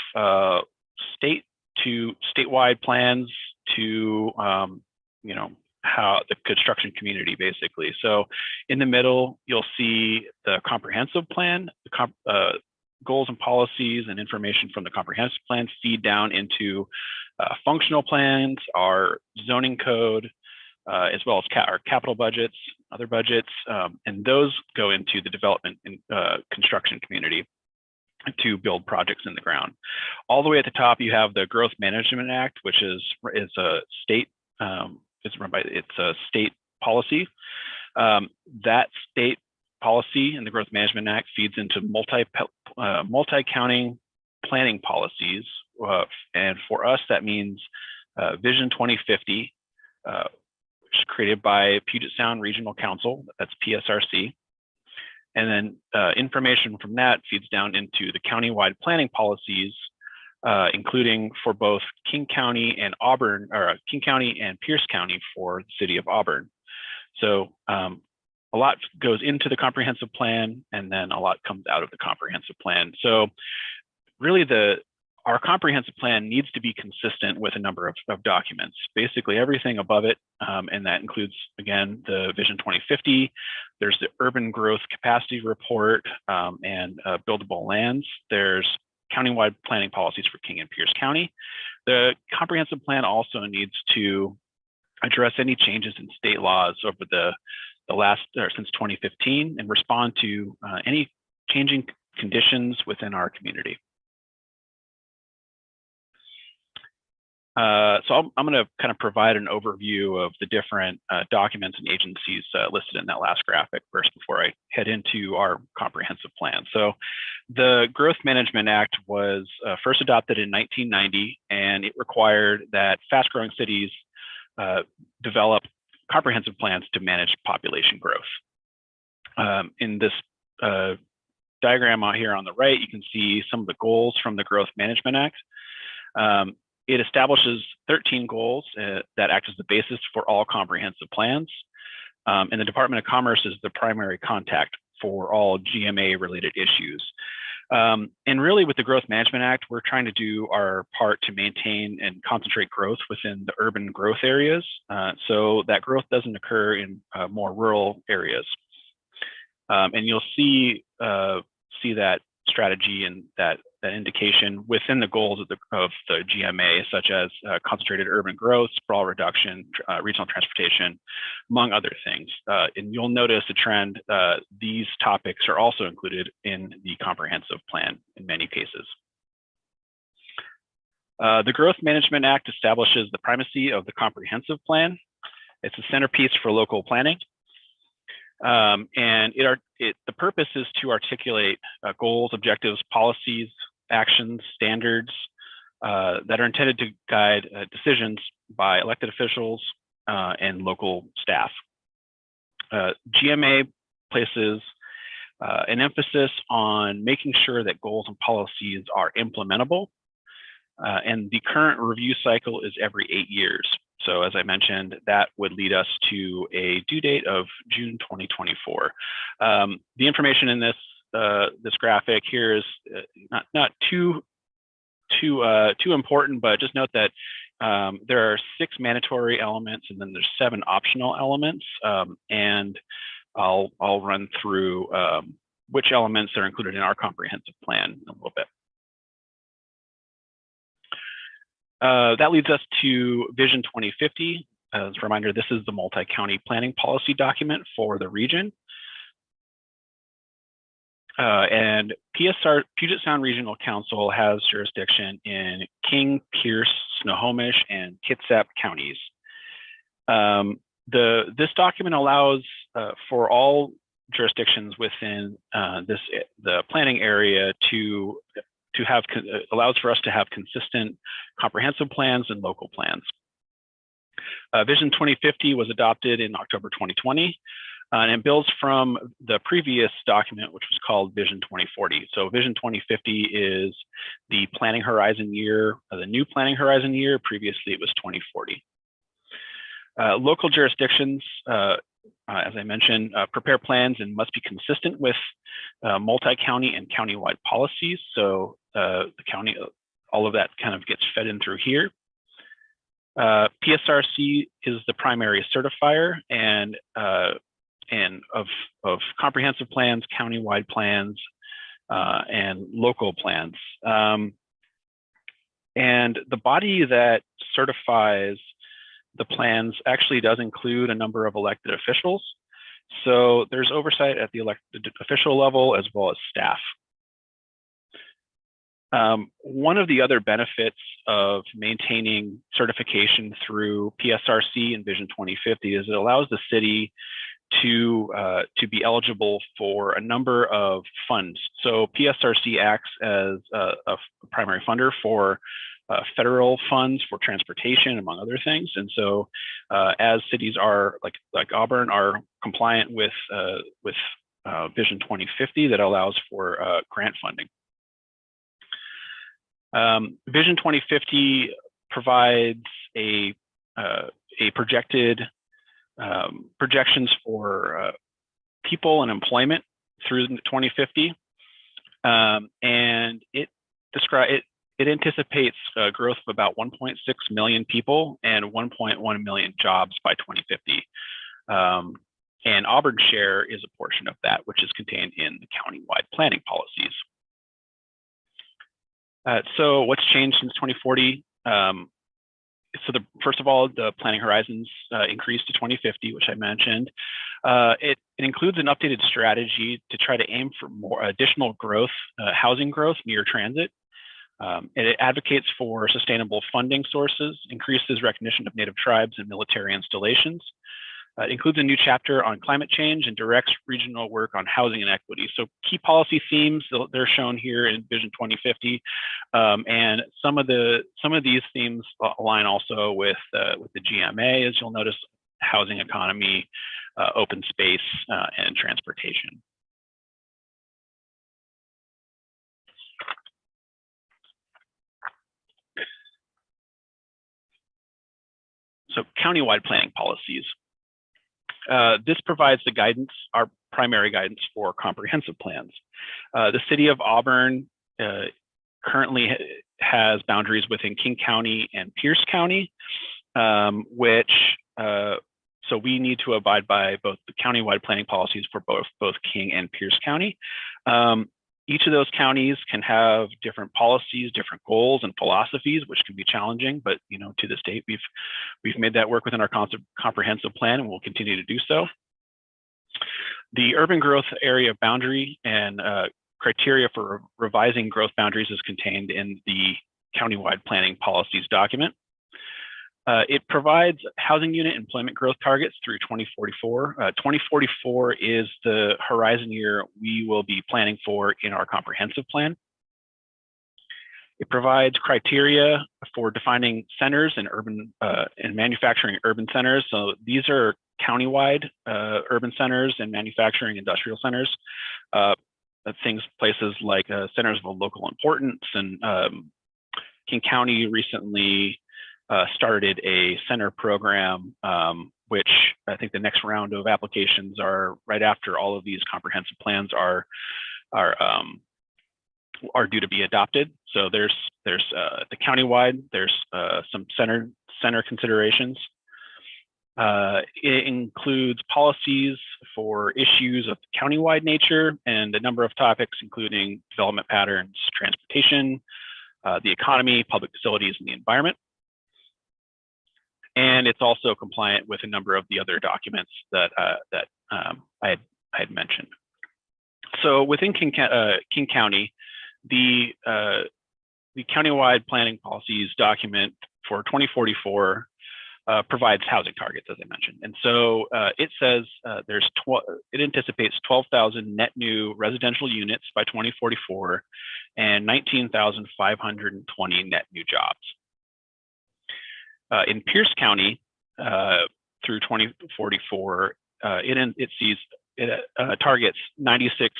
Speaker 11: statewide plans to how the construction community basically. So in the middle, you'll see the comprehensive plan, the goals and policies and information from the comprehensive plan feed down into functional plans, our zoning code, as well as our capital budgets, other budgets, and those go into the development and construction community to build projects in the ground. All the way at the top, you have the Growth Management Act, which is a state, it's a state policy. That state policy and the Growth Management Act feeds into multi-county planning policies. And for us, that means Vision 2050, which is created by Puget Sound Regional Council, that's PSRC. And then information from that feeds down into the countywide planning policies, including for both King County and Auburn, or King County and Pierce County for the city of Auburn. So a lot goes into the comprehensive plan, and then a lot comes out of the comprehensive plan. So really our comprehensive plan needs to be consistent with a number of documents, basically everything above it. And that includes, again, the Vision 2050. There's the Urban Growth Capacity Report and buildable lands. There's countywide planning policies for King and Pierce County. The comprehensive plan also needs to address any changes in state laws over the last, or since 2015, and respond to any changing conditions within our community. So I'm going to kind of provide an overview of the different documents and agencies listed in that last graphic first before I head into our comprehensive plan. So the Growth Management Act was first adopted in 1990, and it required that fast-growing cities develop comprehensive plans to manage population growth. In this diagram out here on the right, you can see some of the goals from the Growth Management Act. It establishes 13 goals that act as the basis for all comprehensive plans. And the Department of Commerce is the primary contact for all GMA-related issues. And really, with the Growth Management Act, we're trying to do our part to maintain and concentrate growth within the urban growth areas, so that growth doesn't occur in more rural areas. And you'll see that strategy and that indication within the goals of the GMA, such as concentrated urban growth, sprawl reduction, regional transportation, among other things. And you'll notice a trend, these topics are also included in the comprehensive plan in many cases. The Growth Management Act establishes the primacy of the comprehensive plan. It's a centerpiece for local planning. And the purpose is to articulate goals, objectives, policies, actions, standards that are intended to guide decisions by elected officials and local staff. GMA places an emphasis on making sure that goals and policies are implementable. And the current review cycle is every 8 years. So as I mentioned, that would lead us to a due date of June 2024. The information in this graphic here is not too important, but just note that there are 6 mandatory elements and then there's 7 optional elements. And I'll run through which elements are included in our comprehensive plan in a little bit. That leads us to Vision 2050. As a reminder, this is the multi-county planning policy document for the region. And PSR, Puget Sound Regional Council, has jurisdiction in King, Pierce, Snohomish, and Kitsap counties. This document allows for all jurisdictions within the planning area to have, allows for us to have consistent comprehensive plans and local plans. Vision 2050 was adopted in October 2020. And it builds from the previous document, which was called Vision 2040. So Vision 2050 is the planning horizon year, the new planning horizon year. Previously, it was 2040. Local jurisdictions, as I mentioned, prepare plans and must be consistent with multi-county and county-wide policies. So the county, all of that kind of gets fed in through here. PSRC is the primary certifier and of comprehensive plans, county-wide plans, and local plans. And the body that certifies the plans actually does include a number of elected officials. So there's oversight at the elected official level as well as staff. One of the other benefits of maintaining certification through PSRC and Vision 2050 is it allows the city to be eligible for a number of funds. So PSRC acts as a primary funder for federal funds for transportation, among other things. And so as cities are like Auburn are compliant with Vision 2050, that allows for grant funding. Vision 2050 provides a projected projections for people and employment through 2050, and it anticipates growth of about 1.6 million people and 1.1 million jobs by 2050. And Auburn's share is a portion of that, which is contained in the county-wide planning policies. So what's changed since 2040? So first of all, the planning horizons increased to 2050, which I mentioned. It includes an updated strategy to try to aim for more additional growth, housing growth near transit. And it advocates for sustainable funding sources, increases recognition of Native tribes and military installations. It includes a new chapter on climate change and directs regional work on housing and equity. So key policy themes, they're shown here in Vision 2050. And some of these themes align also with the GMA, as you'll notice: housing economy, open space, and transportation. So countywide planning policies. This provides the guidance, our primary guidance for comprehensive plans. The city of Auburn currently has boundaries within King County and Pierce County, so we need to abide by both the countywide planning policies for both King and Pierce County. Each of those counties can have different policies, different goals and philosophies, which can be challenging, but to this date, we've made that work within our comprehensive plan, and we'll continue to do so. The urban growth area boundary and criteria for revising growth boundaries is contained in the countywide planning policies document. It provides housing unit employment growth targets through 2044. 2044 is the horizon year we will be planning for in our comprehensive plan. It provides criteria for defining centers and urban and manufacturing urban centers. So these are countywide urban centers and manufacturing industrial centers. Places like centers of local importance, and King County recently started a center program, which I think the next round of applications are right after all of these comprehensive plans are due to be adopted. So there's the countywide, there's some center considerations. It includes policies for issues of countywide nature and a number of topics, including development patterns, transportation, the economy, public facilities, and the environment. And it's also compliant with a number of the other documents that I had mentioned. So within King County, the countywide planning policies document for 2044 provides housing targets, as I mentioned. And so it says it anticipates 12,000 net new residential units by 2044 and 19,520 net new jobs. In Pierce County, through 2044, it targets 96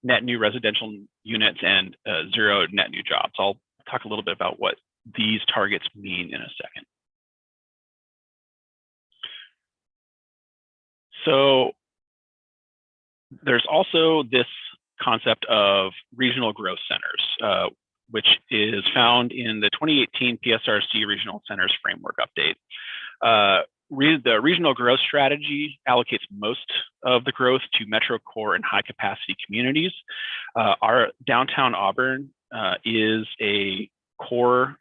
Speaker 11: net new residential units and 0 net new jobs. I'll talk a little bit about what these targets mean in a second. So there's also this concept of regional growth centers, which is found in the 2018 PSRC Regional Centers Framework Update. The regional growth strategy allocates most of the growth to metro core and high capacity communities. Our downtown Auburn is a core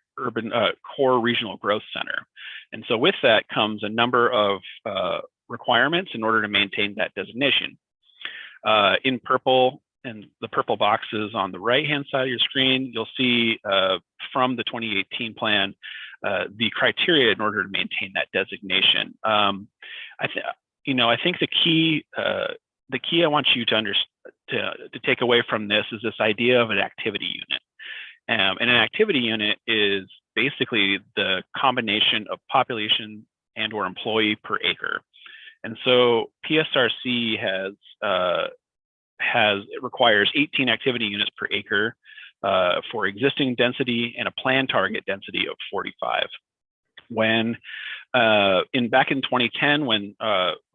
Speaker 11: regional growth center. And so with that comes a number of requirements in order to maintain that designation. In purple, and the purple boxes on the right-hand side of your screen, you'll see from the 2018 plan, the criteria in order to maintain that designation. I think the key I want you to take away from this is this idea of an activity unit. And an activity unit is basically the combination of population and or employee per acre. And so PSRC it requires 18 activity units per acre for existing density and a planned target density of 45. Back in 2010, when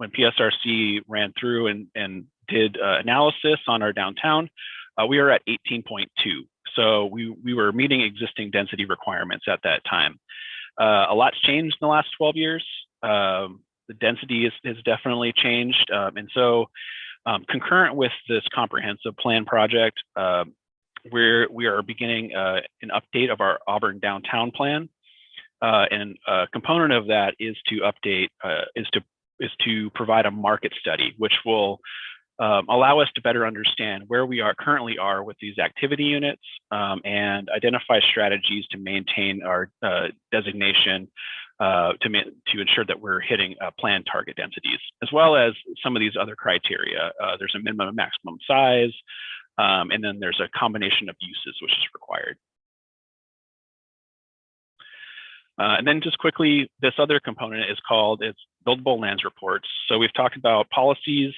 Speaker 11: PSRC ran through and did analysis on our downtown, we were at 18.2. So we were meeting existing density requirements at that time. A lot's changed in the last 12 years. The density has definitely changed. And so concurrent with this comprehensive plan project, we are beginning an update of our Auburn downtown plan. And a component of that is to provide a market study, which will allow us to better understand where we currently are with these activity units and identify strategies to maintain our designation to ensure that we're hitting planned target densities, as well as some of these other criteria. There's a minimum and maximum size, and then there's a combination of uses which is required. And then just quickly, this other component is called buildable lands reports. So we've talked about policies,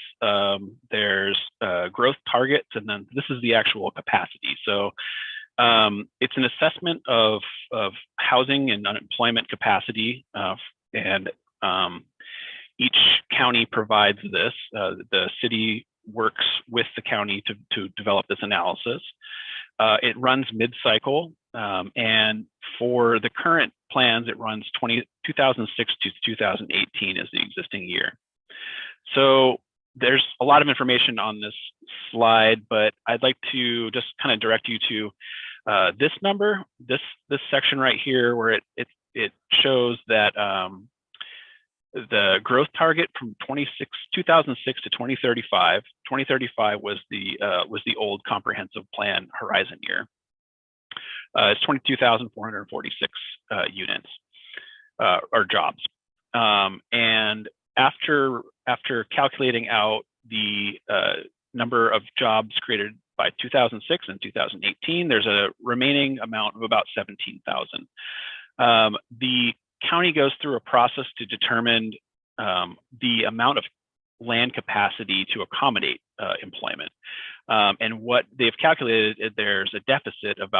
Speaker 11: there's growth targets, and then this is the actual capacity. So it's an assessment of housing and unemployment capacity, and each county provides this. The city works with the county to develop this analysis. It runs mid-cycle, and for the current plans, it runs 2006 to 2018 is the existing year. So there's a lot of information on this slide, but I'd like to just kind of direct you to this number, this section right here, where it shows that the growth target from 2006 to 2035. 2035 was the old comprehensive plan horizon year. It's 22,446 units or jobs. And after calculating out the number of jobs created by 2006 and 2018, there's a remaining amount of about 17,000. The county goes through a process to determine the amount of land capacity to accommodate employment. And what they've calculated, there's a deficit of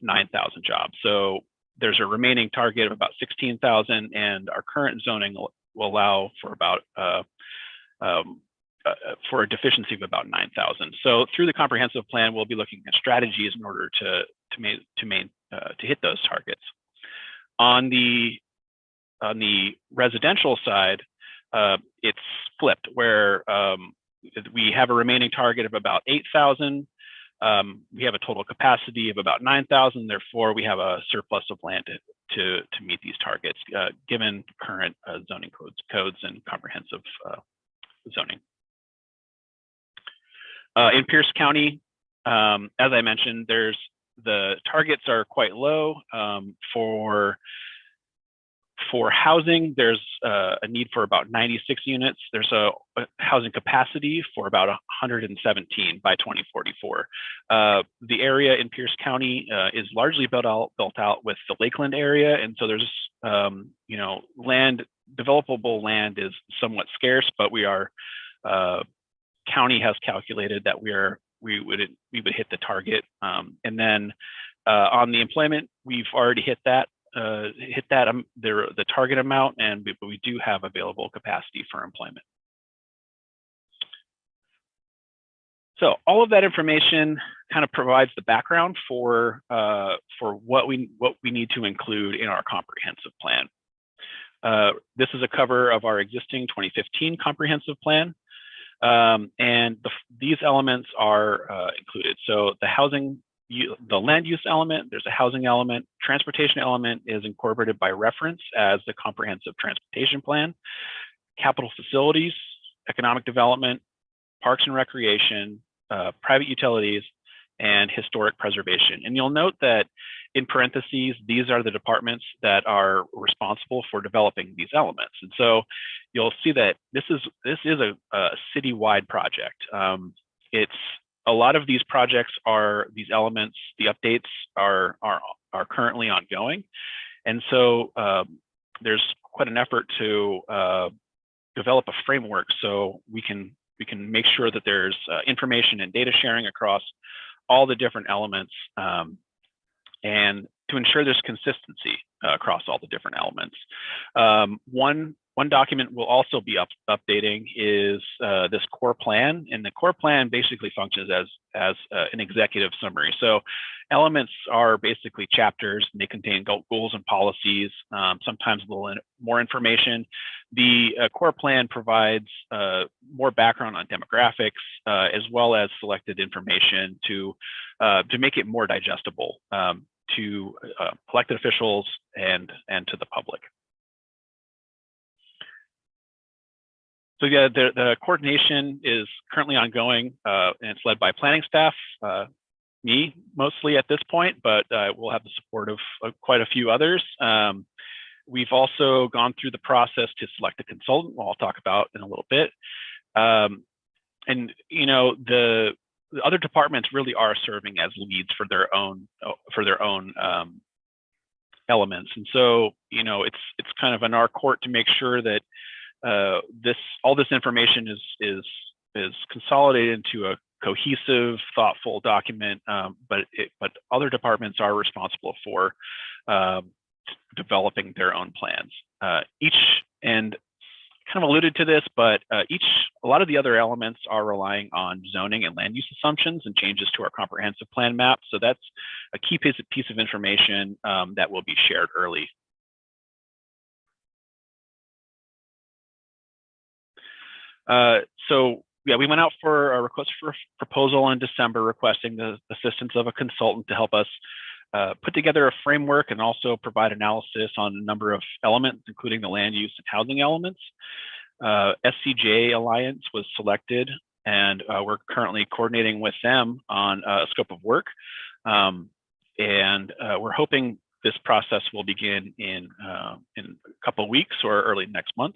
Speaker 11: 9,000 jobs. So there's a remaining target of about 16,000, and our current zoning will allow for about for a deficiency of about 9,000. So through the comprehensive plan, we'll be looking at strategies in order to hit those targets. On the residential side, it's flipped, where we have a remaining target of about 8,000. We have a total capacity of about 9,000. Therefore, we have a surplus of land to meet these targets, given current zoning codes and comprehensive zoning. In Pierce County, as I mentioned, the targets are quite low. For housing, there's a need for about 96 units. There's a housing capacity for about 117 by 2044. The area in Pierce County is largely built out with the Lakeland area, and so there's developable land is somewhat scarce, but county has calculated that we would hit the target. And then on the employment, we've already hit the target amount, but we do have available capacity for employment. So all of that information kind of provides the background for what we need to include in our comprehensive plan. This is a cover of our existing 2015 comprehensive plan. And these elements are included. So the land use element, there's a housing element, transportation element is incorporated by reference as the comprehensive transportation plan, capital facilities, economic development, parks and recreation, private utilities, and historic preservation. And you'll note that in parentheses, these are the departments that are responsible for developing these elements. And so you'll see that this is a citywide project. A lot of these projects these elements, the updates are currently ongoing. And so there's quite an effort to develop a framework so we can make sure that there's information and data sharing across all the different elements, and to ensure there's consistency across all the different elements. One document we'll also be updating is this core plan, and the core plan basically functions as an executive summary. So elements are basically chapters, and they contain goals and policies, sometimes a little more information. The core plan provides more background on demographics, as well as selected information to make it more digestible to elected officials and to the public. So yeah, the coordination is currently ongoing, and it's led by planning staff, me mostly at this point, but we'll have the support of quite a few others. We've also gone through the process to select a consultant, I'll talk about in a little bit. And the other departments really are serving as leads for their own elements. And so, it's kind of in our court to make sure that all this information is consolidated into a cohesive, thoughtful document, but other departments are responsible for developing their own plans. And kind of alluded to this, but a lot of the other elements are relying on zoning and land use assumptions and changes to our comprehensive plan map. So that's a key piece of information that will be shared early. So yeah, we went out for a request for proposal in December, requesting the assistance of a consultant to help us put together a framework and also provide analysis on a number of elements, including the land use and housing elements. SCJ Alliance was selected, and we're currently coordinating with them on a scope of work. And we're hoping this process will begin in a couple of weeks or early next month.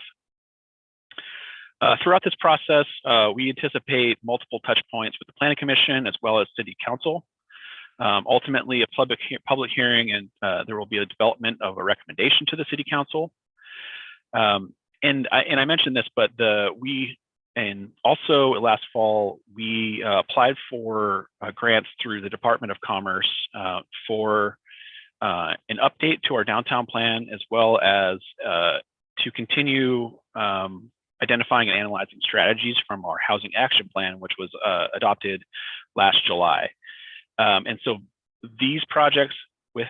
Speaker 11: Throughout this process, we anticipate multiple touch points with the Planning Commission as well as City Council. Ultimately, a public hearing, and there will be a development of a recommendation to the City Council. And I mentioned this, but also last fall, we applied for grants through the Department of Commerce for an update to our downtown plan, as well as to continue identifying and analyzing strategies from our housing action plan, which was adopted last July. And so these projects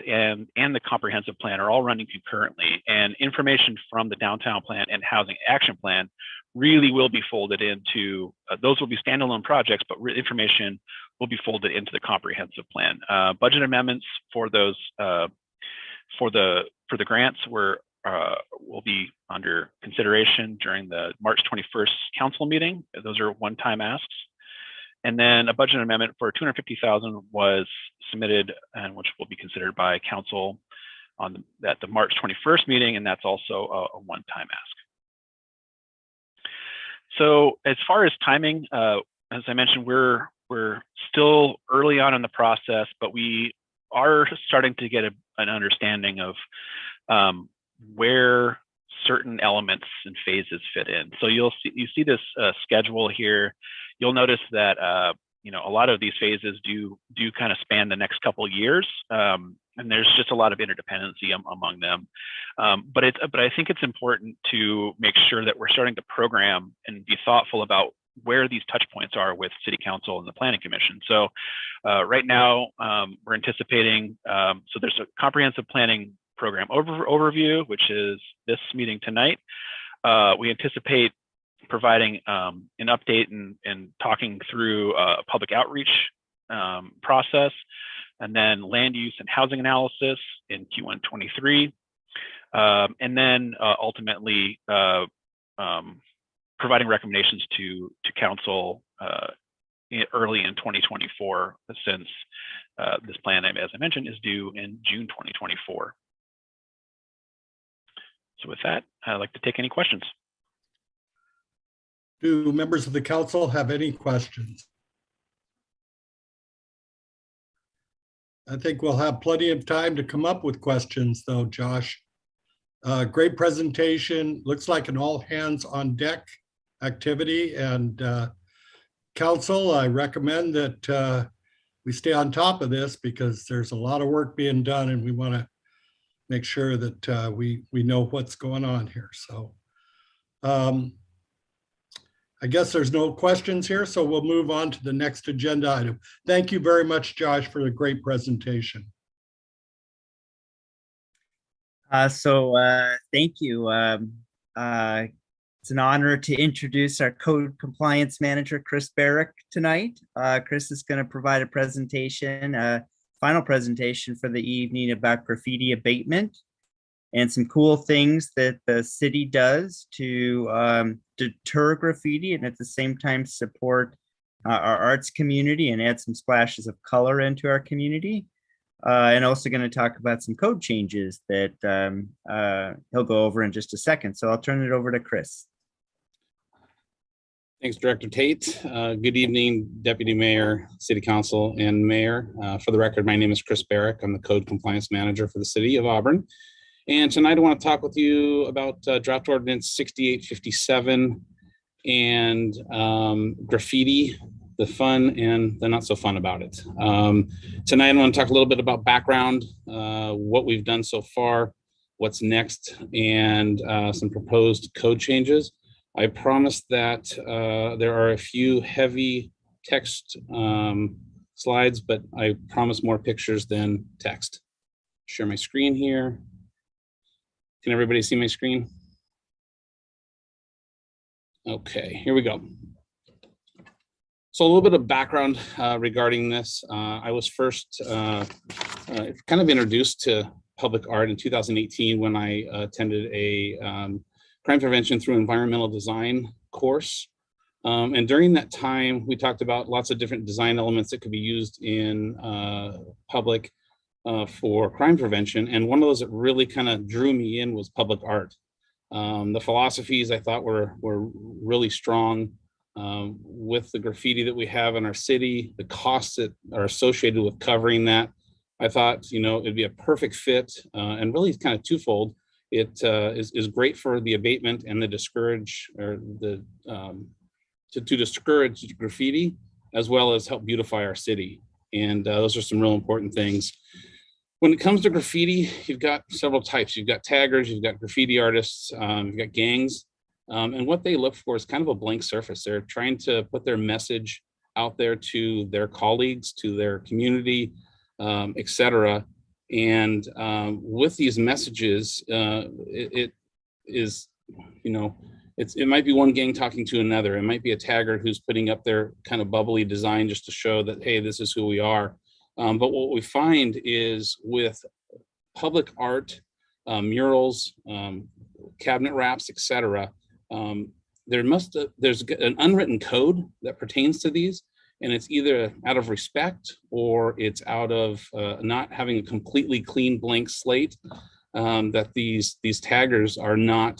Speaker 11: and the comprehensive plan are all running concurrently, and information from the downtown plan and housing action plan really will be folded into, those will be standalone projects, but information will be folded into the comprehensive plan. Budget amendments for those, for the grants will be under consideration during the March 21st council meeting. Those are one-time asks. And then a budget amendment for $250,000 was submitted, and which will be considered by council at the March 21st meeting, and that's also a one-time ask. So as far as timing, as I mentioned, we're still early on in the process, but we are starting to get an understanding of where certain elements and phases fit in. So you see this schedule here. You'll notice that a lot of these phases do kind of span the next couple of years, and there's just a lot of interdependency among them. But I think it's important to make sure that we're starting to program and be thoughtful about where these touch points are with City Council and the Planning Commission. So right now we're anticipating, so there's a comprehensive planning program overview, which is this meeting tonight. We anticipate providing an update and talking through a public outreach process, and then land use and housing analysis in Q1 23, and then ultimately providing recommendations to council early in 2024, since this plan, as I mentioned, is due in June 2024. So with that, I'd like to take any questions.
Speaker 4: Do members of the council have any questions? I think we'll have plenty of time to come up with questions though, Josh. Great presentation. Looks like an all hands on deck activity, and council, I recommend that we stay on top of this, because there's a lot of work being done and we want to make sure that we know what's going on here. So I guess there's no questions here, so we'll move on to the next agenda item. Thank you very much, Josh, for the great presentation.
Speaker 19: Thank you. It's an honor to introduce our code compliance manager, Chris Barrick, tonight. Chris is going to provide a presentation, final presentation for the evening about graffiti abatement and some cool things that the city does to deter graffiti and at the same time support our arts community and add some splashes of color into our community. And also going to talk about some code changes that he'll go over in just a second. So I'll turn it over to Chris.
Speaker 20: Thanks, Director Tate. Good evening, Deputy Mayor, City Council, and Mayor. For the record, my name is Chris Barrick. I'm the Code Compliance Manager for the City of Auburn. And tonight I want to talk with you about Draft Ordinance 6857 and graffiti, the fun and the not so fun about it. Tonight I want to talk a little bit about background, what we've done so far, what's next, and some proposed code changes. I promise that there are a few heavy text slides, but I promise more pictures than text. Share my screen here. Can everybody see my screen? Okay, here we go. So a little bit of background regarding this. I was first kind of introduced to public art in 2018 when I attended a crime prevention through environmental design course. And during that time, we talked about lots of different design elements that could be used in public for crime prevention. And one of those that really kind of drew me in was public art. The philosophies I thought were really strong with the graffiti that we have in our city, the costs that are associated with covering that. I thought, it'd be a perfect fit and really kind of twofold. It is great for the abatement and the discourage or the to discourage graffiti, as well as help beautify our city. And those are some real important things. When it comes to graffiti, you've got several types. You've got taggers, you've got graffiti artists, you've got gangs. And what they look for is kind of a blank surface. They're trying to put their message out there to their colleagues, to their community, etc. And with these messages, it is, it might be one gang talking to another. It might be a tagger who's putting up their kind of bubbly design just to show that, hey, this is who we are. But what we find is with public art, murals, cabinet wraps, etc., there's an unwritten code that pertains to these, and it's either out of respect or it's out of not having a completely clean blank slate, that these taggers are not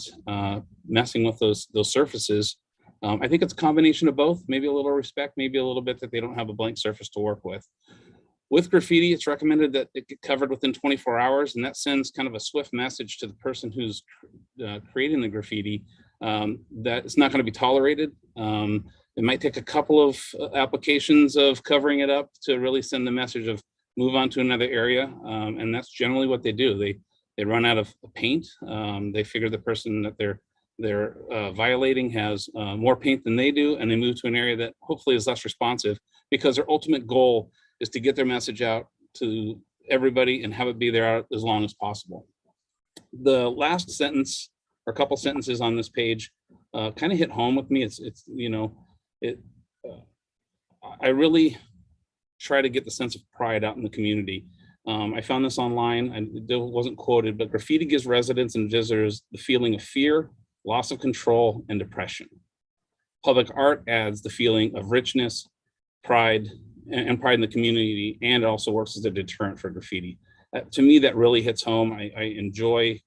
Speaker 20: messing with those surfaces. I think it's a combination of both, maybe a little respect, maybe a little bit that they don't have a blank surface to work with. With graffiti, it's recommended that it get covered within 24 hours, and that sends kind of a swift message to the person who's creating the graffiti that it's not going to be tolerated. It might take a couple of applications of covering it up to really send the message of move on to another area, and that's generally what they do. They run out of paint. They figure the person that they're violating has more paint than they do, and they move to an area that hopefully is less responsive, because their ultimate goal is to get their message out to everybody and have it be there as long as possible. The last sentence or a couple sentences on this page kind of hit home with me. I really try to get the sense of pride out in the community. I found this online and it wasn't quoted, but graffiti gives residents and visitors the feeling of fear, loss of control, and depression. Public art adds the feeling of richness, pride, and pride in the community, and it also works as a deterrent for graffiti. To me, that really hits home. I enjoy,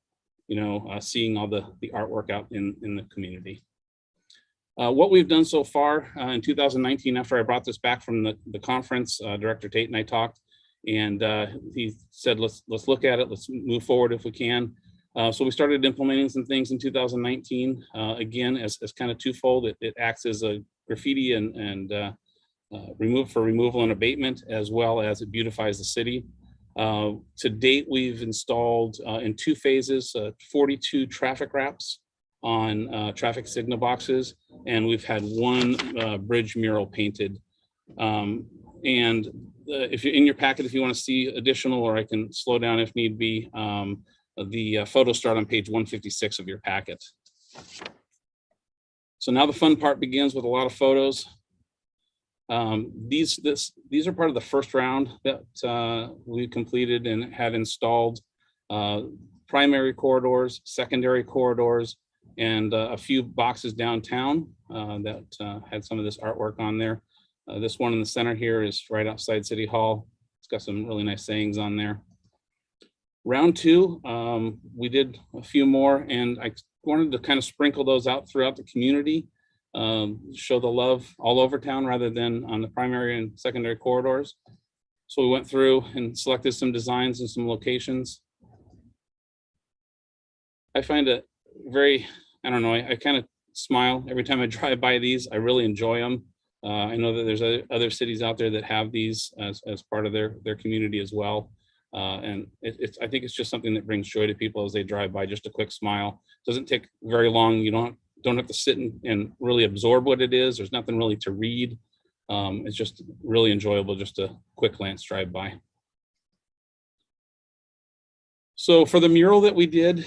Speaker 20: seeing all the artwork out in the community. What we've done so far in 2019, after I brought this back from the conference, Director Tate and I talked, and he said, let's look at it, let's move forward if we can. So we started implementing some things in 2019, again, as kind of twofold. It acts as a graffiti and removal and abatement, as well as it beautifies the city. To date, we've installed in 2 phases, 42 traffic wraps on traffic signal boxes, and we've had 1 bridge mural painted. And if you're in your packet, if you want to see additional, or I can slow down if need be, the photos start on page 156 of your packet. So now the fun part begins with a lot of photos. These are part of the first round that we completed and had installed. Primary corridors, secondary corridors, and a few boxes downtown that had some of this artwork on there. This one in the center here is right outside City Hall. It's got some really nice sayings on there. Round 2, we did a few more, and I wanted to kind of sprinkle those out throughout the community, show the love all over town rather than on the primary and secondary corridors. So we went through and selected some designs and some locations. I find it very, I don't know, I kind of smile every time I drive by these. I really enjoy them. I know that there's other cities out there that have these as part of their community as well. And I think it's just something that brings joy to people as they drive by. Just a quick smile. Doesn't take very long. You don't have to sit and really absorb what it is. There's nothing really to read. It's just really enjoyable, just a quick glance drive by. So for the mural that we did,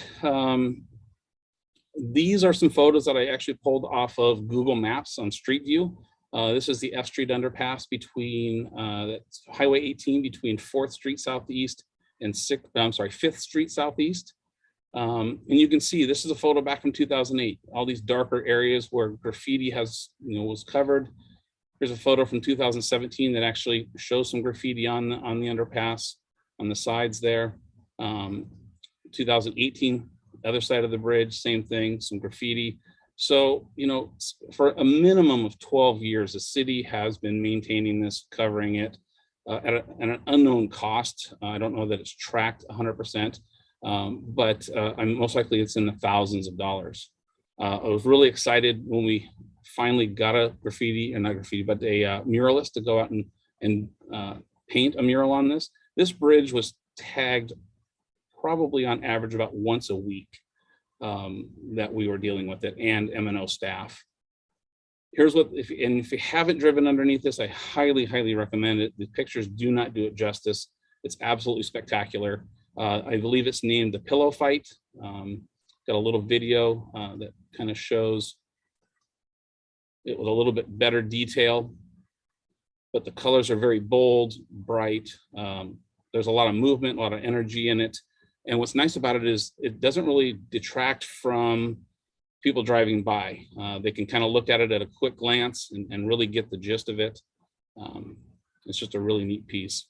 Speaker 20: these are some photos that I actually pulled off of Google Maps on Street View. This is the F Street underpass between Highway 18 between 4th Street Southeast and 5th Street Southeast. And you can see this is a photo back from 2008. All these darker areas where graffiti was covered. Here's a photo from 2017 that actually shows some graffiti on the underpass on the sides there. 2018, other side of the bridge, same thing, some graffiti. So, for a minimum of 12 years, the city has been maintaining this, covering it at an unknown cost. I don't know that it's tracked 100%, but most likely it's in the thousands of dollars. I was really excited when we finally got a muralist to go out and paint a mural on this. This bridge was tagged probably on average about once a week that we were dealing with it, and M&O staff. Here's what, if you haven't driven underneath this, I highly, highly recommend it. The pictures do not do it justice. It's absolutely spectacular. I believe it's named the Pillow Fight. Got a little video that kind of shows it with a little bit better detail, but the colors are very bold, bright. There's a lot of movement, a lot of energy in it. And what's nice about it is it doesn't really detract from people driving by. They can kind of look at it at a quick glance and really get the gist of it. It's just a really neat piece.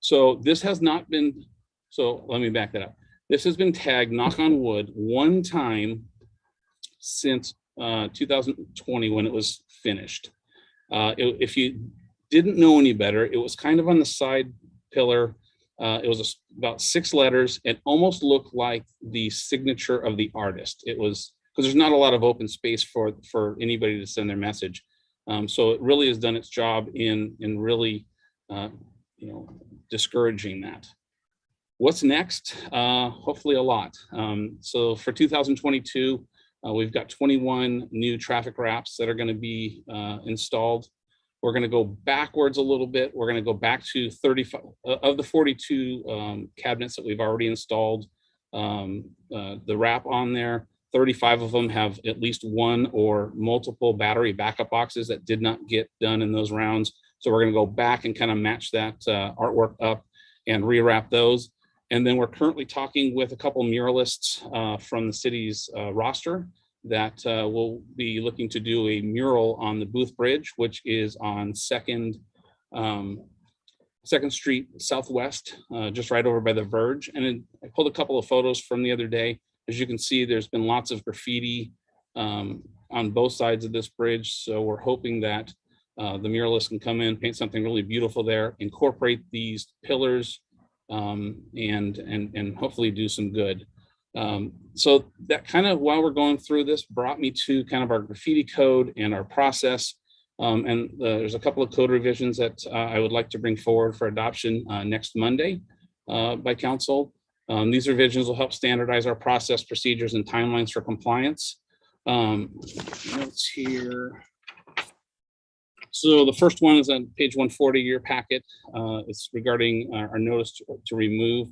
Speaker 20: So this has not been, so let me back that up. This has been tagged, knock on wood, one time since 2020 when it was finished. If you didn't know any better, it was kind of on the side pillar. It was about 6 letters. It almost looked like the signature of the artist. It was, because there's not a lot of open space for anybody to send their message. So it really has done its job in really, discouraging that. What's next? Hopefully a lot. So for 2022, we've got 21 new traffic wraps that are going to be installed. We're going to go backwards a little bit. We're going to go back to 35 of the 42 cabinets that we've already installed. The wrap on there, 35 of them have at least one or multiple battery backup boxes that did not get done in those rounds. So we're going to go back and kind of match that artwork up and rewrap those. And then we're currently talking with a couple muralists from the city's roster that will be looking to do a mural on the Booth Bridge, which is on 2nd Street Southwest, just right over by the Verge. And I pulled a couple of photos from the other day. As you can see, there's been lots of graffiti on both sides of this bridge. So we're hoping that the muralists can come in, paint something really beautiful there, incorporate these pillars, and hopefully do some good. So that kind of, while we're going through this, brought me to kind of our graffiti code and our process. And there's a couple of code revisions that I would like to bring forward for adoption next Monday by council. These revisions will help standardize our process, procedures, and timelines for compliance. Notes here. So the first one is on page 140 of your packet. It's regarding our notice to remove.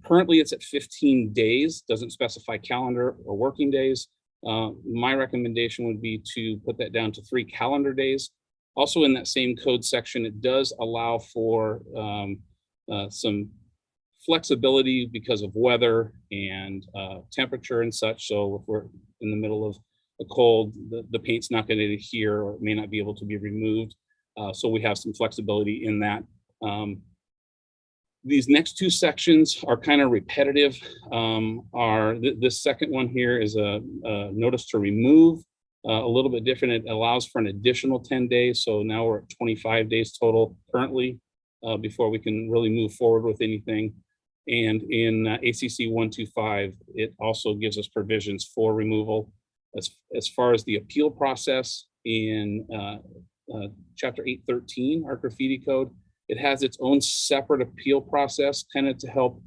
Speaker 20: Currently, it's at 15 days, doesn't specify calendar or working days. My recommendation would be to put that down to 3 calendar days. Also in that same code section, it does allow for some flexibility because of weather and temperature and such. So if we're in the middle of a cold, the paint's not going to adhere or it may not be able to be removed. So we have some flexibility in that. These next 2 sections are kind of repetitive. This second one here is a notice to remove, a little bit different. It allows for an additional 10 days. So now we're at 25 days total currently before we can really move forward with anything. And in ACC 125, it also gives us provisions for removal. As far as the appeal process in chapter 813, our graffiti code, it has its own separate appeal process kind of to help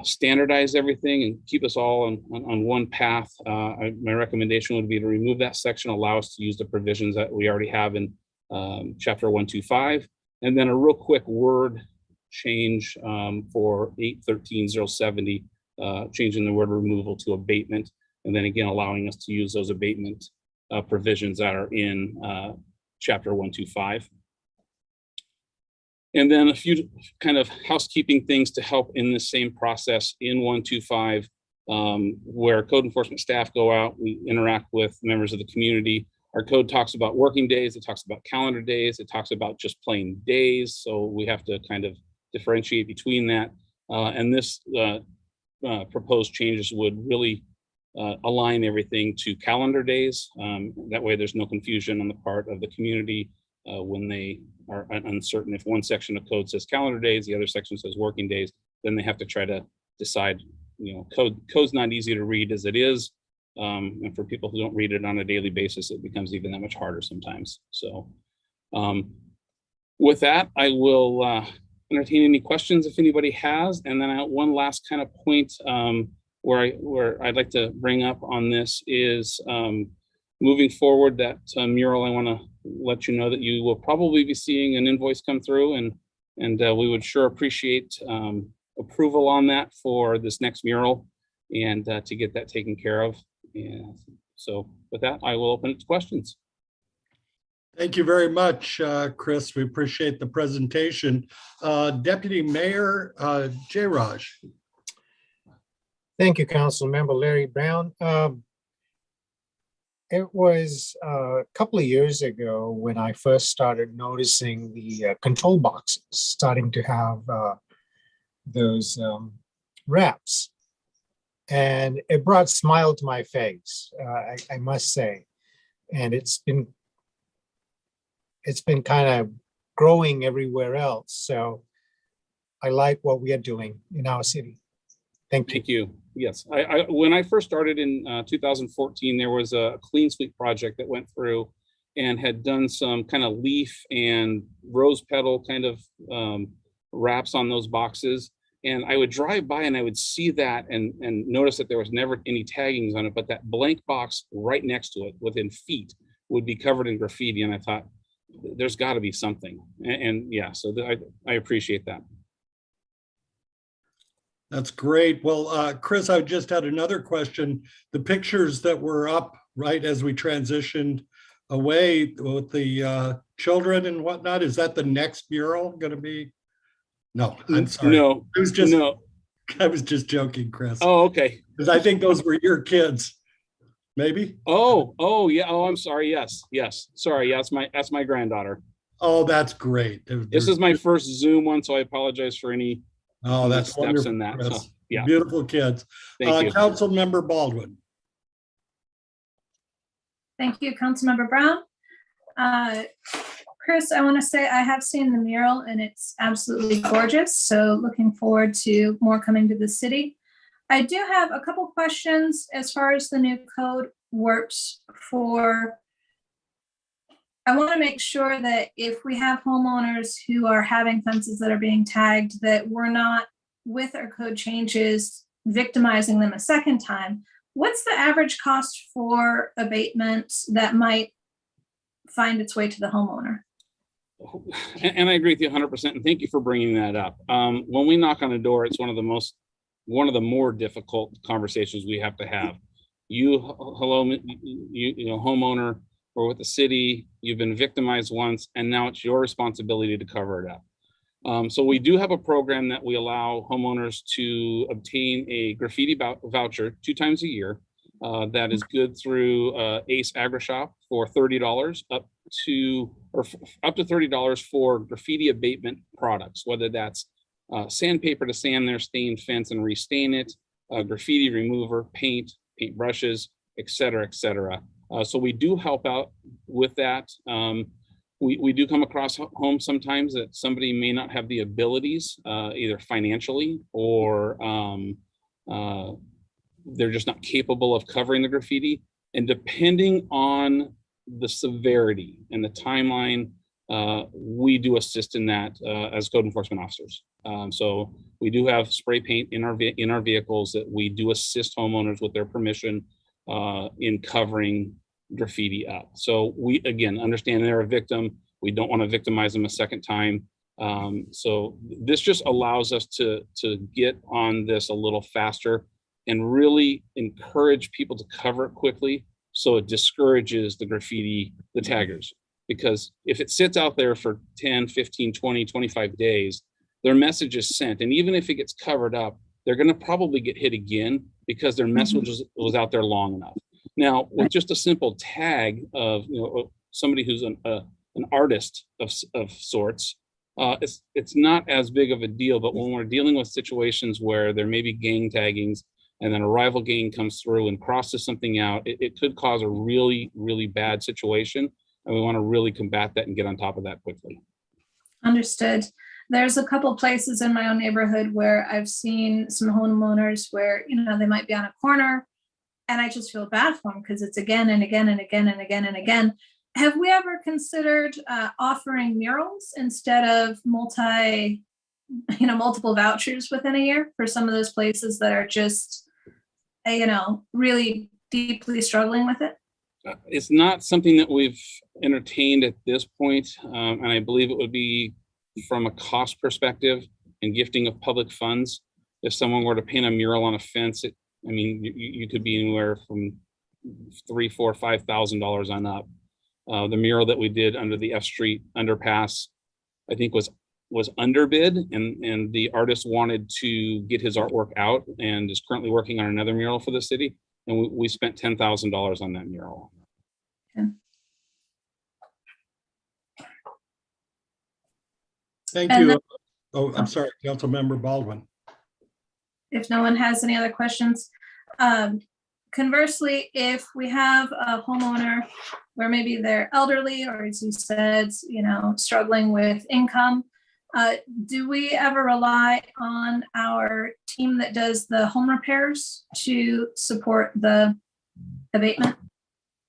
Speaker 20: standardize everything and keep us all on one path. My recommendation would be to remove that section, allow us to use the provisions that we already have in chapter 125. And then a real quick word change for 813-070, changing the word removal to abatement. And then again, allowing us to use those abatement provisions that are in chapter 125. And then a few kind of housekeeping things to help in the same process in 125, where code enforcement staff go out, we interact with members of the community. Our code talks about working days, it talks about calendar days, it talks about just plain days. So we have to kind of differentiate between that. And this proposed changes would really align everything to calendar days. That way there's no confusion on the part of the community when they are uncertain. If one section of code says calendar days, the other section says working days, then they have to try to decide, code's not easy to read as it is. And for people who don't read it on a daily basis, it becomes even that much harder sometimes. So with that, I will entertain any questions if anybody has. And then one last kind of point where I'd like to bring up on this is moving forward, that mural, I want to let you know that you will probably be seeing an invoice come through, and we would sure appreciate approval on that for this next mural, and to get that taken care of. And so with that, I will open it to questions.
Speaker 4: Thank you very much, Chris. We appreciate the presentation. Deputy Mayor Jay Raj.
Speaker 2: Thank you, Council Member Larry Brown. It was a couple of years ago when I first started noticing the control boxes starting to have those wraps. And it brought a smile to my face, I must say. And it's been kind of growing everywhere else. So I like what we are doing in our city. Thank you.
Speaker 20: Thank you. Yes, when I first started in 2014, there was a clean sweep project that went through and had done some kind of leaf and rose petal kind of wraps on those boxes. And I would drive by and I would see that and notice that there was never any taggings on it, but that blank box right next to it within feet would be covered in graffiti. And I thought, there's got to be something. And yeah, so I appreciate that.
Speaker 4: That's great. Well, Chris, I just had another question. The pictures that were up right as we transitioned away with the children and whatnot, is that the next mural going to be? No, I'm sorry.
Speaker 20: No,
Speaker 4: I was just joking, Chris.
Speaker 20: Oh, okay.
Speaker 4: Because I think those were your kids. Maybe.
Speaker 20: Oh yeah. Oh, I'm sorry. Yes. Sorry. Yeah, that's my granddaughter.
Speaker 4: Oh, that's great.
Speaker 20: This is my first Zoom one, so I apologize for any.
Speaker 4: Oh, that's
Speaker 20: steps
Speaker 4: wonderful,
Speaker 20: in that.
Speaker 4: Chris.
Speaker 20: So, yeah.
Speaker 4: Beautiful kids.
Speaker 20: Thank you.
Speaker 4: Council Member Baldwin.
Speaker 6: Thank you, Councilmember Brown. Chris, I want to say I have seen the mural and it's absolutely gorgeous. So looking forward to more coming to the city. I do have a couple questions as far as the new code works for. I want to make sure that if we have homeowners who are having fences that are being tagged, that we're not, with our code changes, victimizing them a second time. What's the average cost for abatement that might find its way to the homeowner?
Speaker 20: And I agree with you 100%. And thank you for bringing that up. When we knock on the door, it's one of the more difficult conversations we have to have. You homeowner, or with the city, you've been victimized once, and now it's your responsibility to cover it up. So we do have a program that we allow homeowners to obtain a graffiti voucher 2 times a year. That is good through Ace AgriShop for $30 up to $30 for graffiti abatement products, whether that's sandpaper to sand their stained fence and restain it, graffiti remover, paint brushes, et cetera, et cetera. So we do help out with that. We do come across homes sometimes that somebody may not have the abilities, either financially or they're just not capable of covering the graffiti. And depending on the severity and the timeline, we do assist in that as code enforcement officers. So we do have spray paint in our vehicles that we do assist homeowners with their permission in covering graffiti up. So we, again, understand they're a victim. We don't want to victimize them a second time. So this just allows us to get on this a little faster and really encourage people to cover it quickly, so it discourages the taggers. Because if it sits out there for 10, 15, 20, 25 days, their message is sent. And even if it gets covered up, they're going to probably get hit again because their message was out there long enough. Now, with just a simple tag of somebody who's an artist of sorts, it's not as big of a deal. But when we're dealing with situations where there may be gang taggings and then a rival gang comes through and crosses something out, it could cause a really, really bad situation. And we want to really combat that and get on top of that quickly.
Speaker 6: Understood. There's a couple places in my own neighborhood where I've seen some homeowners where, they might be on a corner and I just feel bad for them because it's again and again and again and again and again. Have we ever considered offering murals instead of multi multiple vouchers within a year for some of those places that are just, really deeply struggling with it?
Speaker 20: It's not something that we've entertained at this point, and I believe it would be from a cost perspective and gifting of public funds. If someone were to paint a mural on a fence, you could be anywhere from $3,000, $4,000, $5,000 on up. The mural that we did under the F Street underpass, I think was underbid, and the artist wanted to get his artwork out and is currently working on another mural for the city. And we spent $10,000 on that mural.
Speaker 4: Thank
Speaker 6: And
Speaker 4: you.
Speaker 6: then-
Speaker 4: Oh, I'm sorry, Councilmember Baldwin.
Speaker 6: If no one has any other questions. Conversely, if we have a homeowner where maybe they're elderly, or as you said, struggling with income, do we ever rely on our team that does the home repairs to support the abatement?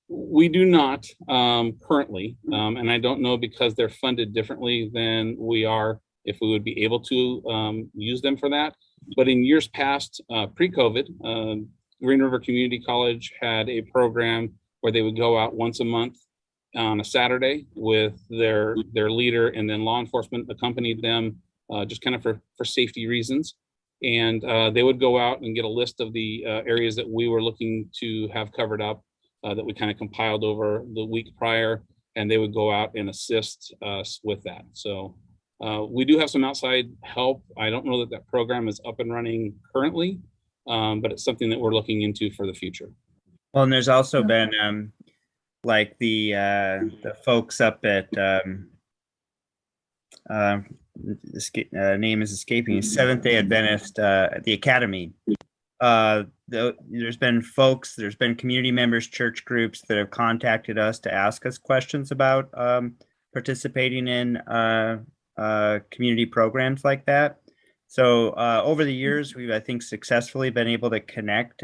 Speaker 20: We do not currently, and I don't know because they're funded differently than we are, if we would be able to use them for that. But in years past, pre-COVID, Green River Community College had a program where they would go out once a month on a Saturday with their leader, and then law enforcement accompanied them just kind of for safety reasons. And they would go out and get a list of the areas that we were looking to have covered up that we kind of compiled over the week prior, and they would go out and assist us with that. So we do have some outside help. I don't know that that program is up and running currently, but it's something that we're looking into for the future.
Speaker 19: Well, and there's also been like the folks up at name is escaping me, Seventh-day Adventist at the Academy. There's been community members, church groups that have contacted us to ask us questions about participating in community programs like that. So over the years, we've, I think, successfully been able to connect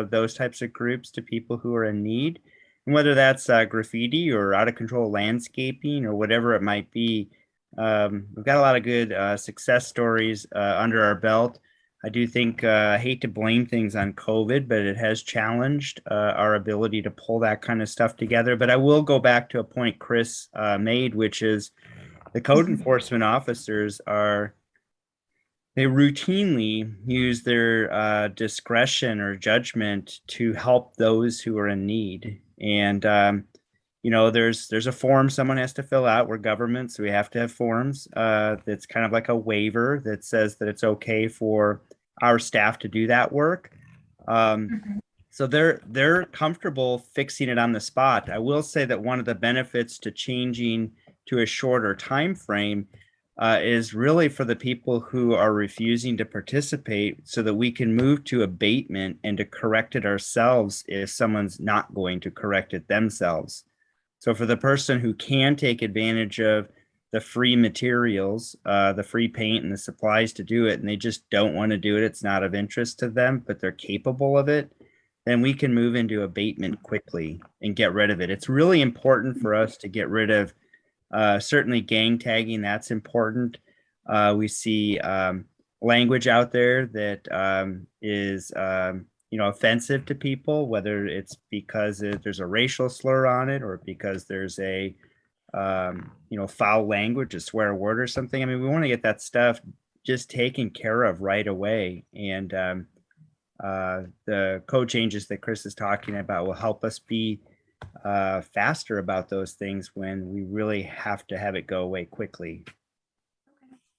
Speaker 19: those types of groups to people who are in need. And whether that's graffiti or out of control landscaping or whatever it might be, we've got a lot of good success stories under our belt. I do think, I hate to blame things on COVID, but it has challenged our ability to pull that kind of stuff together. But I will go back to a point Chris made, which is the code enforcement officers they routinely use their discretion or judgment to help those who are in need. And, there's a form someone has to fill out. We're government, so we have to have forms. That's kind of like a waiver that says that it's okay for our staff to do that work. So they're comfortable fixing it on the spot. I will say that one of the benefits to changing to a shorter time frame is really for the people who are refusing to participate, so that we can move to abatement and to correct it ourselves if someone's not going to correct it themselves. So for the person who can take advantage of the free materials, the free paint and the supplies to do it, and they just don't want to do it, it's not of interest to them, but they're capable of it, then we can move into abatement quickly and get rid of it. It's really important for us to get rid of certainly gang tagging. That's important. We see language out there that is offensive to people, whether it's because there's a racial slur on it or because there's a foul language, a swear word or something. I mean, we want to get that stuff just taken care of right away. And the code changes that Chris is talking about will help us be faster about those things when we really have to have it go away quickly.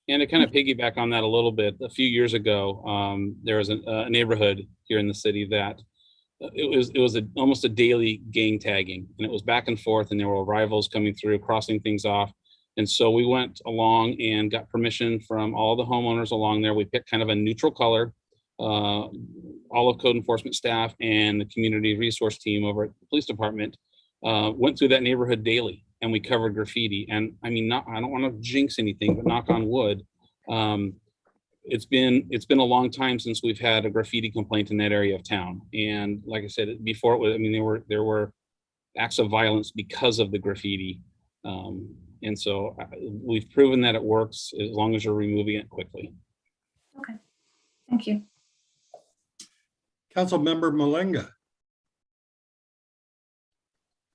Speaker 20: And to kind of piggyback on that a little bit, a few years ago, there was a neighborhood here in the city that it was almost a daily gang tagging, and it was back and forth, and there were rivals coming through, crossing things off. And so we went along and got permission from all the homeowners along there. We picked kind of a neutral color. All of code enforcement staff and the community resource team over at the police department went through that neighborhood daily, and we covered graffiti. And I mean, I don't want to jinx anything, but knock on wood, it's been a long time since we've had a graffiti complaint in that area of town. And like I said before, it was, I mean, there were acts of violence because of the graffiti. And so we've proven that it works as long as you're removing it quickly.
Speaker 6: Okay, thank you.
Speaker 4: Councilmember Malinga.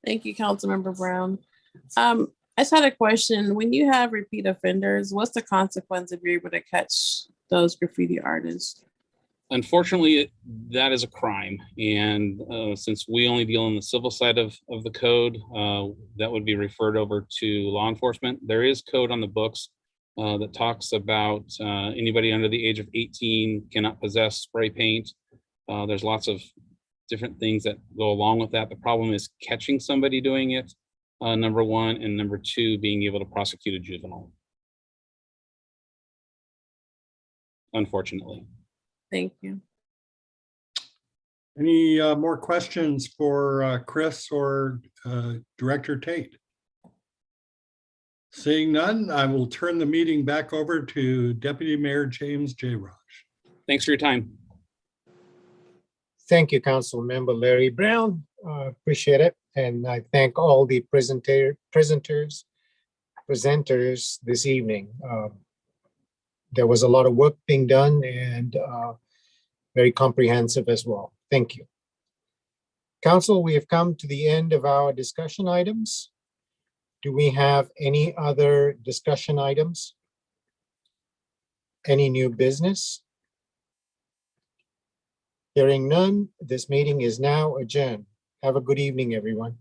Speaker 21: Thank you, Councilmember Brown. I just had a question. When you have repeat offenders, what's the consequence if you're able to catch those graffiti artists?
Speaker 20: Unfortunately, that is a crime. And since we only deal in the civil side of the code, that would be referred over to law enforcement. There is code on the books that talks about anybody under the age of 18 cannot possess spray paint. There's lots of different things that go along with that. The problem is catching somebody doing it, number one, and number two, being able to prosecute a juvenile. Unfortunately.
Speaker 21: Thank you.
Speaker 4: Any more questions for Chris or Director Tate? Seeing none, I will turn the meeting back over to Deputy Mayor James J. Raj.
Speaker 20: Thanks for your time.
Speaker 2: Thank you, Council Member Larry Brown. Appreciate it. And I thank all the presenters this evening. There was a lot of work being done and very comprehensive as well. Thank you. Council, we have come to the end of our discussion items. Do we have any other discussion items? Any new business? Hearing none, this meeting is now adjourned. Have a good evening, everyone.